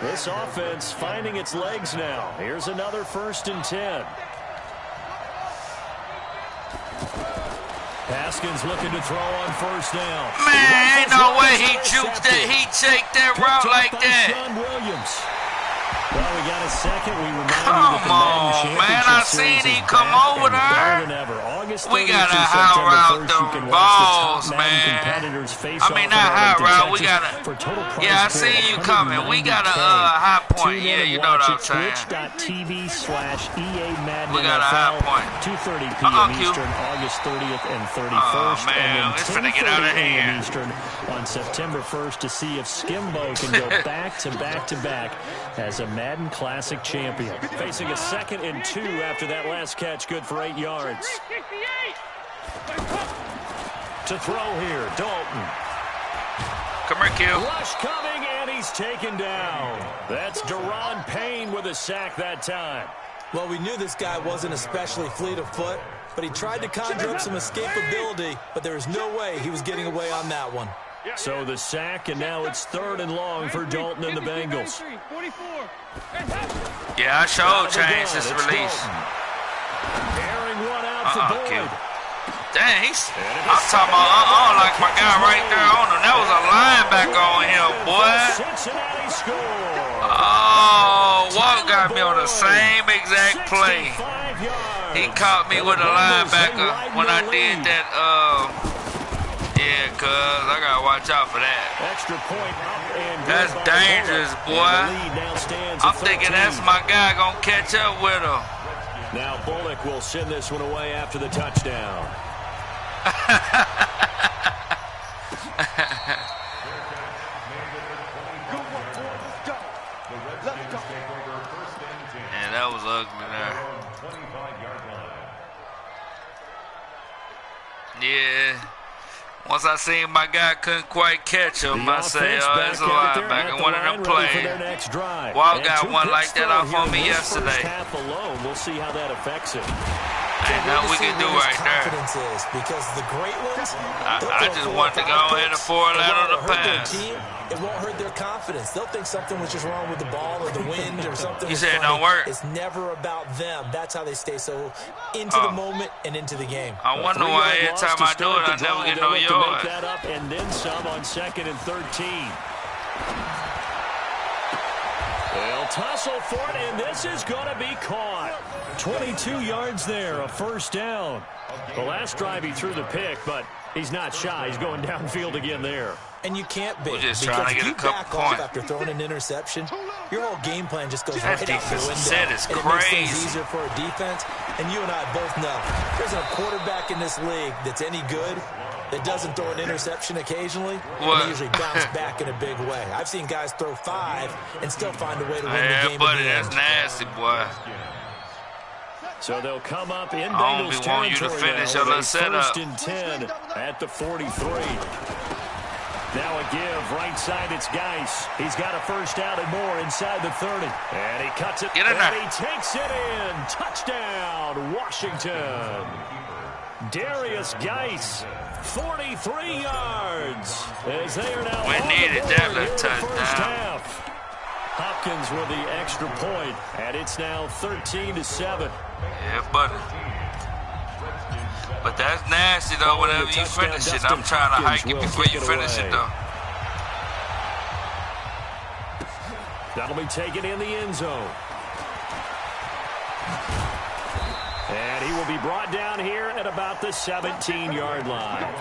This offense finding its legs now. Here's another 1st and 10. Haskins looking to throw on 1st down. Man, ain't no way he juked that. He take that route like that. Sean Williams. Well, we got a second. We remind come you that the on, man. I seen him come over there. We got a high route the balls, man. I mean, not high route. We got a. Yeah, I seen you coming. We got a high point. Yeah, you know what I'm saying. We got a high point. 2:30 p.m. Eastern, August 30th and 31st. Oh, man. It's finna get out of hand. Eastern on September 1st to see if Skimbo can go back to back to back as a Madden Classic champion. Facing a 2nd and 2 after that last catch, good for 8 yards. To throw here, Dalton. Come here, Q. Rush coming, and he's taken down. That's Deron Payne with a sack that time. Well, we knew this guy wasn't especially fleet of foot, but he tried to conjure up some escapability, but there was no way he was getting away on that one. So the sack, and now it's 3rd and long for Dalton and the Bengals. Yeah, I sure changed this release. Airing one out for Boyd. Dang, I'm talking about, like my guy right there on him. That was a linebacker on him, boy. Cincinnati score. Oh, Walt got me on the same exact play. He caught me with a linebacker when I did that, yeah, cuz I gotta watch out for that. Extra point up and that's dangerous, boy. I'm thinking that's my guy gonna catch up with him. Now Bullock will send this one away after the touchdown. Yeah, that was ugly there. Yeah. Once I seen my guy couldn't quite catch him, I say, oh, it's a linebacker, one of them plays. Walt got one like that off on me yesterday. We'll see how that affects him. Ain't nothing we can do right there. Because the great ones, I just want to go ahead and four-lateral the pass. It won't hurt their confidence. They'll think something was just wrong with the ball or the wind or something. You said it don't work. It's never about them. That's how they stay so into the moment and into the game. I wonder why every time I do it, I never get no yard. Make that up and then some on 2nd and 13. They'll tussle for it, and this is going to be caught. 22 yards there, a first down. The last drive he threw the pick, but he's not shy. He's going downfield again there. And you can't be. We're just trying to get a couple points. After throwing an interception, your whole game plan just goes that right out the window. Set is and crazy. It makes things easier for a defense. And you and I both know there's a quarterback in this league that's any good that doesn't throw an interception occasionally. And they usually bounce back in a big way. I've seen guys throw 5 and still find a way to win the game. Buddy, that's nasty, boy. So they'll come up in I don't Bengals want you to finish a little setup. 1st and 10 at the 43. Now a give, right side, it's Geis. He's got a first down and more inside the 30. And he cuts it, Get in there. and he takes it in. Touchdown, Washington. Darius Geis, 43 yards. As they are now We on needed the that board little here in the first touchdown. half. Hopkins with the extra point, and it's now 13-7. Yeah, buddy. But that's nasty, though, whenever you finish it. I'm trying to hike it before you finish it, though. That'll be taken in the end zone. And he will be brought down here at about the 17-yard line.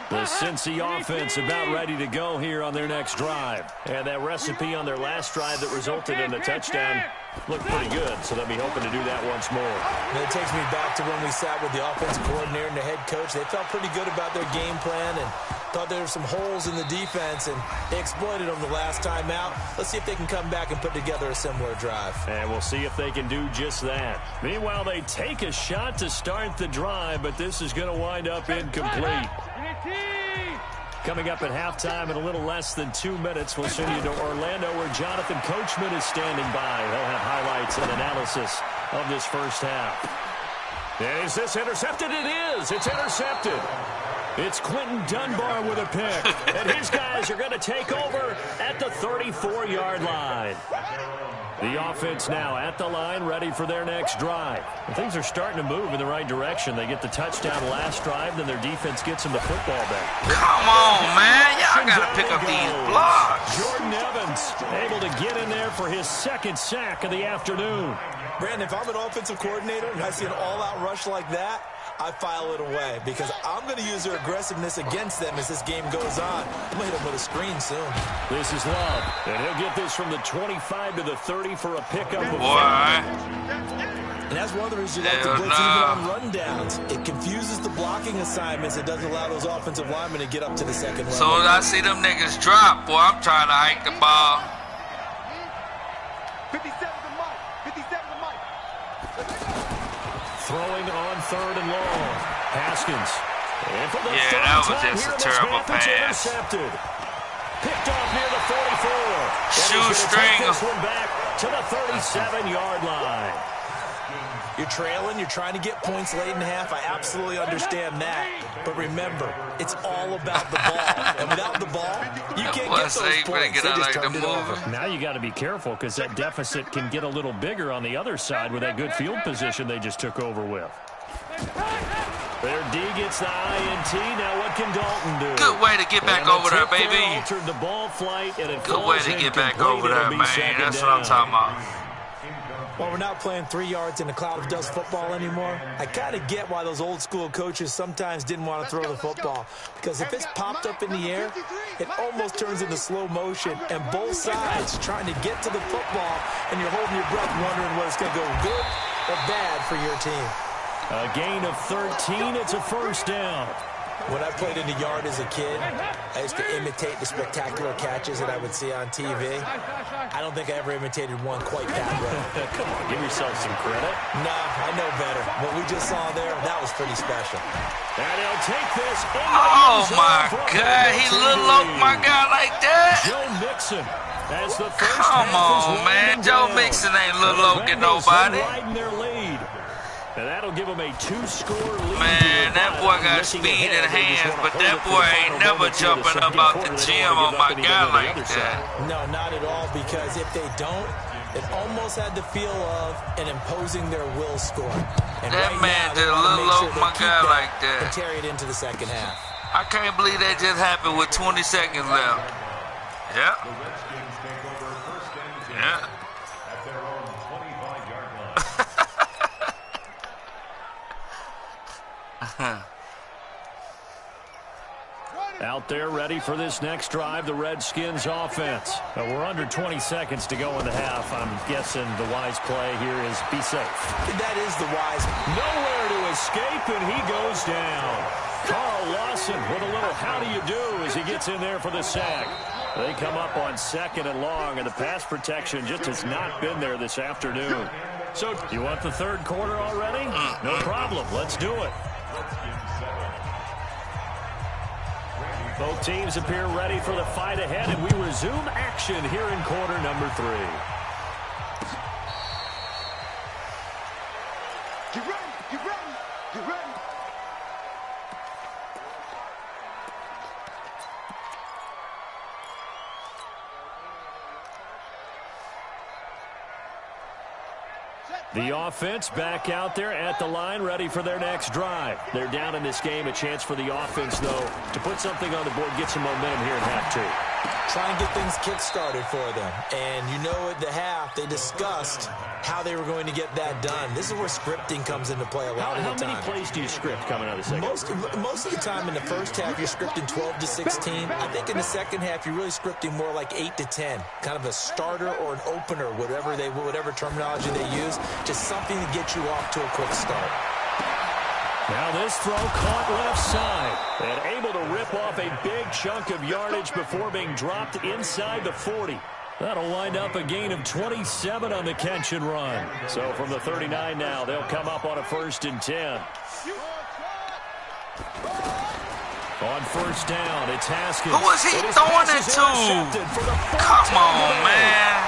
The Cincy offense about ready to go here on their next drive. And that recipe on their last drive that resulted in a touchdown looked pretty good, so they'll be hoping to do that once more. And it takes me back to when we sat with the offensive coordinator and the head coach. They felt pretty good about their game plan and thought there were some holes in the defense, and they exploited them the last time out. Let's see if they can come back and put together a similar drive. And we'll see if they can do just that. Meanwhile, they take a shot to start the drive, but this is going to wind up incomplete. Coming up at halftime in a little less than 2 minutes, we'll send you to Orlando where Jonathan Coachman is standing by. He'll have highlights and analysis of this first half. And is this intercepted? It is. It's intercepted. It's Quentin Dunbar with a pick. And his guys are going to take over at the 34-yard line. The offense now at the line, ready for their next drive. And things are starting to move in the right direction. They get the touchdown last drive, then their defense gets them the football back. Come on, man. Y'all got to pick up these blocks. Jordan Evans able to get in there for his 2nd sack of the afternoon. Brandon, if I'm an offensive coordinator and I see an all-out rush like that, I file it away because I'm going to use their aggressiveness against them as this game goes on. I'm going to hit them with a screen soon. This is Love, and he'll get this from the 25 to the 30 for a pickup. And that's one of the reasons you like to blitz even on rundowns. It confuses the blocking assignments. It doesn't allow those offensive linemen to get up to the second level. So as I see them niggas drop, boy, I'm trying to hike the ball. 57 to Mike. 57 to Mike. Throwing on 3rd and long. Haskins. And for the that was just a terrible pass. Intercepted. Picked off near the 44. Shoestring. This one back to the 37-yard line. You're trailing. You're trying to get points late in half. I absolutely understand that. But remember, it's all about the ball. And without the ball, you can't get those points. They just turned it over. Now you got to be careful because that deficit can get a little bigger on the other side with that good field position they just took over with. Their D gets the INT. Now what can Dalton do? Good way to get back over there, baby. Altered the ball flight and it good way to get back over there, man. That's what I'm talking about. Well, we're not playing 3 yards in a cloud of dust football anymore. I kind of get why those old school coaches sometimes didn't want to throw the football. Because if it's popped up in the air, it almost turns into slow motion. And both sides trying to get to the football, and you're holding your breath wondering whether it's going to go good or bad for your team. A gain of 13. It's a first down. When I played in the yard as a kid, I used to imitate the spectacular catches that I would see on TV. I don't think I ever imitated one quite that well. Come on, give yourself some credit. Nah, I know better. What we just saw there, that was pretty special. And he'll take this. Oh, my God. He little oak my guy like that? Joe Mixon. As the first Come on, man. Joe Mixon ain't little oak at nobody. Their lead. And that'll give him a 2-score lead. Man, that boy got speed in hands, but that boy ain't never jumping up out the gym on my guy like that. No, not at all, because if they don't, it almost had the feel of an imposing their will score. And that right man now, did a little oak my guy like that. And carry it into the second half. I can't believe that just happened with 20 seconds left. Yeah. Yeah. At their own 25-yard line. Out there ready for this next drive, the Redskins offense. We're under 20 seconds to go in the half. I'm guessing the wise play here is be safe. That is the wise. Nowhere to escape, and he goes down. Carl Lawson with a little how do you do as he gets in there for the sack. They come up on 2nd and long, and the pass protection just has not been there this afternoon. So you want the third quarter already? No problem. Let's do it. Both teams appear ready for the fight ahead, and we resume action here in quarter number 3. Get ready, get ready, get ready. The offense back out there at the line, ready for their next drive. They're down in this game. A chance for the offense, though, to put something on the board, get some momentum here in half 2. Try and get things kick-started for them. And you know at the half, they discussed how they were going to get that done. This is where scripting comes into play a lot of the time. How many plays do you script coming out of the second? Most of the time in the first half, you're scripting 12 to 16. I think in the second half, you're really scripting more like 8 to 10. Kind of a starter or an opener, whatever terminology they use. Just something to get you off to a quick start. Now this throw caught left side and able to rip off a big chunk of yardage before being dropped inside the 40. That'll wind up a gain of 27 on the catch and run. So from the 39 now, they'll come up on a 1st and 10. On 1st down, it's Haskins. Who was he throwing it to? Come on, man.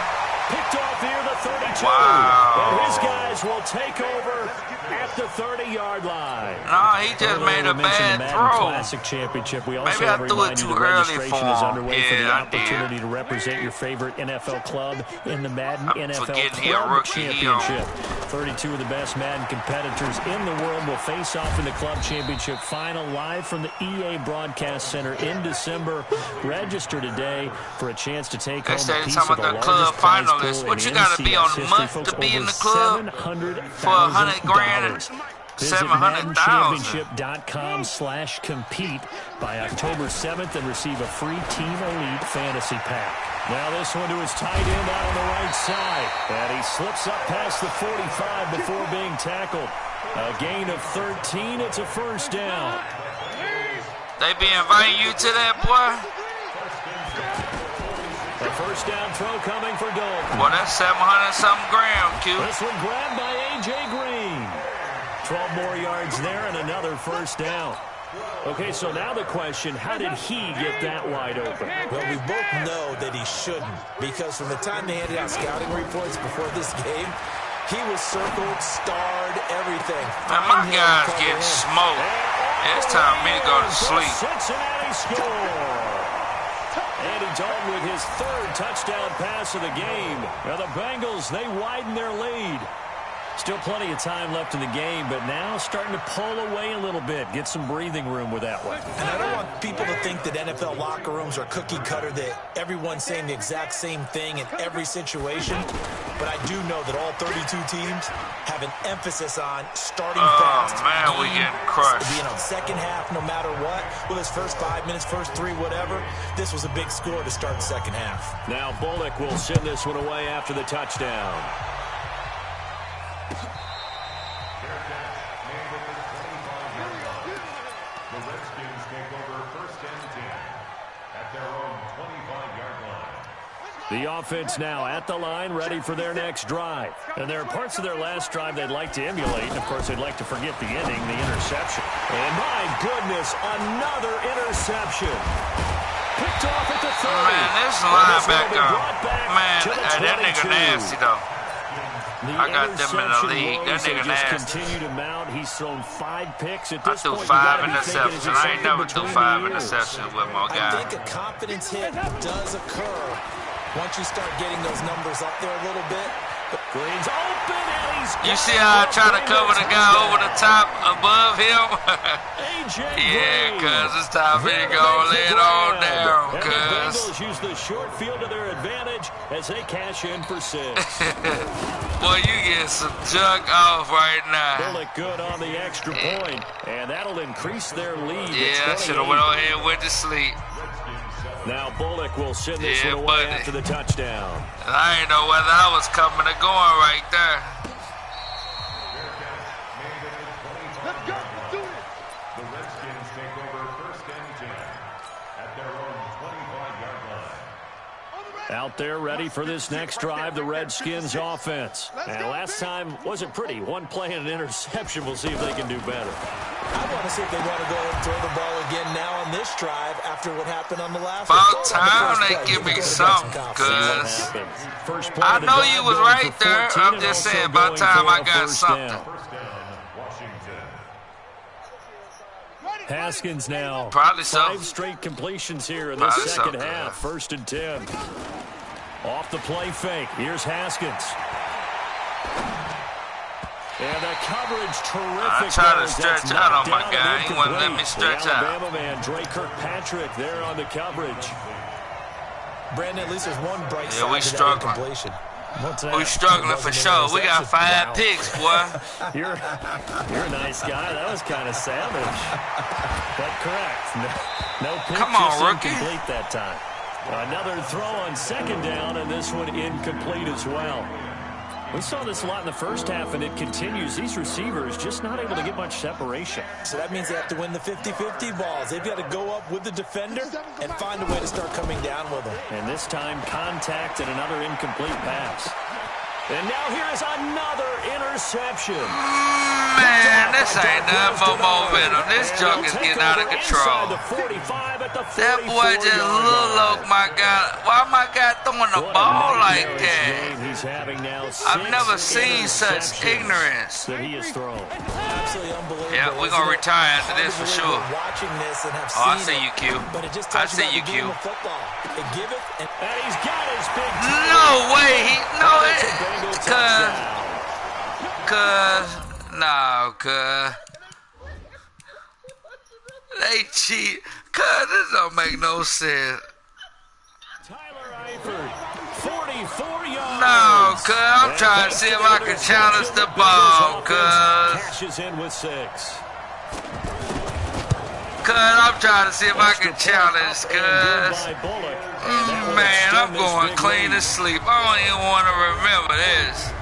Picked off here the 32. Wow. And his guys will take over at the 30-yard line. No, he just made a bad throw. Classic Championship. We also Maybe I threw it too early for him. is underway for the Yeah, I opportunity did. to represent your favorite NFL club in the Madden I'm NFL forgetting he a Club rookie. Championship. 32 of the best Madden competitors in the world will face off in the Club Championship final live from the EA Broadcast Center in December. Register today for a chance to take home a piece of the largest prize pool in What you gotta be on NCS month history, to be folks. in the club for $100,000? Visit 700,000. MaddenChampionship.com/compete by October 7th and receive a free Team Elite Fantasy Pack. Now this one to his tight end out on the right side. And he slips up past the 45 before being tackled. A gain of 13. It's a 1st down. They be inviting you to that, boy? A 1st down throw coming for Dalton. Well, that's 700-something grams, Q. This one grabbed by A.J. Green. 12 more yards there and another 1st down. Okay, so now the question, how did he get that wide open? Well, we both know that he shouldn't, because from the time they handed out scouting reports before this game, he was circled, starred, everything. Man, my guy's getting smoked. It's time for me to go to sleep. Cincinnati score. Andy Dalton with his 3rd touchdown pass of the game. Now the Bengals, they widen their lead. Still plenty of time left in the game, but now starting to pull away a little bit. Get some breathing room with that one. And I don't want people to think that NFL locker rooms are cookie cutter, that everyone's saying the exact same thing in every situation. But I do know that all 32 teams have an emphasis on starting fast. Oh, man, we getting crushed. Being on second half no matter what. Well, his first 5 minutes, first 3, whatever. This was a big score to start the second half. Now Bullock will send this one away after the touchdown. The Redskins The offense now at the line, ready for their next drive. And there are parts of their last drive they'd like to emulate. And, of course, they'd like to forget the ending, the interception. And, my goodness, another interception. Picked off at the 30. Man, this linebacker, man, that nigga nasty, though. I got them in the league. That nigga nasty. Continue to mount. He's thrown 5 picks. At this I threw point, 5 interceptions. I ain't never threw 5 interceptions with my guy. I think a confidence hit does occur once you start getting those numbers up there a little bit. Green's open, and he's You see how I try to cover the guy over the top above him? Yeah, cuz it's time for you to go in on down, cuz. The Bengals use the short field to their advantage as they cash in for 6. Boy, you get some junk off right now. Bullock good on the extra point, and that'll increase their lead. Yeah, I should have went on here and went to sleep. Now Bullock will send this one away after the touchdown. I didn't know whether I was coming or going right there. Let's go. Let's do it. The Redskins take over 1st and 10 at their own 25-yard line. Out there ready for this next drive, the Redskins offense. And last time wasn't pretty. 1 play and an interception. We'll see if they can do better. I want to see if they want to go and throw the ball again now on this drive after what happened on the last one. About time they give me something, cuz I know you was right there. I'm just saying, about time I got something. Haskins now. Probably so. 5 straight completions here in the second half. 1st and 10. Off the play fake. Here's Haskins. And the coverage terrific. I tried to stretch out on my guy. He wouldn't let me stretch out. Alabama man, Dre Kirkpatrick there on the coverage. Brandon, at least there's one bright side. Yeah, we struggling. We struggling for sure. We got 5 picks, boy. You're a nice guy. That was kind of savage. But correct. No pick. Come on, rookie. Incomplete that time. Another throw on 2nd down, and this one incomplete as well. We saw this a lot in the first half, and it continues. These receivers just not able to get much separation. So that means they have to win the 50-50 balls. They've got to go up with the defender and find a way to start coming down with them. And this time, contact and another incomplete pass. And now here is another interception. Man, this ain't nothing but momentum. This junk is getting out of control. That boy just look my guy. Why my guy throwing the ball like that? I've never seen such ignorance. That he has thrown. Absolutely unbelievable. Yeah, we're going to retire after this for sure. Watching this and have Oh, I seen see you, Q. But it just I tells see you, you Q. They give it, and he's got his big No way. They cheat. Cuz this don't make no sense. Tyler Eifert, 44 yards. No, cuz I'm trying to see if I can challenge the ball, cuz. Cashes in with 6. Cuz I'm trying to see if I can challenge, cuz. Man, I'm going clean to sleep. I don't even want to remember this.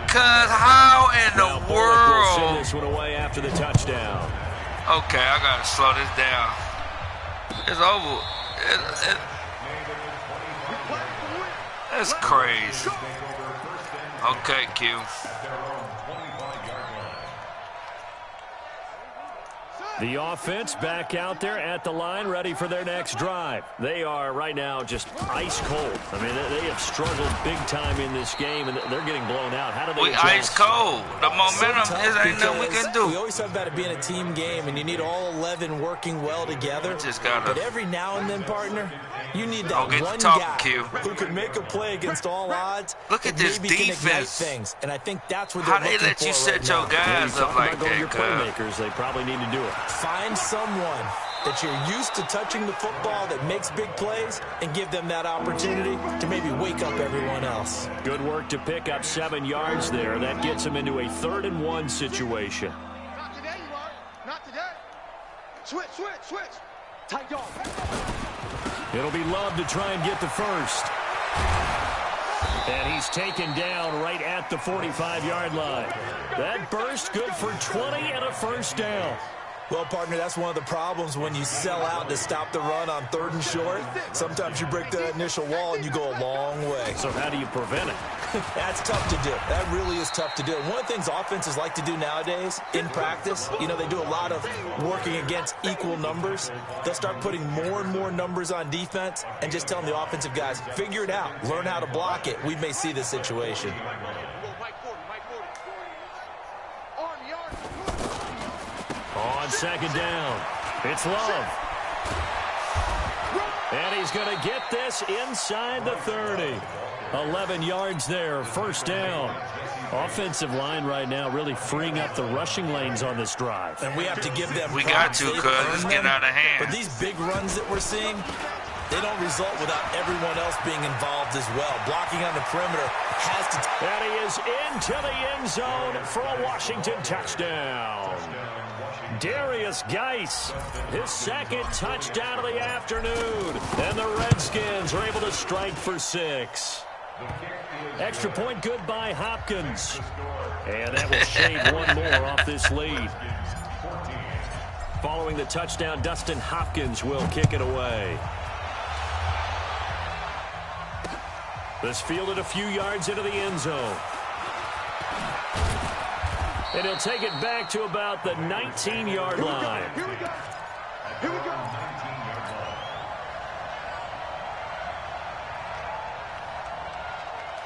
Cuz how in the world? Send this one away after the touchdown. Okay, I gotta slow this down. It's over. That's crazy. Okay, Q. The offense back out there at the line, ready for their next drive. They are right now just ice cold. I mean, they have struggled big time in this game, and they're getting blown out. How do they adjust? Ice cold. The momentum is ain't nothing we can do. We always talk about it being a team game, and you need all 11 working well together. But every now and then, partner, you need that one guy who can make a play against all odds. Look at this defense. Things. And I think that's what how they're they let you set your guys up like that, your playmakers, they probably need to do it. Find someone that you're used to touching the football that makes big plays and give them that opportunity to maybe wake up everyone else. Good work to pick up 7 yards there. That gets them into a 3rd and 1 situation. Not today, you are. Not today. Switch. Tight dog. It'll be Love to try and get the first. And he's taken down right at the 45-yard line. That burst good for 20 and a 1st down. Well, partner, that's one of the problems when you sell out to stop the run on 3rd and short. Sometimes you break the initial wall and you go a long way. So how do you prevent it? That's tough to do. That really is tough to do. And one of the things offenses like to do nowadays in practice, you know, they do a lot of working against equal numbers. They'll start putting more and more numbers on defense and just telling the offensive guys, figure it out. Learn how to block it. We may see this situation. On 2nd down, it's Love. And he's going to get this inside the 30. 11 yards there, 1st down. Offensive line right now really freeing up the rushing lanes on this drive. And we have to give them We got to, cuz it's getting out of hand. But these big runs that we're seeing, they don't result without everyone else being involved as well. Blocking on the perimeter has to... And he is into the end zone for a Washington touchdown. Darius Geis, his 2nd touchdown of the afternoon. And the Redskins are able to strike for 6. Extra point good by Hopkins. And that will shave one more off this lead. Following the touchdown, Dustin Hopkins will kick it away. This fielded a few yards into the end zone. And he'll take it back to about the 19-yard line. Here we go. Here we go.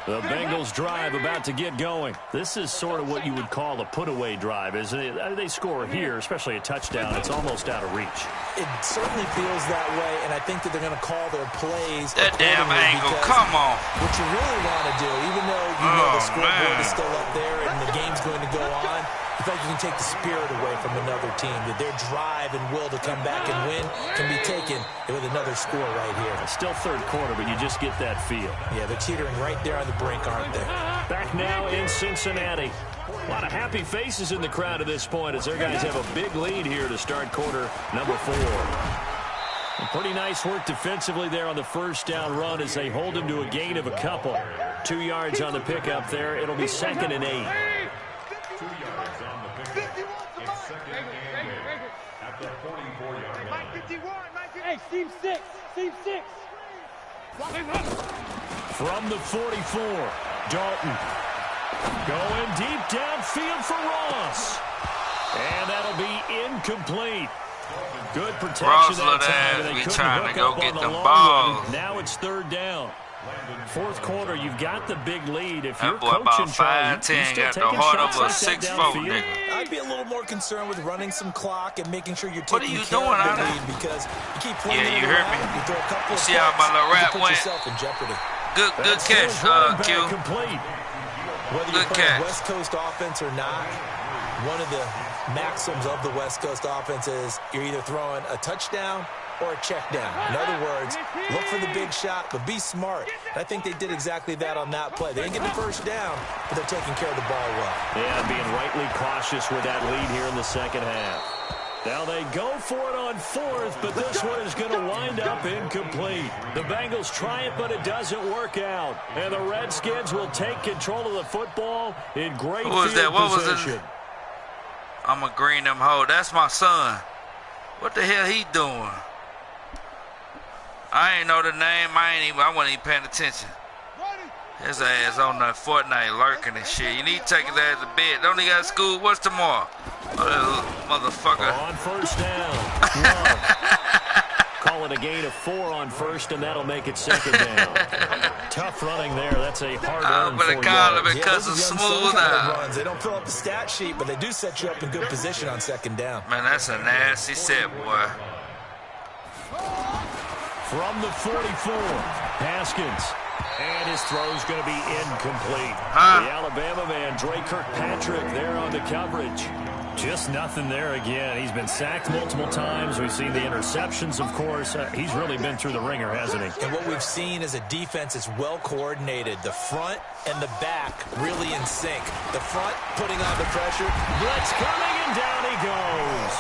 The Bengals drive about to get going. This is sort of what you would call a put-away drive, isn't it? They score here, especially a touchdown. It's almost out of reach. It certainly feels that way, and I think that they're going to call their plays. That damn angle, come on. What you really want to do, even though you know the scoreboard is still up there and the game's going to go on, you feel like you can take the spirit away from another team, that their drive and will to come back and win can be taken with another score right here. It's still 3rd quarter, but you just get that feel. Yeah, they're teetering right there on the brink, aren't they? Back now in Cincinnati. A lot of happy faces in the crowd at this point as their guys have a big lead here to start quarter number 4. And pretty nice work defensively there on the 1st down run as they hold him to a gain of a couple. 2 yards on the pickup there. It'll be 2nd and 8. 2 yards on the pickup. It's 2nd and 8 at the 44-yard line. Mike 51, Mike 51. Hey, Steve 6. Steve 6. From the 44, Dalton going deep downfield for Ross. And that'll be incomplete. Good protection Ross that time. And they be couldn't trying to hook go up get on the them long balls. run. Now it's 3rd down. 4th quarter, you've got the big lead. If That you're boy about coaching, Charlie, 5'10", you got the taking heart shots of a like that 6'4", downfield? nigga. I'd be a little more concerned with running some clock and making sure you're What are taking you care doing, of the Anna? lead because you keep playing Yeah, you it heard around, me. you throw a couple You of see how picks, my little you rap put went? yourself in jeopardy. Good That's catch, his running Q. back complete. Whether Good you're playing catch. West Coast offense or not, one of the maxims of the West Coast offense is you're either throwing a touchdown or a check down. In other words, look for the big shot, but be smart. And I think they did exactly that on that play. They didn't get the 1st down, but they're taking care of the ball well. Yeah, being rightly cautious with that lead here in the 2nd half. Now they go for it on 4th, but this one is going to wind up incomplete. The Bengals try it, but it doesn't work out. And the Redskins will take control of the football in great Who was field that? What was position. it? I'm going to green them hoe. That's my son. What the hell he doing? I ain't know the name. I wasn't even paying attention. His ass on the Fortnite lurking and shit. You need to take his ass to bed. Don't he got school? What's tomorrow? Oh, motherfucker. On 1st down. Call it a gain of 4 on 1st, and that'll make it 2nd down. Tough running there. That's a hard-earned 4 yards. Because of smooth out. Runs. They don't fill up the stat sheet, but they do set you up in good position on 2nd down. Man, that's a nasty set, boy. From the 44, Haskins. And his throw's going to be incomplete. The Alabama man, Dre Kirkpatrick, there on the coverage. Just nothing there again. He's been sacked multiple times. We've seen the interceptions, of course. He's really been through the ringer, hasn't he? And what we've seen is a defense that's well coordinated. The front and the back really in sync. The front putting on the pressure. Blitz coming, and down he goes.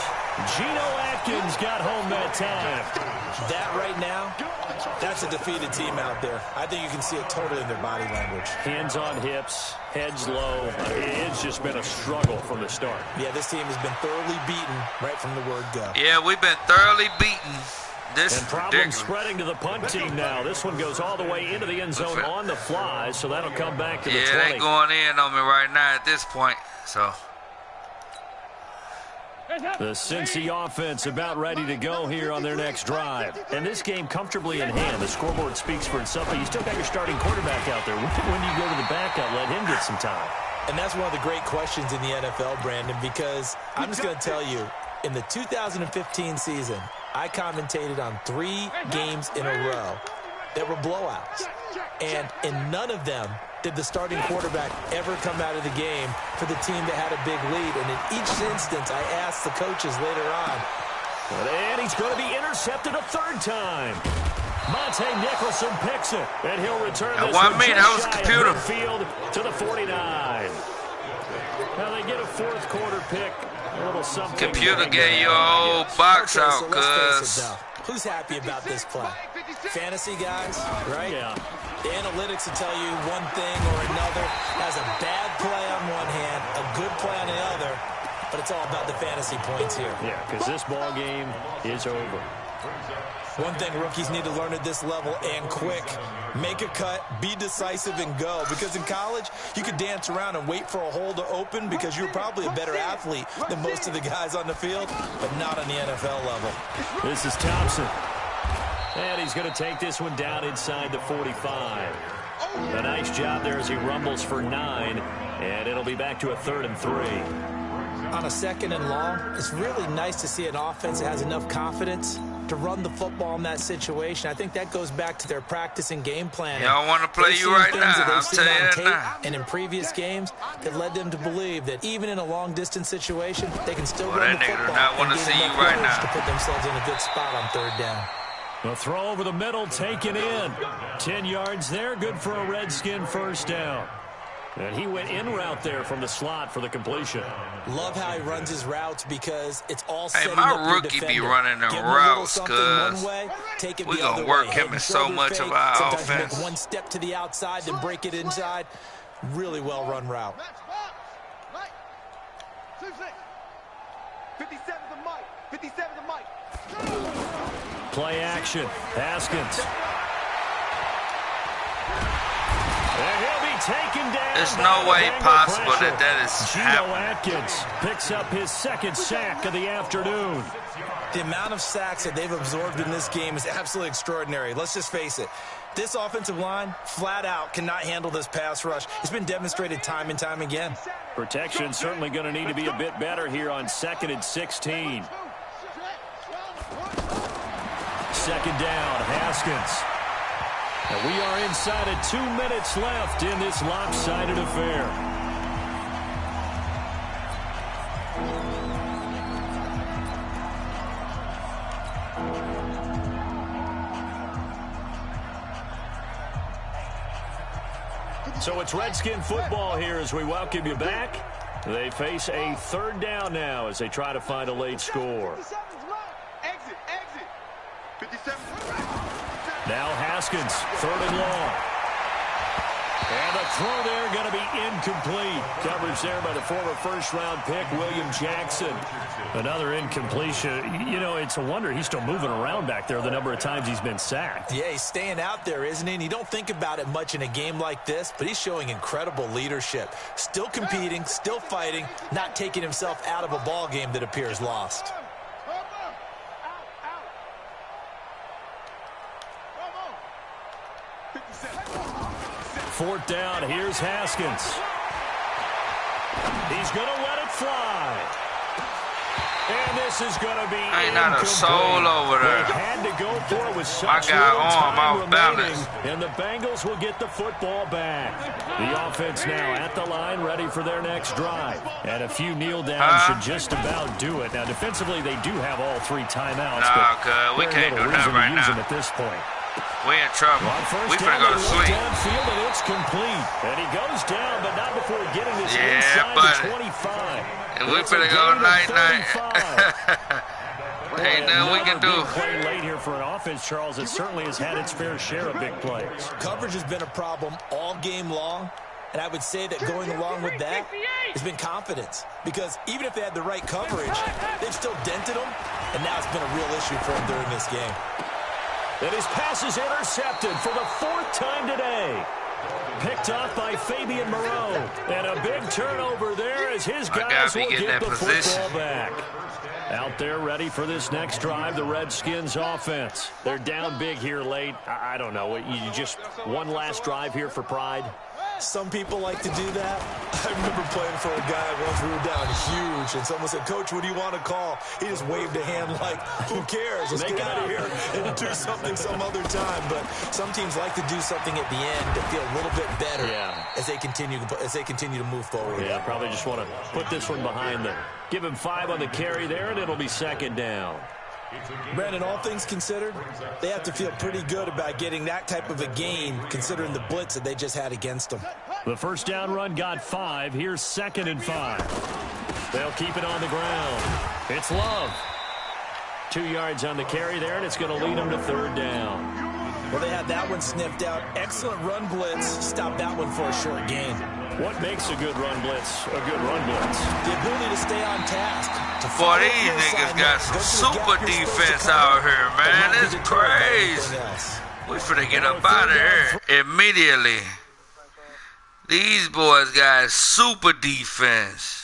Geno Atkins got home that time. That right now That's a defeated team out there. I think you can see it totally in their body language. Hands on hips, heads low. It's just been a struggle from the start. Yeah, this team has been thoroughly beaten right from the word go. Yeah, we've been thoroughly beaten. This and problems spreading to the punt team now. This one goes all the way into the end zone on the fly, so that'll come back to the 20. Yeah, they going in on me right now at this point. So the Cincy offense about ready to go here on their next drive. And this game comfortably in hand. The scoreboard speaks for itself, but you still got your starting quarterback out there. When do you go to the backup, let him get some time? And that's one of the great questions in the NFL, Brandon, because I'm just going to tell you, in the 2015 season, I commentated on 3 games in a row that were blowouts. And in none of them did the starting quarterback ever come out of the game for the team that had a big lead. And in each instance, I asked the coaches later on. And he's going to be intercepted a third time. Monte Nicholson picks it, and he'll return this one that was computer field to the 49. Now they get a fourth quarter pick. A little something. Computer gave you a whole box out, so cuz. Who's happy about this play? Fantasy guys, right? Yeah. The analytics will tell you one thing or another. Has a bad play on one hand, a good play on the other, but it's all about the fantasy points here. Yeah, because this ball game is over. One thing rookies need to learn at this level, and quick, make a cut, be decisive, and go. Because in college, you could dance around and wait for a hole to open because you're probably a better athlete than most of the guys on the field, but not on the NFL level. This is Thompson. And he's going to take this one down inside the 45. A nice job there as he rumbles for 9, and it'll be back to a 3rd and 3. On a 2nd and long, it's really nice to see an offense that has enough confidence to run the football in that situation. I think that goes back to their practice and game planning. Y'all want to play you right now, I'm telling you now. And in previous games that led them to believe that even in a long-distance situation, they can still run the football and gain enough yards to put themselves in a good spot on 3rd down. The throw over the middle, taken in. 10 yards there, good for a Redskin first down. And he went in route there from the slot for the completion. Love how he runs his routes because it's all setting up your my rookie be running the routes, cuz we going to work him in so much of our offense. Make one step to the outside, then break it inside. Really well run route. 57 to Mike. 57 to Mike. Play action. Haskins. And he'll be taken down. There's no way possible that is Geno Atkins picks up his 2nd sack of the afternoon. The amount of sacks that they've absorbed in this game is absolutely extraordinary. Let's just face it. This offensive line, flat out, cannot handle this pass rush. It's been demonstrated time and time again. Protection certainly going to need to be a bit better here on 2nd and 16. 2nd down, Haskins. And we are inside of 2 minutes left in this lopsided affair. So it's Redskin football here as we welcome you back. They face a 3rd down now as they try to find a late score. Exit. 57. Now Haskins, 3rd and long. And the throw there going to be incomplete. Coverage there by the former 1st-round pick, William Jackson. Another incompletion. You know, it's a wonder he's still moving around back there the number of times he's been sacked. Yeah, he's staying out there, isn't he? And you don't think about it much in a game like this, but he's showing incredible leadership. Still competing, still fighting, not taking himself out of a ball game that appears lost. 4th down, here's Haskins. He's going to let it fly. And this is going to be ain't not a soul over there. They had to go for it with such I got little arm time off balance. And the Bengals will get the football back. The offense now at the line, ready for their next drive. And a few kneel downs should just about do it. Now, defensively, they do have all 3 timeouts. Nah, we can't do that right now. At this point. We in trouble. We finna go to sleep. Downfield and it's complete. And he goes down, but not before getting this inside the 25. And we finna go night-night. Ain't nothing we can do. Play late here for an offense, Charles. It certainly has had its fair share of big plays. Coverage has been a problem all game long, and I would say that going along with that has been confidence. Because even if they had the right coverage, they've still dented them, and now it's been a real issue for them during this game. And his pass is intercepted for the 4th time today. Picked off by Fabian Moreau. And a big turnover there as his guys will get the football back. Out there ready for this next drive, the Redskins offense. They're down big here late. I don't know. You just one last drive here for pride? Some people like to do that. I remember playing for a guy once we were down huge, and someone said, "Coach, what do you want to call?" He just waved a hand like, "Who cares? Let's get out of here and do something some other time." But some teams like to do something at the end to feel a little bit better as they continue to move forward. Yeah, probably just want to put this one behind them. Give him 5 on the carry there, and it'll be 2nd down. Brandon, all things considered, they have to feel pretty good about getting that type of a gain considering the blitz that they just had against them. The first down run got 5. Here's 2nd and 5. They'll keep it on the ground. It's Love. 2 yards on the carry there, and it's going to lead them to 3rd down. Well, they had that one sniffed out. Excellent run blitz. Stop that one for a short gain. What makes a good run blitz a good run blitz? The ability to stay on task. Boy, these niggas got some super defense out here, man. It's crazy. We finna get up out of here immediately. These boys got super defense.